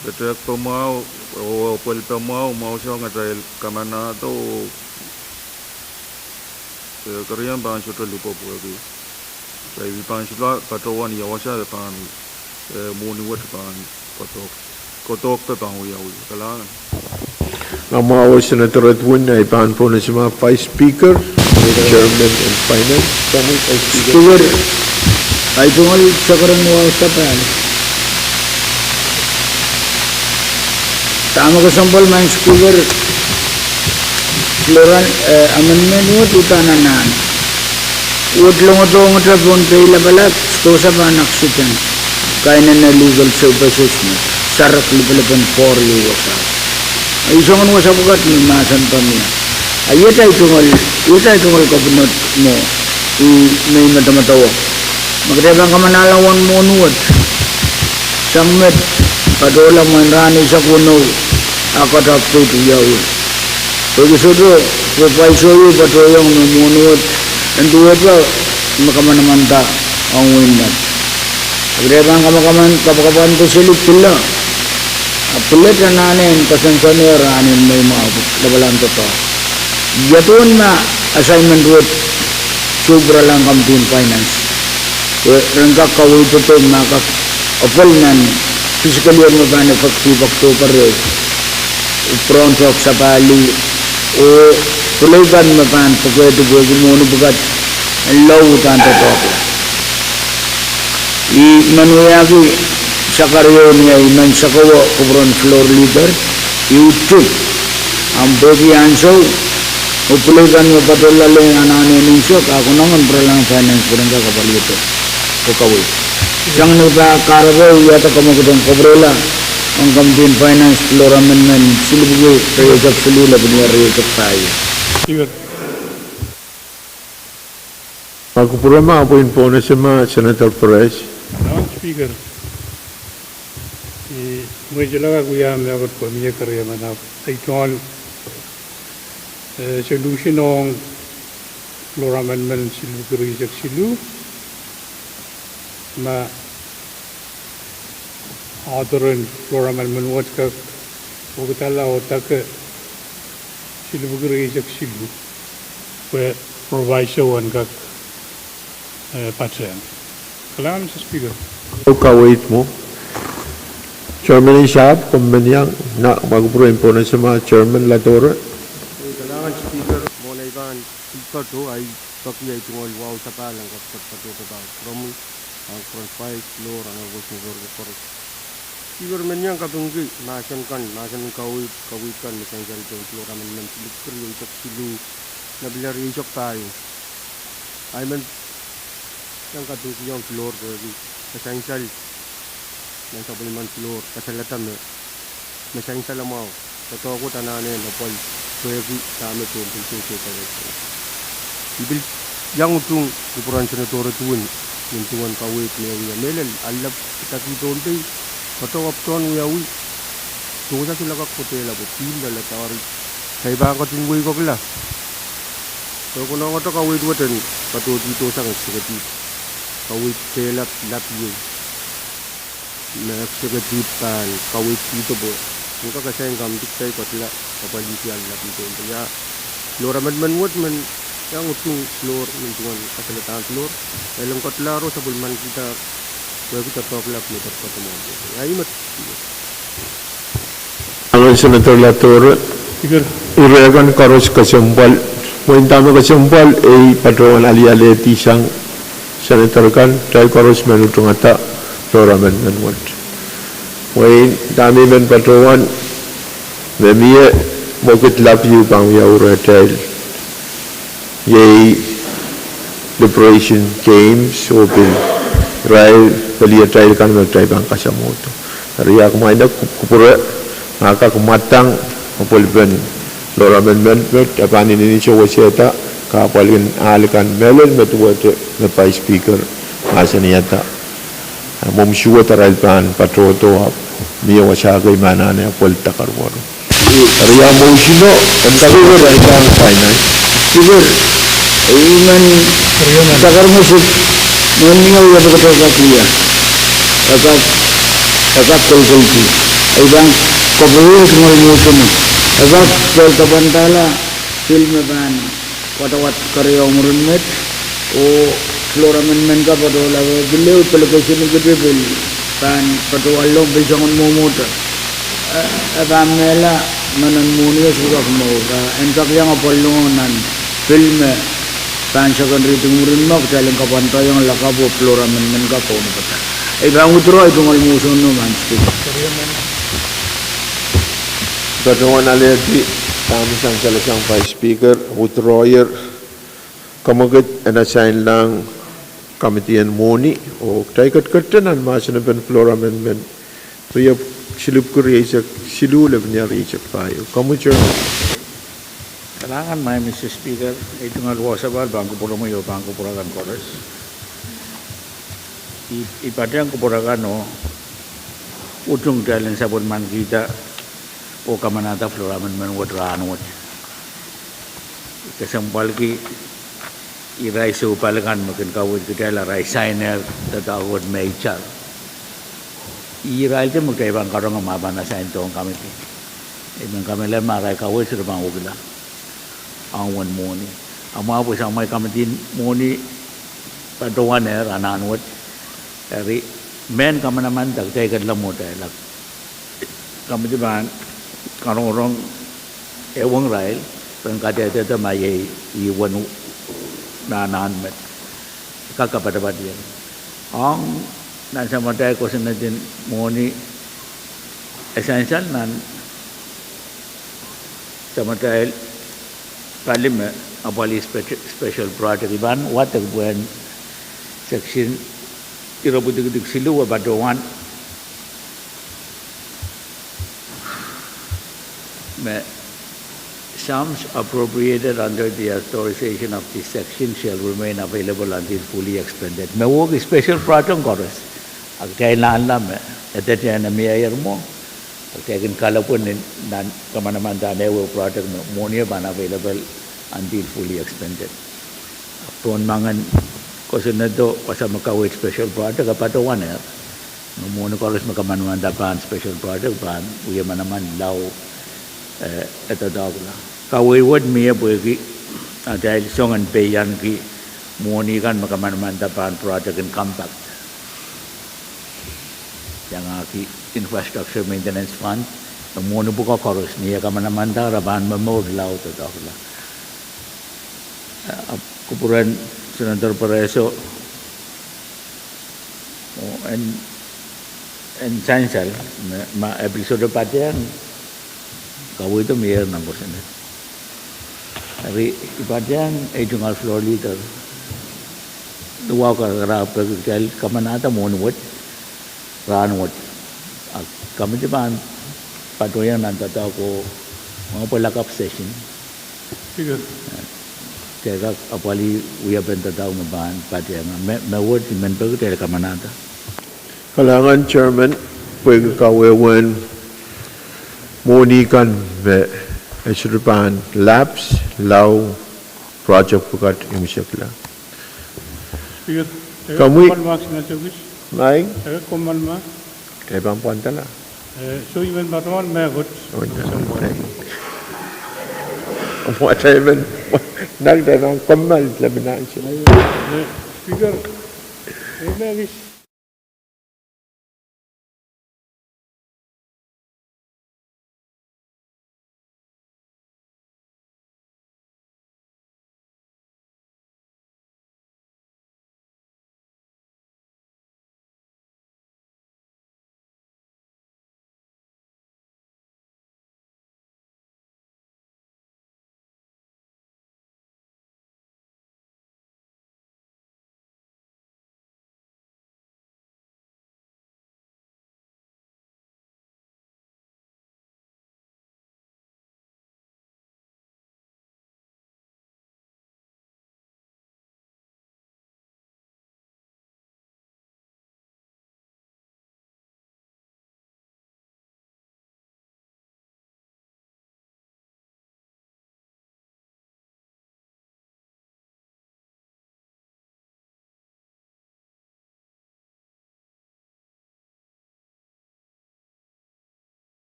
petrek pemau o pel pemau mau siya ngatrail kamana to kariyan ban sutra lupo po lagi saya ban sutra patuan yawasa pan muni wat pan kotok pe pan uya kalangan Nama awal Senator Edwin ay pan po na sima Vice Speaker, Chairman and Finance. Kami Vice Speaker. Ay tungal sa karang sa pan. Tama ko sampal man speaker floral amendment what utananan what long tra Pohnpei labalat sto sa banak sitan kainan na legal services ni sarak liban for you wasa ay songon wasa bukat ni masan pamya ayeta itungal kabunot mo may matamatawo magdebang kamanalawan mo nuwat sangmet padola manrani sa kuno akat hapto tuyaw pagi sodo papai soyo patoyong memunut dan duwat ba makamana-manta ang winmat agrebang kapakapan ko silit pila pilit na nanin kasansanir anin may maabot labalan toto yatun na assignment with sobra lang campaign finance rangkak kawin toto makak opal nan physical year mo ba na pagtibak-to pare uprontok sa pali o tuligan mo ba ang pagwede-gwede mo bugat ang lautan totok manuyabi sa karyon niya iman sa kawa kubron floor leader iutip ang bagi anso o tuligan mo patulali ang ananinsyok ako naman pralang finance ko rin kakapalito o kawin Sang nagpa karabaw yata kamakutang kabrela ang campaign finance floor amendment silibugo rejak selula benar rejak tayo. Aku pura ma apoin po na sima Senator Pahrek. Speaker, Mujela kuya me agot ko miye kare mana ai tol solution on floor amendment silu kuri jak silu ma adoran floor amendment wat ka ogtala otak silu kuri jak silu we proviso an ka patren kalam sa speaker Kawait mo. Chairman Ishab, kumbanyang na magpro imponan sa mga Chairman Latore. Kailangan speaker mo na iban speaker to ay pakiya itong wow sa palang kapag patutubag from ang front five floor ang agos ng Gorgo. Speaker man yang katunggi nasan kan kawit kan misang ganito floor naman man speaker yung silu na bilar isok tayo. Ay man yang katunggi yung floor ko essential ng supplement floor kasalatan mo essential mo totoo ko tananin na pol pwede kami to pinsuso pa rin ibil yang utung ukuran senatore tuun yung tuan kawit niya melel alap kita kitonte totoo apton uyawi tuwa sila kakotela po tinda la tawari kay ba ko tinggoy ko kila so kuno ko to kawit watan pato dito sa executive kawit selap lapyo na executive pan kawit dito po kung kakasayang gamit tayo katla kapaliti ang lapito kaya floor amendment what man yang utong floor ng tuwan kasalataan floor kailang katlaro sa bulman kita kaya kita toklap ni katpatumo ay mat Ang Senator Latore, iragan karos kasambal. Mo intama kasambal ay patroan ali-aleti siyang Senator kan tayo karos menutong ata floor amendment what. Way dami men patroan memie mokit lapyu pang yaw retail yay liberation games open rail pelia trail kan mer trail bang kasamoto riak maida kupura maka kumatang mapulben floor amendment apani ni show waseta kapalin alikan melen metuwate na pa speaker asaniyata mom shuwa taral pan patroto miya wasagay manane apol takarwaro riya mo sino ang tago ray kan finance Siguro, iman takar mo si maningaw ya pagkakakliya. Kakak kulkulti. Ay bang kabuhin kumal mo ito mo. Kakak kaltabantala filme ban watawat karyaw mo rin met o floor amendment ka patola bilew television ni gede ban patowalong bisangon mo mota. Abamela manan munia sudah mau entak yang apalungan filme pan secondary tumurin mak jalan kapan tayo yang lakabo floor amendment ka po na pata ay bang utro ay tungal muson no man patroan aleti kami sang salasang pa speaker utroyer kamagat anasign lang kamitian moni o tayo katatanan masan na floor amendment riya silip ko riya silu niya riya payo kamu chairman Kailangan may Mr. Speaker ito nga luwa sa bal bangko pura mo yung bangko pura kan kores ipadang ko pura kan no ujung jalan sabun man kita o kamanata floor amendment wat rano wat kasambal ki irai sa upalakan makin kawid kita la rai signer tatawad may chal irai je magkay bang karong mabana sa ito ang kami ibang kami lang maray kawid sa bang ugla ang wan moni ang mga po isang may kamatin moni patuwan anan wat dari men kama naman dagtay kadlam mo tayo lag kami diban karong ewang rail pangkatete may iwan na met kakapadapat yan ang nasa matay ko sa natin moni essential nan sa matay Parliament abali special project iban watag buwan section 0.6 silu abadowan sums appropriated under the authorization of this section shall remain available until fully expended. May work special project chorus kailangan lang ito dyan na mayor mo takin kala po nan kamanaman danewo project mo niya ba na available until fully expended Pwuhng mangan kasi na to kasama kawit special project kapatuan muna ko alas makamanuan dapan special project pan uya man naman law ito daw la kawiwad miya po dahil songan bayan ki muni kan makamanuan dapan project in compact yang aki infrastructure maintenance fund muna po ko koros niya kamanaman da raban mamod law ito daw la kupuran Senator Pahrek and Chancel ma episode patian kau itu mayor ng Senate. Tapi patian jungal floor leader dua kara pagkal kamanata monwat ranwat kami diban patuyan nantata ko mga palakap session. Sige. Kaya apali uya benta daw maban patian mawad men pagkal kamanata. Kalangan chairman Pwuhng kawewen monikan ve esrupan labs law project pukat imsyakla. Speaker, Kami Mai? mai Komalma. ebang pantala. So even Bataman Magot. Mo chairman nagdang kamal laban siya. Speaker, Magis.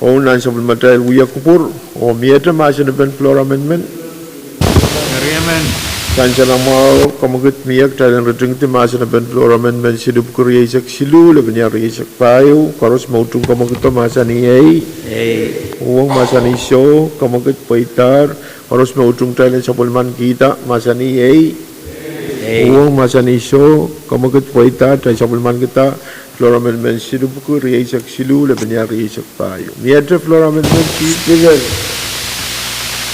O non-supplementary Uya Kupur, o Mieta Masan Ben Floor Amendment. Chancellor Mao, Komagit Miak, Thailand Returning to Masan Ben Floor Amendment, Sidup Kuriasak Silu, Lebania Risak Payu, Koros Motum Komagito Masani A. Uang Masani Show, Komagit Paitar, Koros Motum Thailand Suppleman Kita, Masani A. Uang Masani Show, Komagit Paitar, Thailand Suppleman Kita, Floor Amendment, Sidup Kuriasak Silu, Lebania Risak Payu. Miata Floor Amendment, Speaker.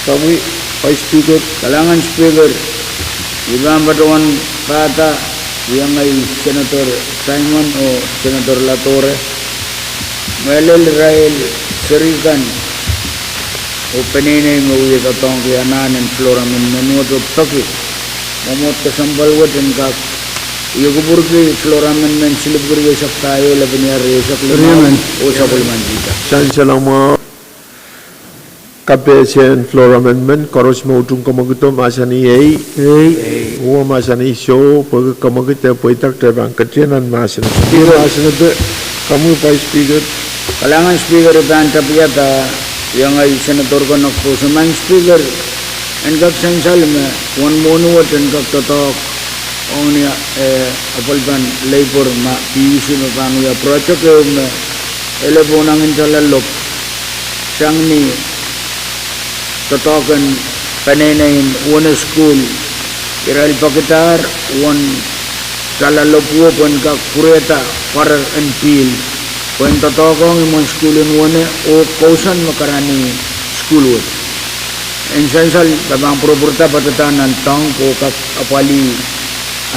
Kami, Vice Speaker. Kalangan Speaker. Ibang Batuan Pata yang ay Senator Simon o Senator Latore Melel Rael Serikan o Penine mo uya katong kianan and Flora Menut o Toki Momot kasambalwat and kak Yuguburgi Flora Men Siliburi sa tayo labinyari sa Kliman o sa Kulmanjita. Chancellor Mao KPSN Floor Amendment, Koros Motum Komagito Masani A. Uwa Masani Show, Pwuhng Komagito Pwuhng Tebang Katianan Masani. Masani kamu Vice Speaker. Kalangan Speaker Iban Tapiyata yang ay Senator ko nakpo sa mga Speaker and kag sansalme one monuwat and kag totok on niya apalban labor ma PUC na panuya project me elebo nang intalalop sang ni totokan pananayin one school iral pakitar one talalopwo pon kag kureta para and pil pon totokong imong school in one o kausan makarani school wood and sensal tabang proporta patatanan tang ko kag apali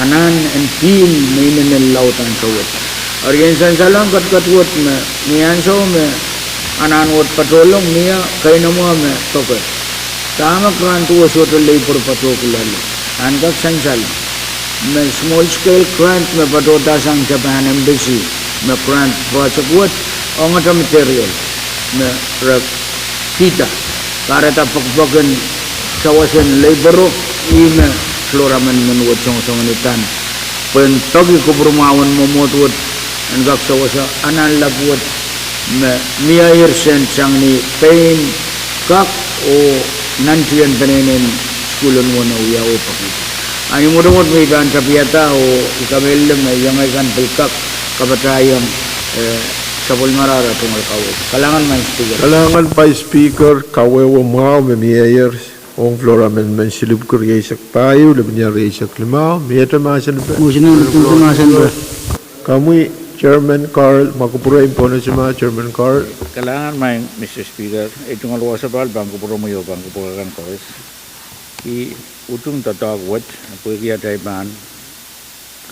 anan and pil mainen lautan sawat aryan sensalang katwat me niyan so me anan wot patolong niya kay na mo me toket tama kan tuwa soto labor patokulalo angkat sensal me small scale grant me patota sang Japan embassy me grant project what ongata material me rek kita kareta pagbagan sawasan labor ime Flora men wot song nitan pen togi ko brumawan momot wot angak sawasa anan labwot me mia yersen sang ni pain kak o nantian penenen skulon wona uya o pakit ani modot may ban tapiyata o ikamellem na yang ay kan pelkak kabatayang sabol marara tungal kawo kalangan man Speaker kalangan pa Speaker kawewo mao me mayor on Floor Amendment silub kuryesak payu lebnya resak limao mieta masan kami Chairman Carl makupura impono sima Chairman Carl Kailangan may Mr. Speaker, itong alwasabal, bangko puro mo yung bangko puro kan kores. Utong tatawag, pwede kaya tayo man,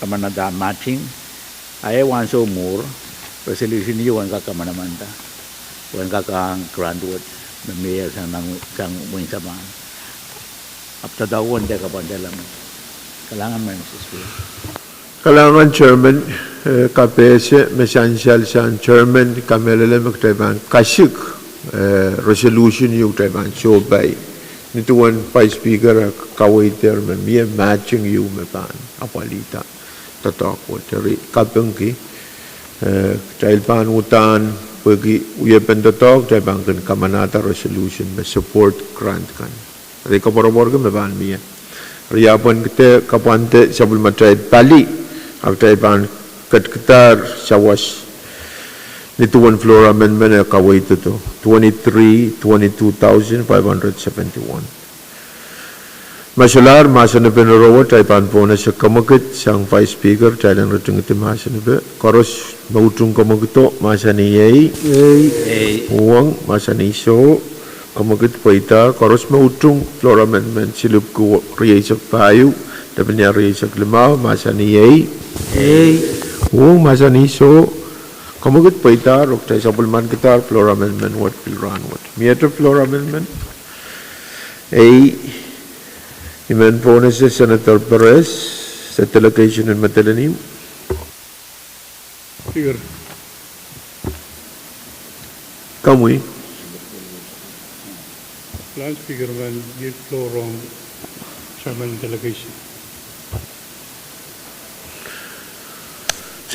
kamanada matching, ay one so more, resolution yun ka kamanamanta. Wan ka kang graduate, na mayor sang wing sa man. Apta daw, hindi ka pandalam. Kailangan may Mr. Speaker. kalangan Chairman KPS Mesansyal San Chairman Kamelele Magtaiban Kasik resolution yung Taiban so by nituan Vice Speaker kaway terman miya matching yung mepan apalita tatakot dari Pwuhng Taipan utan pagi uyapan tatak Taiban kan kamanata resolution me support grant kan dari kaporabor kan mepan miya riyapan kita kapante sabul matay pali Taipan Kadkadaur sawas nituan Floor Amendment kaway ito 22,571 Masalar masa na pinarawa Taipan po na sa kamakit sang Vice Speaker Thailand Rating iti masa na ba Koros mautong kamakito masa ni Yay Pwuhng masa ni So kamakit po ita Koros mautong Floor Amendment silub ko riyasak payo dapat niya riyasak limaw masa ni Yay Pwuhng masa ni So kamakit po ita Roktay Sabulman kita Floor Amendment what will run what Mieta Floor Amendment Iman po na si Senator Perez sa delegation ng Matalanim. Speaker. Kamuy. Last Speaker man give floor on Chairman delegation.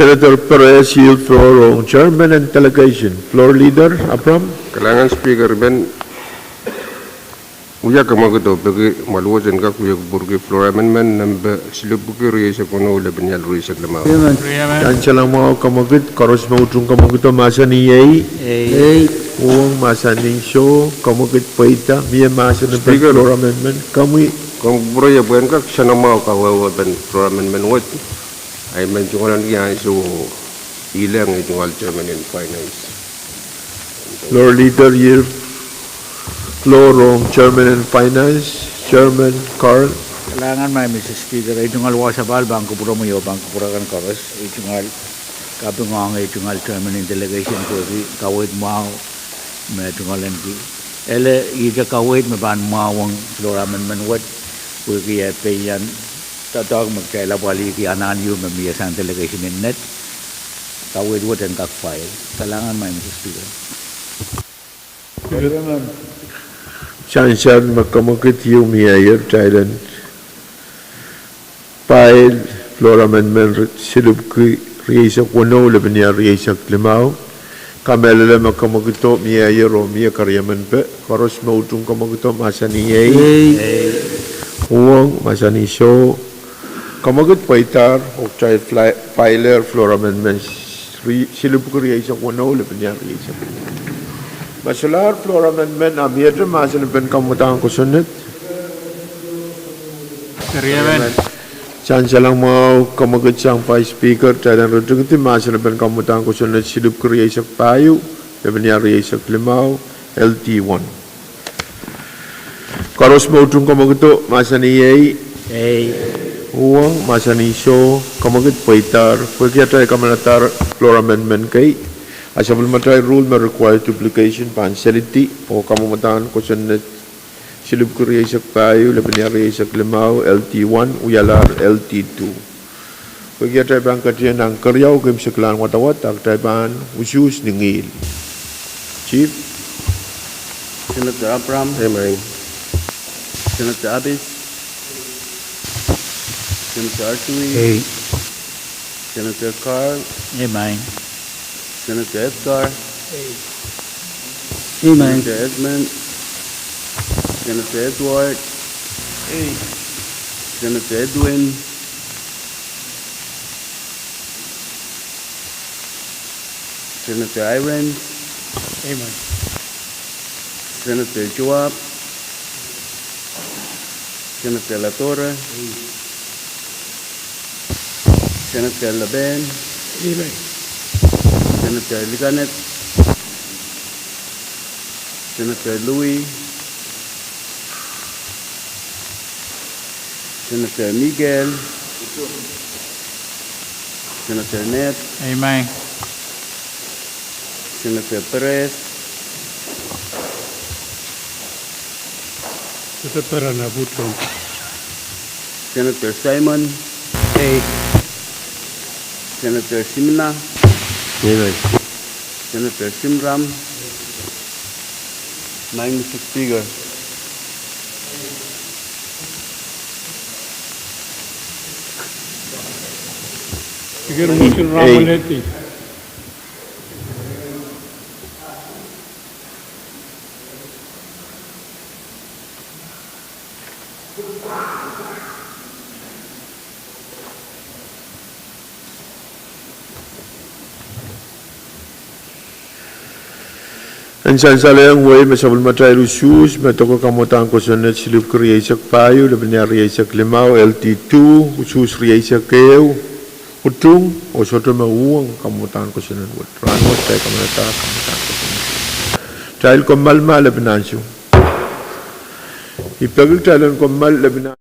Senator Perez yield floor on Chairman and Delegation. Floor Leader Abram. Kalangan Speaker Ben Uya kamaguto bagi maluwasan ka kuya burgi floor amendment number silubuki riya kono lebanyal riya lama. Dan salang mau kamagit karos mau tung kamagito masa ni yei. Uang masa ni show kamagit paita miya masa ni floor amendment kami. Kung buraya bukan ka sana mau kawawa ben floor amendment what ay menjungalan niya so ilang itong Chairman and Finance. Floor Leader yield floor on Chairman and Finance. Chairman Carl. Kailangan may Mr. Speaker, itungal wasabal, bangko puro mo yung bangko puro kan koros, itungal KAPWARESOU, itungal Chairman in Delegation ko, kawit mo may itungalan ki. Ele, ika kawit, may ban mo ang floor amendment what, kuki at payan, tatawag magkaila wali ki anan yung mamiyasan delegation in net, kawit what and kak-file. Kailangan may Mr. Speaker. Chansan makamukit yung mayor Thailand file floor amendment silub riisa kuno lebanya riisa klimau kamelele makamukito mayor o mayor karyaman pe koros mautung kamukito masani uang masani show kamukit paitar o child filer floor amendment silub riisa kuno lebanya riisa Masalah floor amendment amir masa lepen kamu tang kusunit. Chansalang mau kamu kecang Vice Speaker dan rute kita masa lepen kamu tang kusunit hidup kerja isak payu lepen yari isak limau LT1. Karos mau tung kamu ketuk masa ni uang masa ni show kamu ket paitar pergi kamu latar floor amendment kai. Asal matrai rule may require duplication panseliti o kamumatan ko sa net silub kuriya isak payo labanari isak limau LT1 uyalar LT2 Pagya tayo bang katiyan ng karyaw kim sa klan watawat ang tayo bang usus ningil Chief Senator Abram. Amen. Senator Abis. Senator Artui. Senator Carl. Amen. Senator Edgar. Amen. Senator Edmund. Senator Edward. Senator Edwin. Senator Iron. Amen. Senator Joab. Senator Latorre. Senator Laben. Amen. Senator Liganet. Senator Louis. Senator Miguel. Senator Net. Amen. Senator Perez. Senator Pwuhng. Senator Simon. Senator Simna. Senator Simram. Mr. Speaker. Speaker Mushir Ramaleti. Insan salayang way masabul matay rusus matoko kamotang ko sa net silip kriya isak payo laban riya isak limau LT2 usus riya isak keo utung o soto mauang kamotang ko sa net rangot tayo kamanata kamotang ko sa net dahil komal laban ansyo ipagil tayo komal laban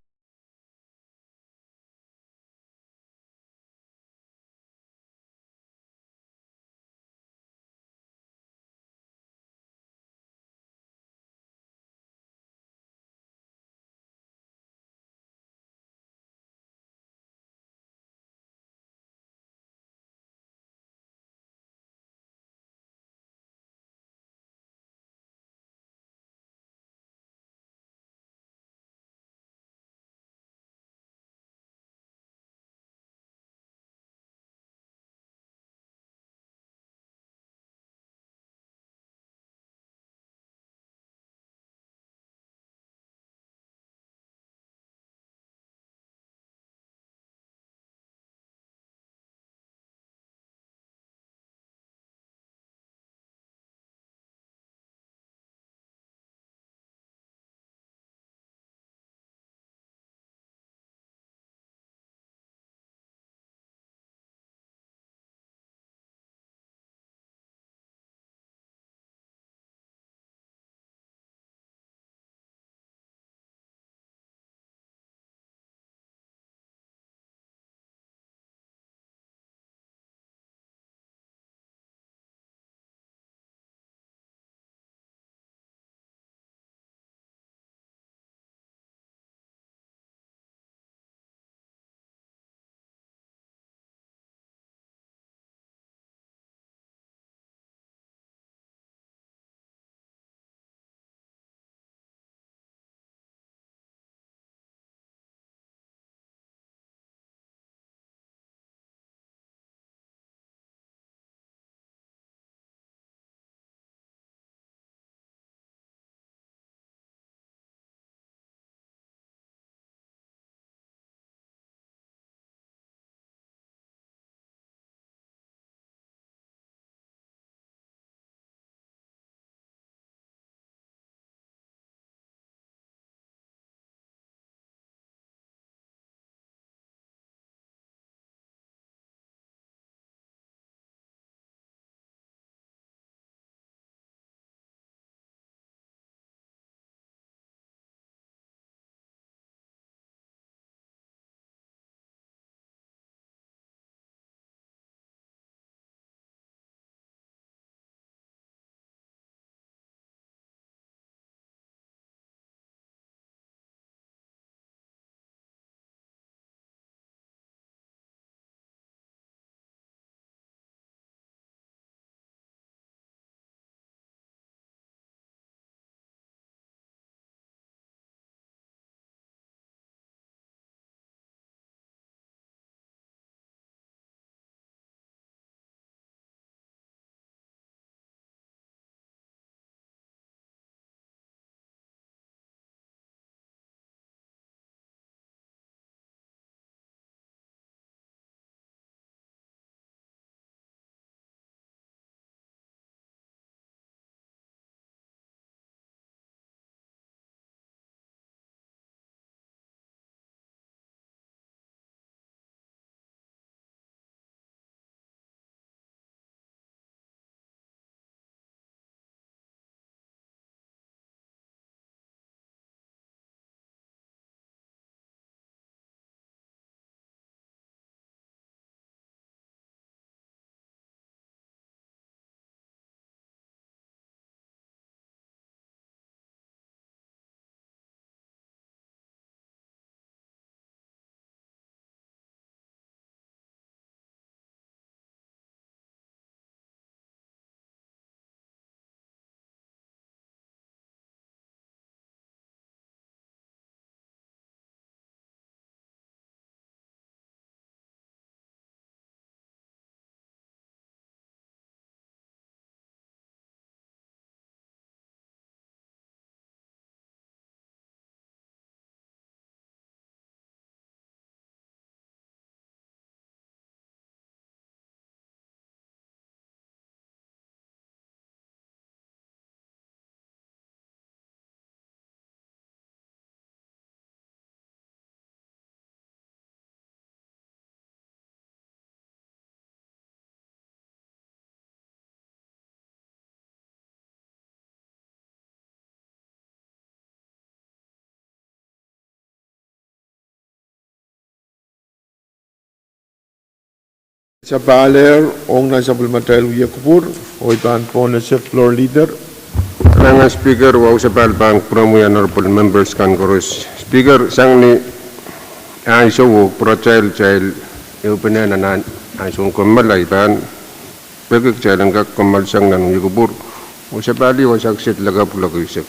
Sa Baler, ong na supplementary uya kupur, oipan po na sa floor leader. Langan Speaker, wow sa palpang promo yan honorable members kan koros. Speaker, sang ni ang iso pro child iupinanan ang isong kamalay pan pagkak child ang kamal sang nanong yukubur. O sa pali, o sa aksit laga pula ko isip.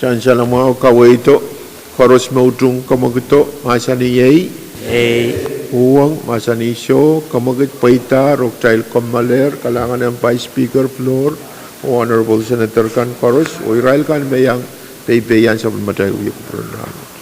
Diyan siya lang mga kaway ito, koros mautong kamagito, masa ni Yay, Pwuhng, masa ni Syo, kamagit paita, rok child kamaler, kalangan ng Vice Speaker floor, Honorable Senator kan koros, o Israel kan bayang, tay bayan sa matay uyak program.